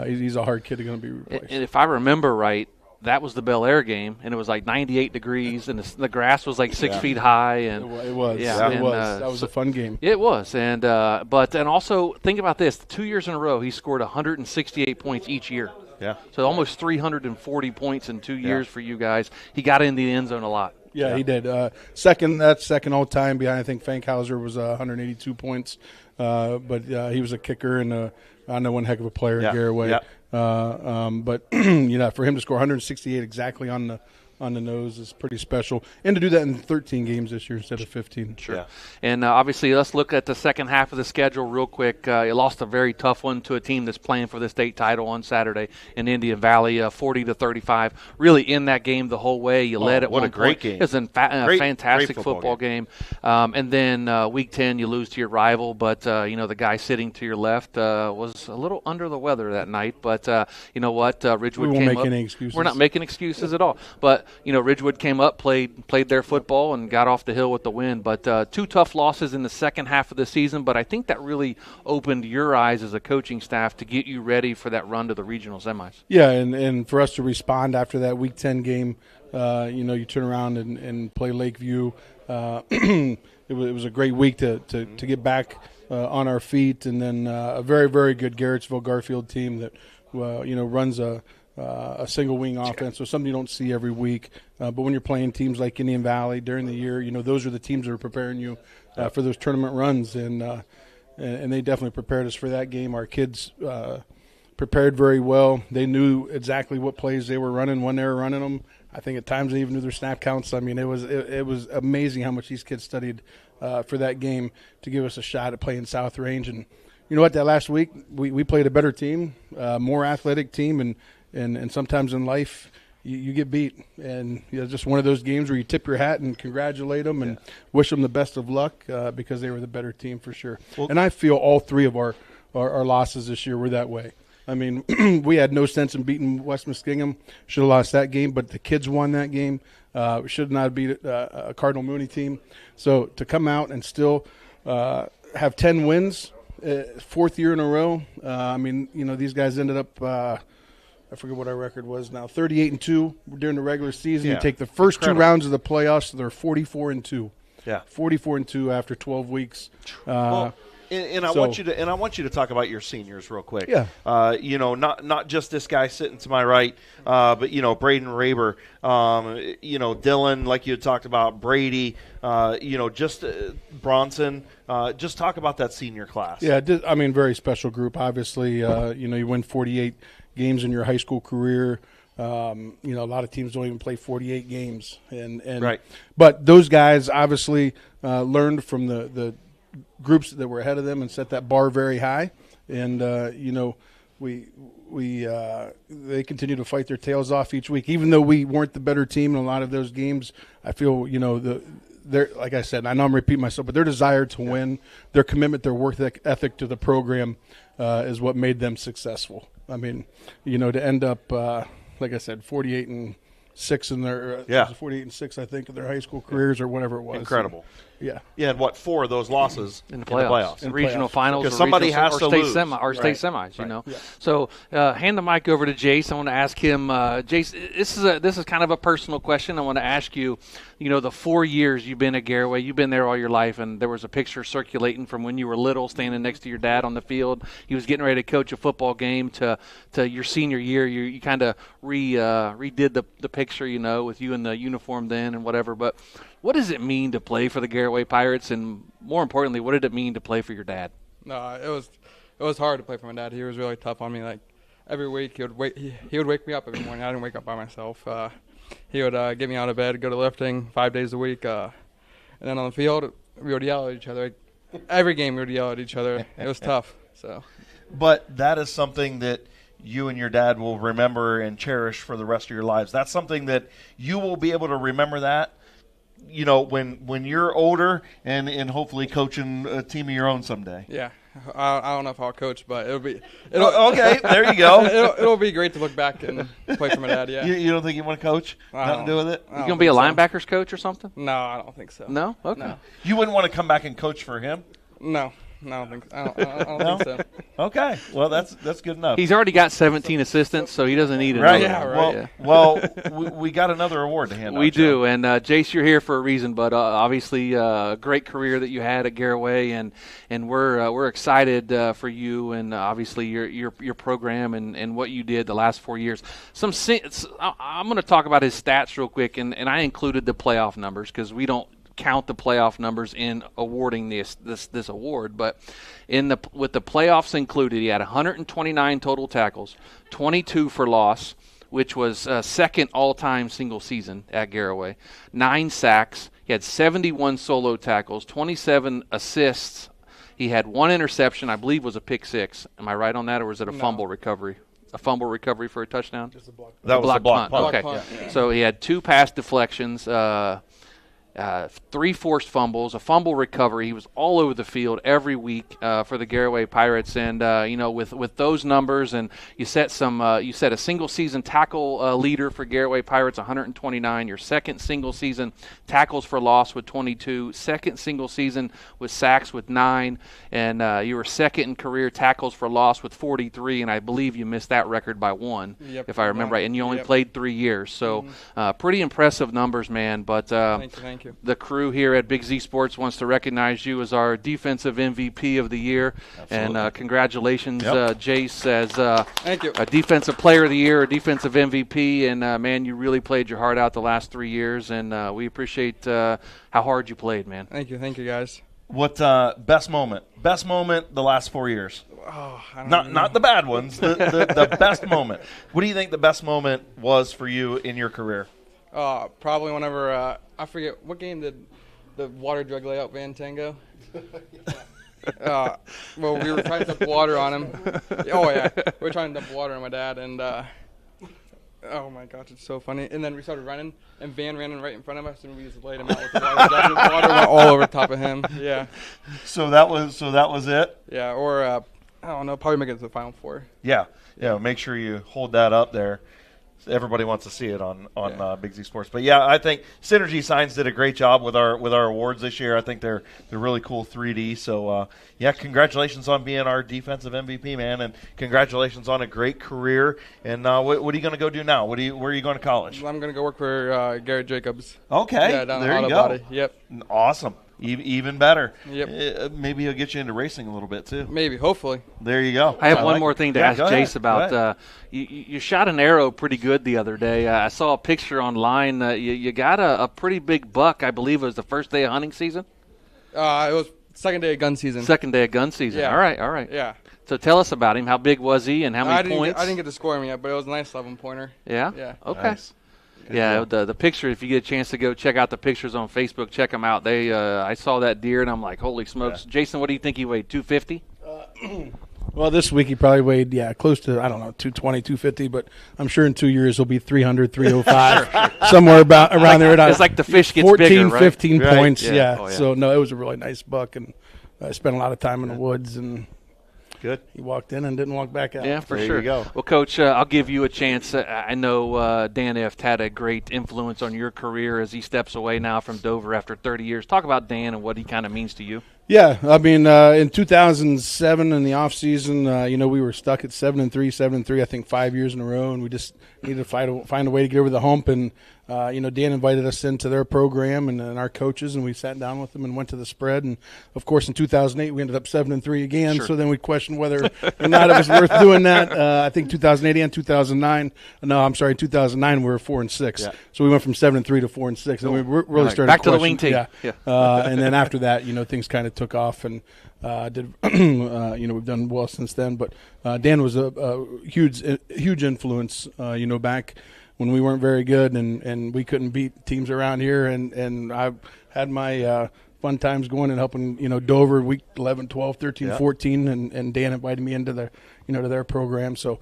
he's a hard kid to going to be replaced. And if I remember right, that was the Bel Air game, and it was like 98 degrees, and the grass was like 6 feet high. And it was. It was. That was a fun game. It was. And and also, think about this. 2 years in a row, he scored 168 points each year. Yeah. So almost 340 points in 2 years for you guys. He got in the end zone a lot. Yeah, he did. Second all-time behind, I think Fankhauser was 182 points. But he was a kicker and I know one heck of a player at Garaway. But for him to score 168 exactly on on the nose is pretty special. And to do that in 13 games this year instead of 15. Sure. Yeah. And obviously, let's look at the second half of the schedule real quick. You lost a very tough one to a team that's playing for the state title on Saturday in Indian Valley, 40-35. Really in that game the whole way. You led at what one a great point. game. It was a fantastic football game. And then week 10, you lose to your rival, but the guy sitting to your left was a little under the weather that night. But you know what? Ridgewood we came won't make up. any excuses. We're not making excuses at all. But Ridgewood came up, played their football, and got off the hill with the win. But 2 tough losses in the second half of the season. But I think that really opened your eyes as a coaching staff to get you ready for that run to the regional semis. Yeah, and for us to respond after that Week 10 game, you turn around and play Lakeview. It was a great week to get back on our feet, and then a very, very good Garrettsville Garfield team that runs a single wing offense, so something you don't see every week. But when you're playing teams like Indian Valley during the year, those are the teams that are preparing you for those tournament runs, and they definitely prepared us for that game. Our kids prepared very well. They knew exactly what plays they were running when they were running them. I think at times they even knew their snap counts. I mean, it was amazing how much these kids studied for that game to give us a shot at playing South Range. And you know what? That last week we played a better team, more athletic team, and sometimes in life you get beat. And just one of those games where you tip your hat and congratulate them and wish them the best of luck because they were the better team for sure. Well, and I feel all 3 of our losses this year were that way. I mean, we had no sense in beating West Muskingum. Should have lost that game, but the kids won that game. We should not have beat a Cardinal Mooney team. So to come out and still have 10 wins, 4th year in a row. These guys ended up I forget what our record was now, 38-2 during the regular season. Yeah. You take the first 2 rounds of the playoffs, they're 44-2. Yeah, 44-2 after 12 weeks. And I want you to talk about your seniors real quick. Yeah. Not just this guy sitting to my right, but Braden Raber, Dylan, like you had talked about, Brady, Bronson. Just talk about that senior class. Yeah, very special group. Obviously, you win 48 games in your high school career. A lot of teams don't even play 48 games, and right. But those guys obviously learned from the groups that were ahead of them and set that bar very high. And they continue to fight their tails off each week, even though we weren't the better team in a lot of those games. I feel they're, like I said, I know I'm repeating myself, but their desire to win, their commitment, their work ethic to the program is what made them successful. I mean, to end up like I said, 48-6 in their 48-6, I think, in their high school careers or whatever it was. Incredible. Yeah. You had 4 of those losses in the playoffs. In regional finals, because somebody has to lose, state semis. Right. Yeah. So hand the mic over to Jace. I want to ask him, Jace. This is kind of a personal question. I want to ask you. The 4 years you've been at Garaway, you've been there all your life, and there was a picture circulating from when you were little, standing next to your dad on the field. He was getting ready to coach a football game to your senior year. You kind of redid the picture, with you in the uniform then and whatever. But what does it mean to play for the Garaway Pirates, and more importantly, what did it mean to play for your dad? No, it was hard to play for my dad. He was really tough on me. Like every week, he would wake me up every morning. I didn't wake up by myself. He would get me out of bed, go to lifting 5 days a week, and then on the field we would yell at each other. Every game we would yell at each other. It was tough. So, but that is something that you and your dad will remember and cherish for the rest of your lives. That's something that you will be able to remember that. When you're older and hopefully coaching a team of your own someday. Yeah, I don't know if I'll coach, but okay, there you go. It'll be great to look back and play for my dad. Yeah. You don't think you want to coach? Nothing to do with it? You gonna be a linebackers coach or something? No, I don't think so. No? Okay. No. You wouldn't want to come back and coach for him? No. I don't think so. Okay. Well, that's good enough. He's already got 17 assistants, so he doesn't need another. Right. Yeah, right. Well, we got another award to hand out. We do. And, Jace, you're here for a reason, but obviously a great career that you had at Garaway, and we're excited for you and obviously your program and what you did the last 4 years. I'm going to talk about his stats real quick, and I included the playoff numbers because we don't count the playoff numbers in awarding this award, but with the playoffs included, he had 129 total tackles, 22 for loss, which was second all-time single season at Garaway. 9 sacks. He had 71 solo tackles, 27 assists. He had 1 interception, I believe was a pick 6. Am I right on that, or was it a fumble recovery? A fumble recovery for a touchdown? Just a block. That was a block punt. Okay. Block punt, yeah. So he had 2 pass deflections, 3 forced fumbles, a fumble recovery. He was all over the field every week for the Garaway Pirates, and with those numbers, and you set a single season tackle leader for Garaway Pirates, 129. Your second single season tackles for loss with 22. Second single season with sacks with 9, and you were second in career tackles for loss with 43. And I believe you missed that record by 1, if I remember right. And you only played 3 years, so pretty impressive numbers, man. But Thank you. The crew here at Big Z Sports wants to recognize you as our defensive MVP of the year. Absolutely. And congratulations, Jace, as Thank you. a defensive player of the year, a defensive MVP. And, man, you really played your heart out the last 3 years, and we appreciate how hard you played, man. Thank you, guys. What best moment? Best moment the last 4 years. Oh, I don't know. Not the bad ones. The best moment. What do you think the best moment was for you in your career? Probably whenever I forget what game did the water drug layout Van Tango. Well, we were trying to dump water on him. Oh yeah, we were trying to dump water on my dad, and oh my gosh, it's so funny. And then we started running, and Van ran in right in front of us, and we just laid him out with the water jug. The water went all over top of him. Yeah. So that was it. Yeah, or I don't know, probably make it to the Final Four. Yeah. Make sure you hold that up there. Everybody wants to see it on Big Z Sports. But yeah, I think Synergy Signs did a great job with our awards this year. I think they're really cool 3D. So congratulations on being our defensive MVP, man, and congratulations on a great career. And what are you going to go do now? Where are you going to college? I'm going to go work for Garrett Jacobs. Okay, yeah, down there in you Auto go. Body. Yep. Awesome. Even better. Yep. Maybe he'll get you into racing a little bit too. Maybe, hopefully. There you go. I have one more thing to ask Jace about. You shot an arrow pretty good the other day. I saw a picture online. You got a pretty big buck. I believe it was the first day of hunting season. It was second day of gun season. Second day of gun season. Yeah. All right. Yeah. So tell us about him. How big was he, and how many points? I didn't get to score him yet, but it was a nice 11-pointer. Yeah. Yeah. Okay. Nice. Yeah, the picture, if you get a chance to go check out the pictures on Facebook, check them out. I saw that deer, and I'm like, holy smokes. Yeah. Jason, what do you think he weighed, 250? Well, this week he probably weighed, close to, 220, 250, but I'm sure in 2 years he'll be 300, 305, somewhere around there. It's like the fish gets 14, bigger, right? 15 right. points, yeah. Oh, yeah. So, no, it was a really nice buck, and I spent a lot of time in the woods, and good. He walked in and didn't walk back out. Yeah, for there sure. You go. Well, Coach, I'll give you a chance. I know Dan Eft had a great influence on your career as he steps away now from Dover after 30 years. Talk about Dan and what he kind of means to you. Yeah, I mean, in 2007 in the off season, we were stuck at 7-3, I think 5 years in a row, and we just needed to find a way to get over the hump. And Dan invited us into their program and our coaches, and we sat down with them and went to the spread. And of course, in 2008, we ended up 7-3 again. Sure. So then we questioned whether or not it was worth doing that. I think 2008 and 2009. No, I'm sorry, 2009 we were 4-6. Yeah. So we went from 7-3 to 4-6, and we really started back to the wing team. Yeah. And then after that, things kind of took off, and we've done well since then. But Dan was a huge influence, back when we weren't very good and we couldn't beat teams around here. And I had my fun times going and helping, Dover week 11, 12, 13, 14, and Dan invited me into to their program. So,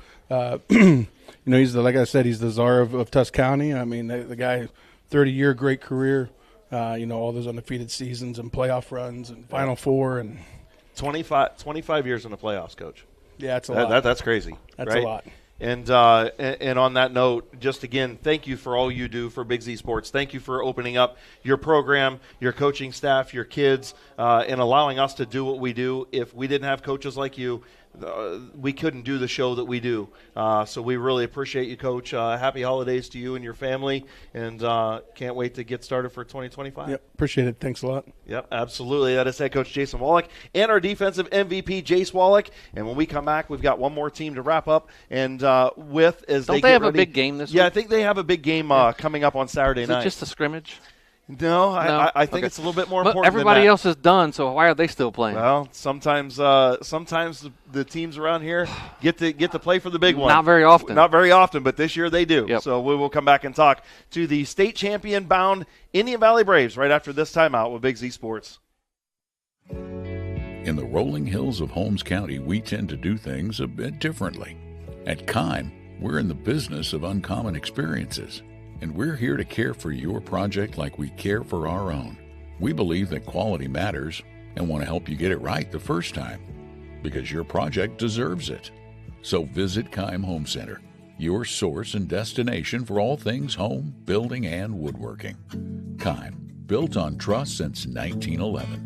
he's like I said, he's the czar of Tusc County. I mean, the guy, 30-year great career. All those undefeated seasons and playoff runs and Final Four and 25 years in the playoffs, Coach. Yeah, that's a lot. That's crazy. That's right? a lot. And on that note, just again, thank you for all you do for Big Z Sports. Thank you for opening up your program, your coaching staff, your kids, and allowing us to do what we do. If we didn't have coaches like you, we couldn't do the show that we do. So we really appreciate you, Coach. Happy holidays to you and your family, and can't wait to get started for 2025. Yep, appreciate it. Thanks a lot. Yep, absolutely. That is head coach Jason Wallach and our defensive MVP, Jace Wallach. And when we come back, we've got one more team to wrap up. And Don't they have a big game this week? Yeah, I think they have a big game coming up on Saturday night. Is it just a scrimmage? No, I think it's a little bit more But important. everybody than that. else is done, so why are they still playing? Well, sometimes the teams around here get to play for the big one. Not very often. Not very often, but this year they do. Yep. So we will come back and talk to the state champion-bound Indian Valley Braves right after this timeout with Big Z Sports. In the rolling hills of Holmes County, we tend to do things a bit differently. At Keim, we're in the business of uncommon experiences, and we're here to care for your project like we care for our own. We believe that quality matters and want to help you get it right the first time, because your project deserves it. So visit Keim Home Center, your source and destination for all things home, building, and woodworking. Keim, built on trust since 1911.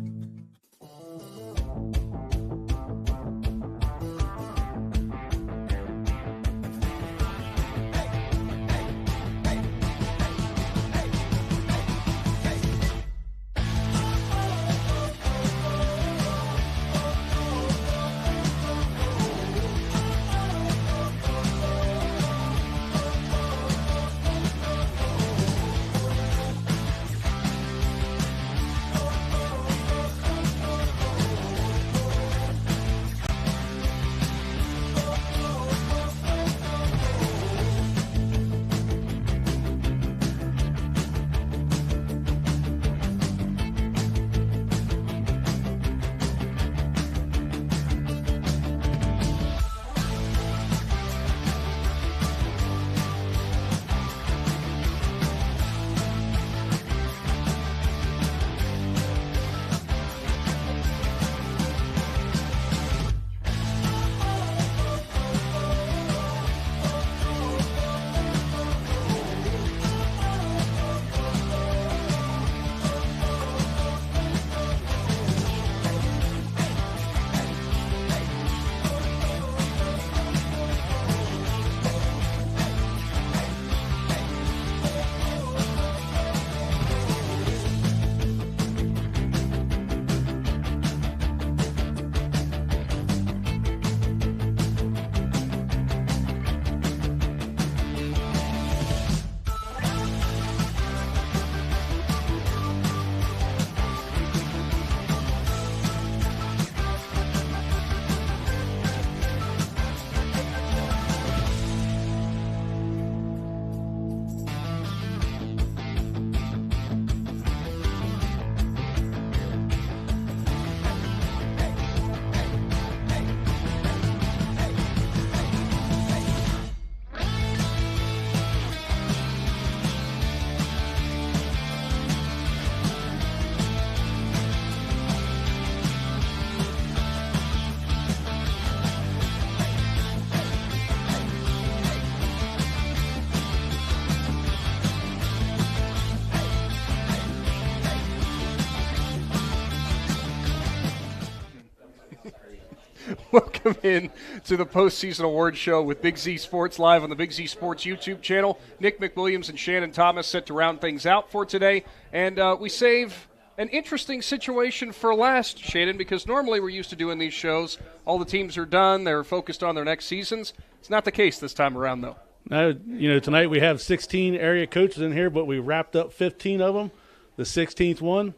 Welcome in to the postseason award show with Big Z Sports live on the Big Z Sports YouTube channel. Nick McWilliams and Shannon Thomas set to round things out for today. And we save an interesting situation for last, Shannon, because normally we're used to doing these shows. All the teams are done. They're focused on their next seasons. It's not the case this time around, though. Tonight we have 16 area coaches in here, but we wrapped up 15 of them. The 16th one,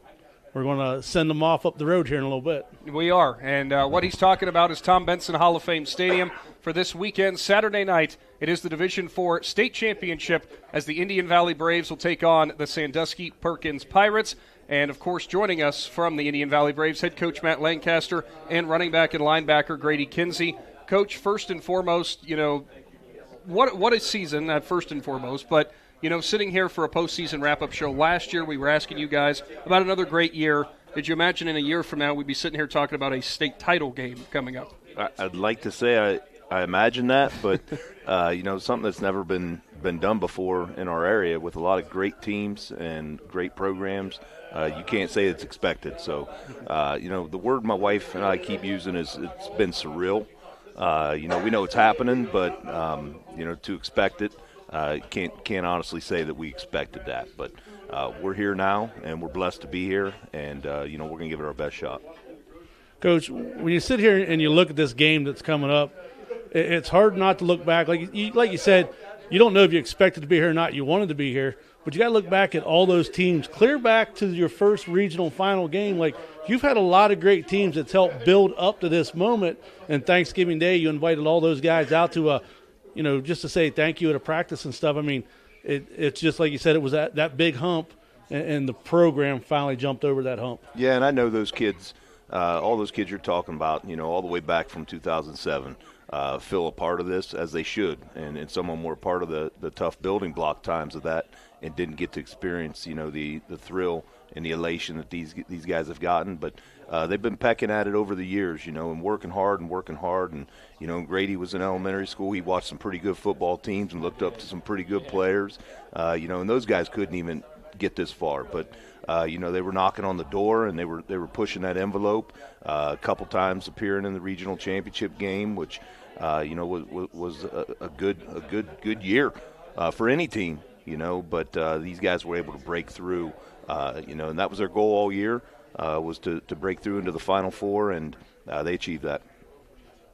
we're going to send them off up the road here in a little bit. We are, and what he's talking about is Tom Benson Hall of Fame Stadium for this weekend, Saturday night. It is the Division IV state championship as the Indian Valley Braves will take on the Sandusky Perkins Pirates. And, of course, joining us from the Indian Valley Braves, head coach Matt Lancaster and running back and linebacker Grady Kinsey. Coach, first and foremost, what a season, first and foremost, but sitting here for a postseason wrap-up show last year, we were asking you guys about another great year. Did you imagine in a year from now we'd be sitting here talking about a state title game coming up? I'd like to say I imagine that, but something that's never been done before in our area with a lot of great teams and great programs. You can't say it's expected. So, the word my wife and I keep using is it's been surreal. We know it's happening, but to expect it. Can't honestly say that we expected that, but we're here now, and we're blessed to be here, and we're going to give it our best shot. Coach, when you sit here and you look at this game that's coming up, it's hard not to look back. Like you said, you don't know if you expected to be here or not. You wanted to be here, but you got to look back at all those teams, clear back to your first regional final game. Like, you've had a lot of great teams that's helped build up to this moment. And Thanksgiving Day, you invited all those guys out to, just to say thank you at a practice and stuff. I mean, it's just like you said, it was that big hump, and the program finally jumped over that hump. Yeah, and I know those kids, all those kids you're talking about, all the way back from 2007, feel a part of this, as they should. And some of them were part of the tough building block times of that and didn't get to experience, the thrill and the elation that these guys have gotten. But they've been pecking at it over the years, and working hard. And, Grady was in elementary school. He watched some pretty good football teams and looked up to some pretty good players, and those guys couldn't even get this far. But, they were knocking on the door, and they were pushing that envelope, a couple times appearing in the regional championship game, which, was a good year for any team, but these guys were able to break through, and that was their goal all year, was to break through into the Final Four, and they achieved that.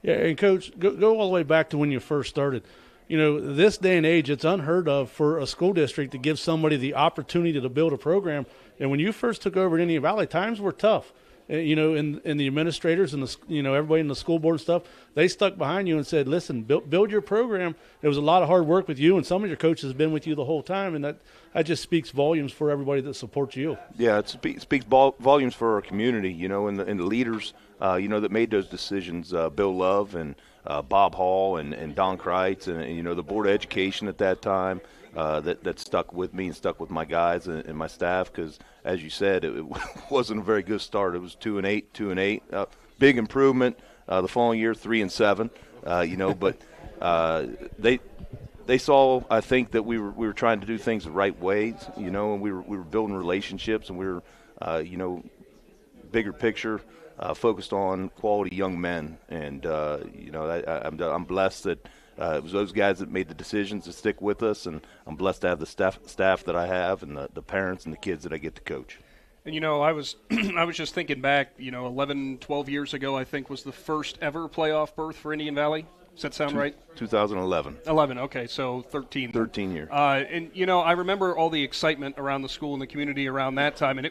Yeah, and Coach, go all the way back to when you first started. This day and age, it's unheard of for a school district to give somebody the opportunity to build a program. And when you first took over at Indian Valley, times were tough. And the administrators and everybody in the school board and stuff, they stuck behind you and said, listen, build your program. It was a lot of hard work with you, and some of your coaches have been with you the whole time, and that just speaks volumes for everybody that supports you. Yeah, it speaks volumes for our community, and the leaders, that made those decisions, Bill Love and Bob Hall and Don Kreitz and the Board of Education at that time, that stuck with me and stuck with my guys and my staff, because, as you said, it wasn't a very good start. It was 2-8. Big improvement the following year, 3-7. But they saw, I think, that we were trying to do things the right ways, and we were building relationships, and we were, bigger picture, focused on quality young men. And I'm blessed that it was those guys that made the decisions to stick with us, and I'm blessed to have the staff that I have, and the parents and the kids that I get to coach. And, I was just thinking back, 11, 12 years ago, I think, was the first ever playoff berth for Indian Valley. Does that sound right? 2011. 11, okay, so 13. 13 years. And, I remember all the excitement around the school and the community around that time, and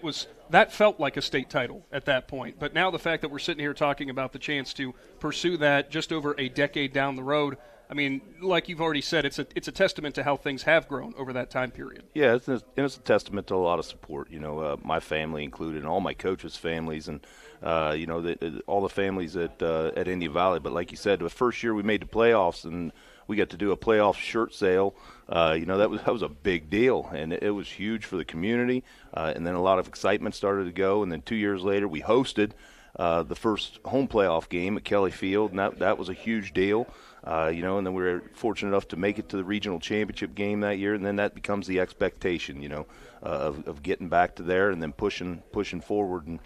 that felt like a state title at that point. But now the fact that we're sitting here talking about the chance to pursue that just over a decade down the road, I mean, like you've already said, it's a testament to how things have grown over that time period. Yeah, it's a testament to a lot of support. My family included, and all my coaches' families, and all the families at Indian Valley. But like you said, the first year we made the playoffs, and we got to do a playoff shirt sale. That was a big deal, and it was huge for the community. And then a lot of excitement started to go. And then 2 years later, we hosted the first home playoff game at Kelly Field, and that was a huge deal. And then we were fortunate enough to make it to the regional championship game that year, and then that becomes the expectation, of getting back to there and then pushing forward, and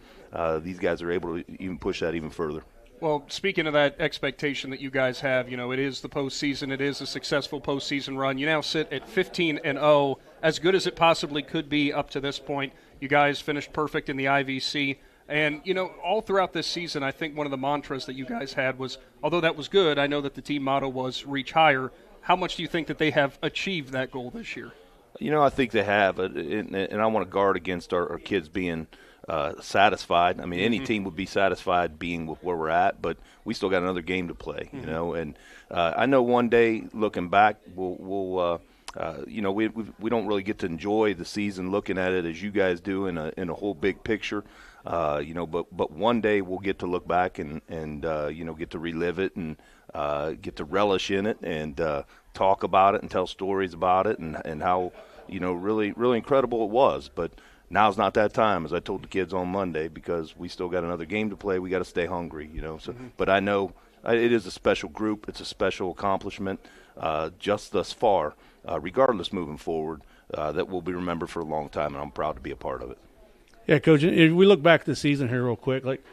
these guys are able to even push that even further. Well, speaking of that expectation that you guys have, it is the postseason. It is a successful postseason run. You now sit at 15-0, as good as it possibly could be up to this point. You guys finished perfect in the IVC. And, all throughout this season, I think one of the mantras that you guys had was, although that was good, I know that the team motto was reach higher. How much do you think that they have achieved that goal this year? I think they have, and I want to guard against our kids being satisfied. I mean, any team would be satisfied being with where we're at, but we still got another game to play, And I know one day, looking back, we'll we don't really get to enjoy the season looking at it as you guys do in a whole big picture. But one day we'll get to look back and get to relive it and get to relish in it and talk about it and tell stories about it and how, really, really incredible it was. But now's not that time, as I told the kids on Monday, because we still got another game to play. We got to stay hungry, So, but I know it is a special group. It's a special accomplishment just thus far, regardless moving forward, that will be remembered for a long time, and I'm proud to be a part of it. Yeah, Coach, if we look back at the season here real quick, like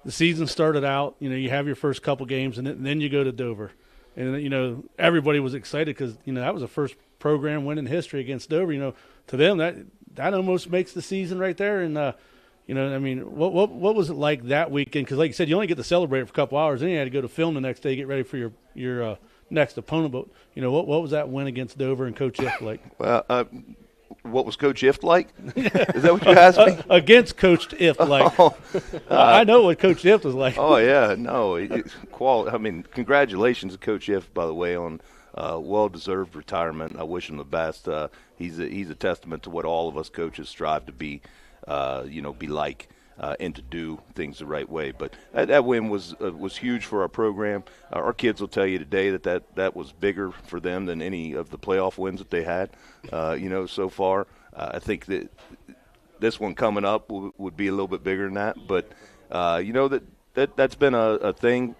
the season started out, you have your first couple games, and then you go to Dover. And, everybody was excited because, that was the first program win in history against Dover. To them, that almost makes the season right there. And, what was it like that weekend? Because, like you said, you only get to celebrate it for a couple hours. Then you had to go to film the next day, get ready for your next opponent. But what was that win against Dover and Coach Ift like? Well, what was Coach Ift like? Is that what you asked me? Against Coach Ift like. I know what Coach Ift was like. Oh yeah, no, I mean, congratulations to Coach Ift, by the way, on well-deserved retirement. I wish him the best. He's a testament to what all of us coaches strive to be, be like. And to do things the right way. But that win was huge for our program. Our kids will tell you today that was bigger for them than any of the playoff wins that they had, so far. I think that this one coming up would be a little bit bigger than that. But, that's been a thing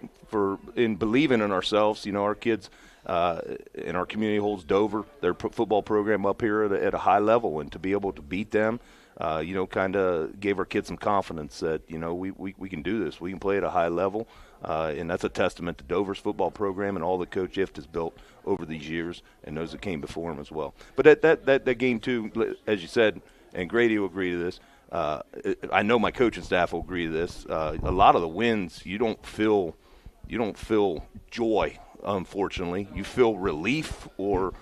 in believing in ourselves. Our kids in our community holds Dover, their football program, up here at a high level, and to be able to beat them, kind of gave our kids some confidence that, we can do this. We can play at a high level, and that's a testament to Dover's football program and all that Coach Ift has built over these years and those that came before him as well. But that game, too, as you said, and Grady will agree to this, I know my coaching staff will agree to this, a lot of the wins, you don't feel joy. Unfortunately, you feel relief, or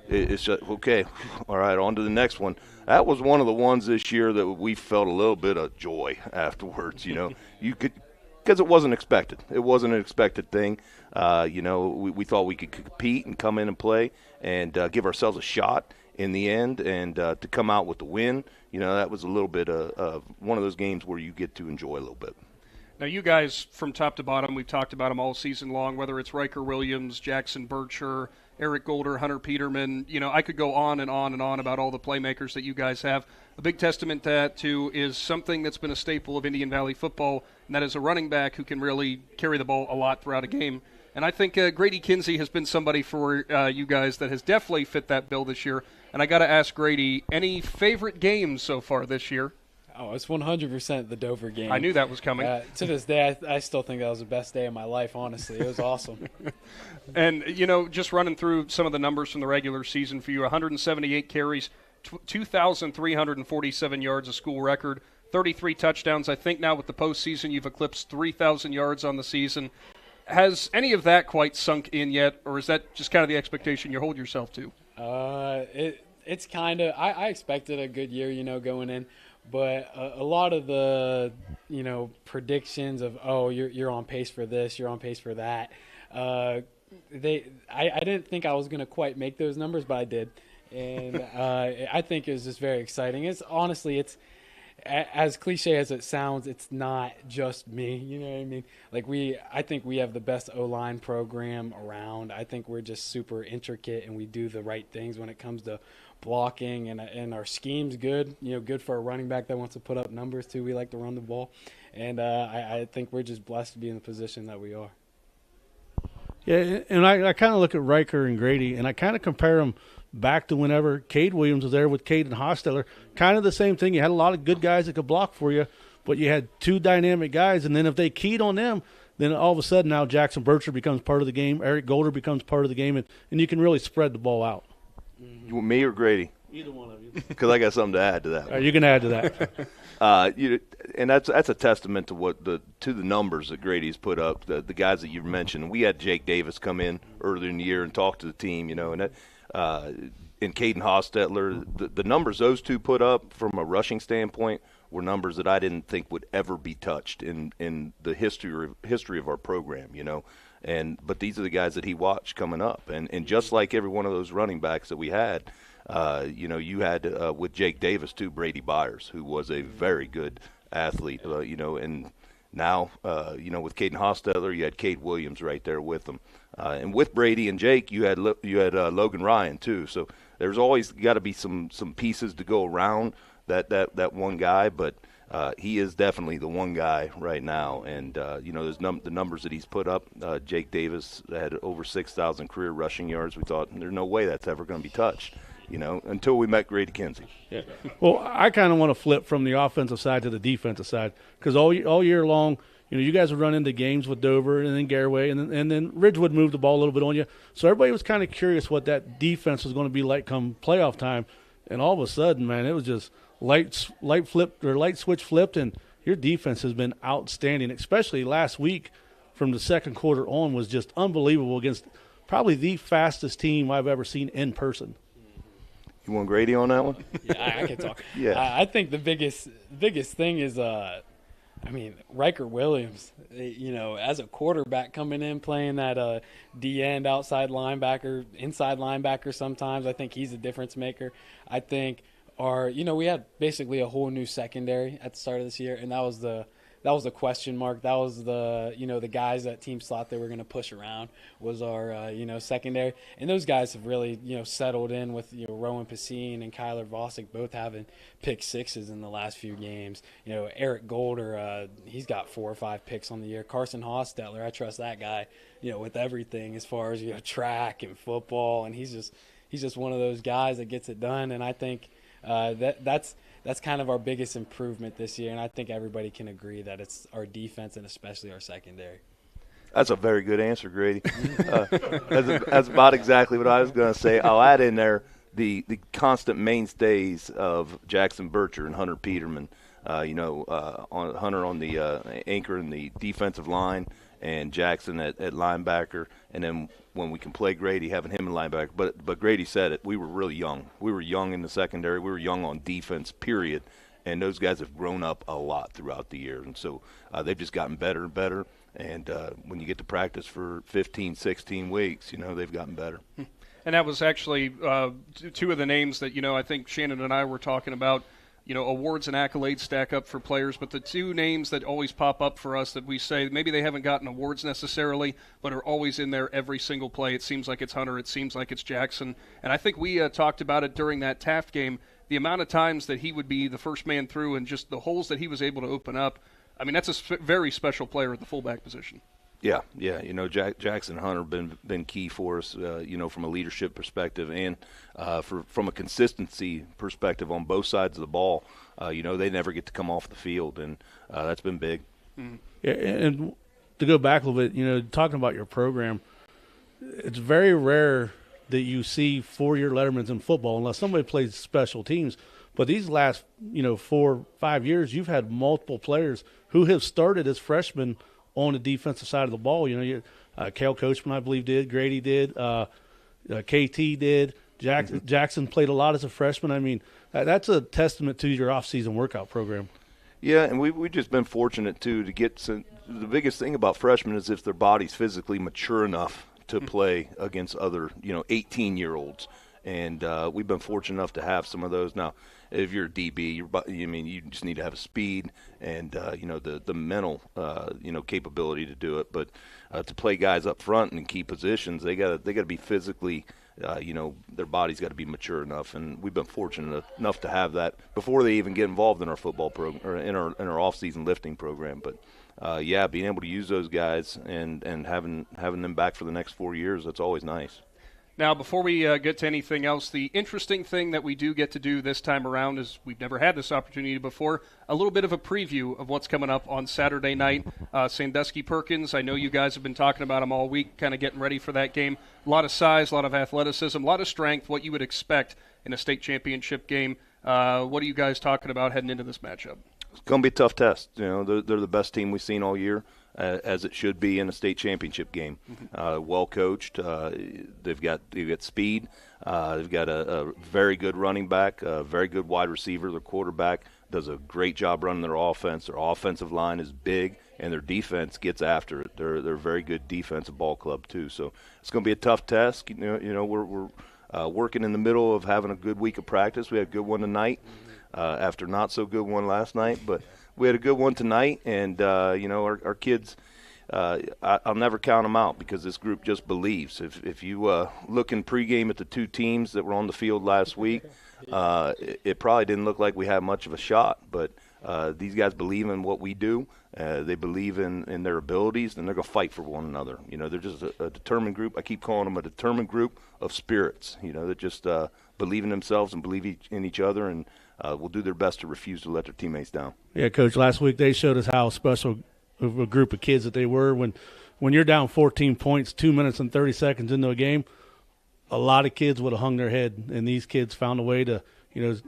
it's just, okay, all right, on to the next one. That was one of the ones this year that we felt a little bit of joy afterwards, you could, because it wasn't expected. It wasn't an expected thing. We thought we could compete and come in and play and give ourselves a shot in the end, and to come out with the win, that was a little bit of one of those games where you get to enjoy a little bit. Now, you guys, from top to bottom, we've talked about them all season long, whether it's Riker Williams, Jackson Bircher, Eric Golder, Hunter Peterman. I could go on and on and on about all the playmakers that you guys have. A big testament to that, too, is something that's been a staple of Indian Valley football, and that is a running back who can really carry the ball a lot throughout a game. And I think Grady Kinsey has been somebody for you guys that has definitely fit that bill this year. And I got to ask Grady, any favorite games so far this year? Oh, it's 100% the Dover game. I knew that was coming. To this day, I still think that was the best day of my life, honestly. It was awesome. And, just running through some of the numbers from the regular season for you, 178 carries, 2,347 yards, a school record, 33 touchdowns. I think now with the postseason, you've eclipsed 3,000 yards on the season. Has any of that quite sunk in yet, or is that just kind of the expectation you hold yourself to? It's kind of – I expected a good year, going in. But a lot of the, predictions of, you're on pace for this, you're on pace for that. I didn't think I was going to quite make those numbers, but I did. And I think it was just very exciting. It's as cliche as it sounds, it's not just me. You know what I mean? I think we have the best O-line program around. I think we're just super intricate, and we do the right things when it comes to blocking, and our scheme's good. Good for a running back that wants to put up numbers too. We like to run the ball, and I think we're just blessed to be in the position that we are. Yeah, and I kind of look at Riker and Grady, and I kind of compare them back to whenever Cade Williams was there with Caden Hostetler. Kind of the same thing. You had a lot of good guys that could block for you, but you had two dynamic guys, and then if they keyed on them, then all of a sudden now Jackson Bircher becomes part of the game, Eric Golder becomes part of the game, and you can really spread the ball out. You want me or Grady? Either one of you. Because I got something to add to that. You can add to that. And that's a testament to the numbers that Grady's put up. The guys that you mentioned. We had Jake Davis come in earlier in the year and talk to the team. And Caden Hostetler, the numbers those two put up from a rushing standpoint were numbers that I didn't think would ever be touched in the history of our program. But these are the guys that he watched coming up, and just like every one of those running backs that we had, you had with Jake Davis too, Brady Byers, who was a very good athlete, and now with Caden Hostetler, you had Cade Williams right there with them, and with Brady and Jake, you had Logan Ryan too. So there's always got to be some pieces to go around that one guy, but. He is definitely the one guy right now, and there's the numbers that he's put up. Jake Davis had over 6,000 career rushing yards. We thought there's no way that's ever going to be touched, until we met Grady Kinsey. Yeah. Well, I kind of want to flip from the offensive side to the defensive side, because all year long, you guys would run into games with Dover and then Garaway, and then Ridgewood moved the ball a little bit on you. So everybody was kind of curious what that defense was going to be like come playoff time, and all of a sudden, man, it was just light switch flipped, and your defense has been outstanding, especially last week from the second quarter on was just unbelievable against probably the fastest team I've ever seen in person. You want Grady on that one? Yeah, I can talk. Yeah. I think the biggest thing is, Riker Williams, as a quarterback coming in, playing that D-end, outside linebacker, inside linebacker sometimes, I think he's a difference maker. I think we had basically a whole new secondary at the start of this year, and that was the question mark. That was the guys that teams thought they were going to push around was our secondary, and those guys have really settled in with Rowan Pacine and Kyler Vosick both having pick sixes in the last few games. Eric Golder, he's got 4 or 5 picks on the year. Carson Hostetler, I trust that guy with everything as far as track and football, and he's just one of those guys that gets it done. And I think that's kind of our biggest improvement this year, and I think everybody can agree that it's our defense and especially our secondary. That's a very good answer, Grady. That's about exactly what I was going to say. I'll add in there the constant mainstays of Jackson Bircher and Hunter Peterman. On Hunter on the anchor in the defensive line, and Jackson at linebacker, and then when we can play Grady, having him in linebacker. But Grady said it, we were really young. We were young in the secondary. We were young on defense, period. And those guys have grown up a lot throughout the year. And so they've just gotten better and better. And when you get to practice for 15, 16 weeks, they've gotten better. And that was actually 2 of the names that, I think Shannon and I were talking about. Awards and accolades stack up for players, but the 2 names that always pop up for us that we say maybe they haven't gotten awards necessarily, but are always in there every single play. It seems like it's Hunter. It seems like it's Jackson. And I think we talked about it during that Taft game, the amount of times that he would be the first man through and just the holes that he was able to open up. I mean, that's a very special player at the fullback position. Yeah. Jackson and Hunter been key for us, from a leadership perspective and from a consistency perspective on both sides of the ball. They never get to come off the field, and that's been big. Mm. Yeah, and to go back a little bit, talking about your program, it's very rare that you see 4-year lettermans in football unless somebody plays special teams. But these last, 4 or 5 years, you've had multiple players who have started as freshmen on the defensive side of the ball. Cale Coachman, I believe, did. Grady did. KT did. Jackson played a lot as a freshman. I mean, that's a testament to your off-season workout program. Yeah, and we've just been fortunate, too, to get some – the biggest thing about freshmen is if their body's physically mature enough to play against other, 18-year-olds. And we've been fortunate enough to have some of those. Now, if you're a DB, you just need to have a speed and the mental capability to do it. But to play guys up front and in key positions, they got to be physically, their body's got to be mature enough. And we've been fortunate enough to have that before they even get involved in our football program or in our off-season lifting program. But being able to use those guys and having them back for the next 4 years, that's always nice. Now, before we get to anything else, the interesting thing that we do get to do this time around is we've never had this opportunity before, a little bit of a preview of what's coming up on Saturday night. Sandusky-Perkins, I know you guys have been talking about them all week, kind of getting ready for that game. A lot of size, a lot of athleticism, a lot of strength, what you would expect in a state championship game. What are you guys talking about heading into this matchup? It's going to be a tough test. They're the best team we've seen all year. As it should be in a state championship game. Well coached. They've got speed. They've got a very good running back, a very good wide receiver. Their quarterback does a great job running their offense. Their offensive line is big, and their defense gets after it. They're a very good defensive ball club too. So it's going to be a tough test. We're working in the middle of having a good week of practice. We had a good one tonight after not so good one last night, but we had a good one tonight, and, our kids, I'll never count them out because this group just believes. If you look in pregame at the 2 teams that were on the field last week, it probably didn't look like we had much of a shot. But these guys believe in what we do. They believe in their abilities, and they're going to fight for one another. They're just a determined group. I keep calling them a determined group of spirits, that just believe in themselves and believe in each other, and will do their best to refuse to let their teammates down. Yeah, Coach, last week they showed us how special of a group of kids that they were. When you're down 14 points, 2 minutes and 30 seconds into a game, a lot of kids would have hung their head, and these kids found a way to,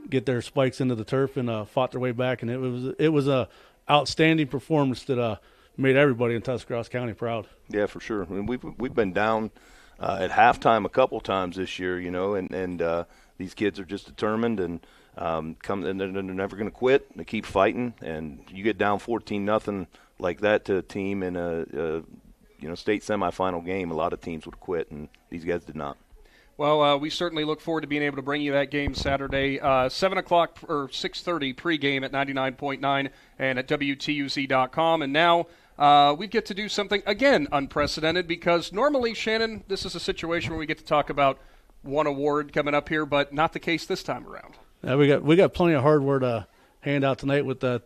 get their spikes into the turf and fought their way back. And it was a outstanding performance that made everybody in Tuscarawas County proud. Yeah, for sure. I mean, we've been down at halftime a couple times this year, and these kids are just determined and they're never going to quit. They keep fighting, and you get down 14-0 like that to a team in a state semifinal game. A lot of teams would quit, and these guys did not. Well, we certainly look forward to being able to bring you that game Saturday, 7 o'clock or 6:30 pregame at 99.9 and at WTUZ.com. And now we get to do something, again, unprecedented, because normally, Shannon, this is a situation where we get to talk about one award coming up here, but not the case this time around. Yeah, we got plenty of hardware to hand out tonight with a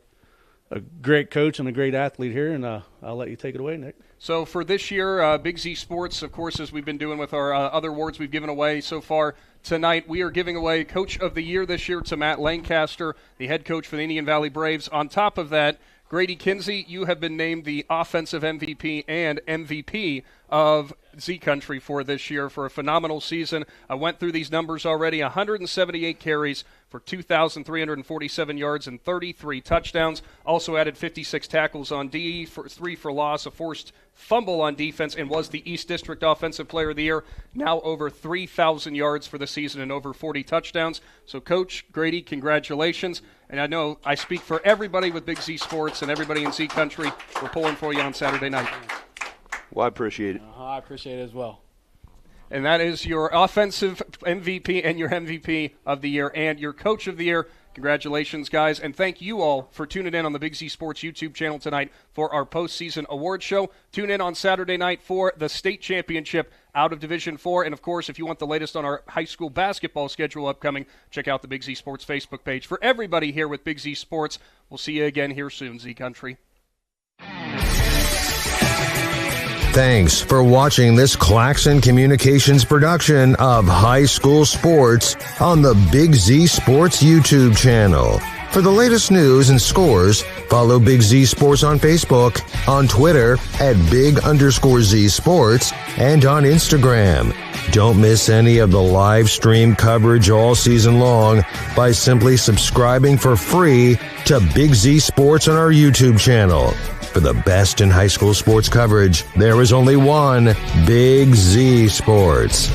great coach and a great athlete here, and I'll let you take it away, Nick. So for this year, Big Z Sports, of course, as we've been doing with our other awards we've given away so far tonight, we are giving away Coach of the Year this year to Matt Lancaster, the head coach for the Indian Valley Braves. On top of that, Grady Kinsey, you have been named the offensive MVP and MVP of Z Country for this year for a phenomenal season. I went through these numbers already. 178 carries for 2,347 yards and 33 touchdowns. Also added 56 tackles on D, 3 for loss, a forced fumble on defense, and was the East District Offensive Player of the Year. Now over 3,000 yards for the season and over 40 touchdowns. So, Coach Grady, congratulations. And I know I speak for everybody with Big Z Sports and everybody in Z Country. We're pulling for you on Saturday night. Well, I appreciate it. I appreciate it as well. And that is your offensive MVP and your MVP of the year and your Coach of the Year. Congratulations, guys. And thank you all for tuning in on the Big Z Sports YouTube channel tonight for our postseason award show. Tune in on Saturday night for the state championship out of Division 4. And, of course, if you want the latest on our high school basketball schedule upcoming, check out the Big Z Sports Facebook page. For everybody here with Big Z Sports, we'll see you again here soon, Z Country. Thanks for watching this Claxon Communications production of High School Sports on the Big Z Sports YouTube channel. For the latest news and scores, follow Big Z Sports on Facebook, on Twitter at Big_Z Sports, and on Instagram. Don't miss any of the live stream coverage all season long by simply subscribing for free to Big Z Sports on our YouTube channel. For the best in high school sports coverage, there is only one Big Z Sports.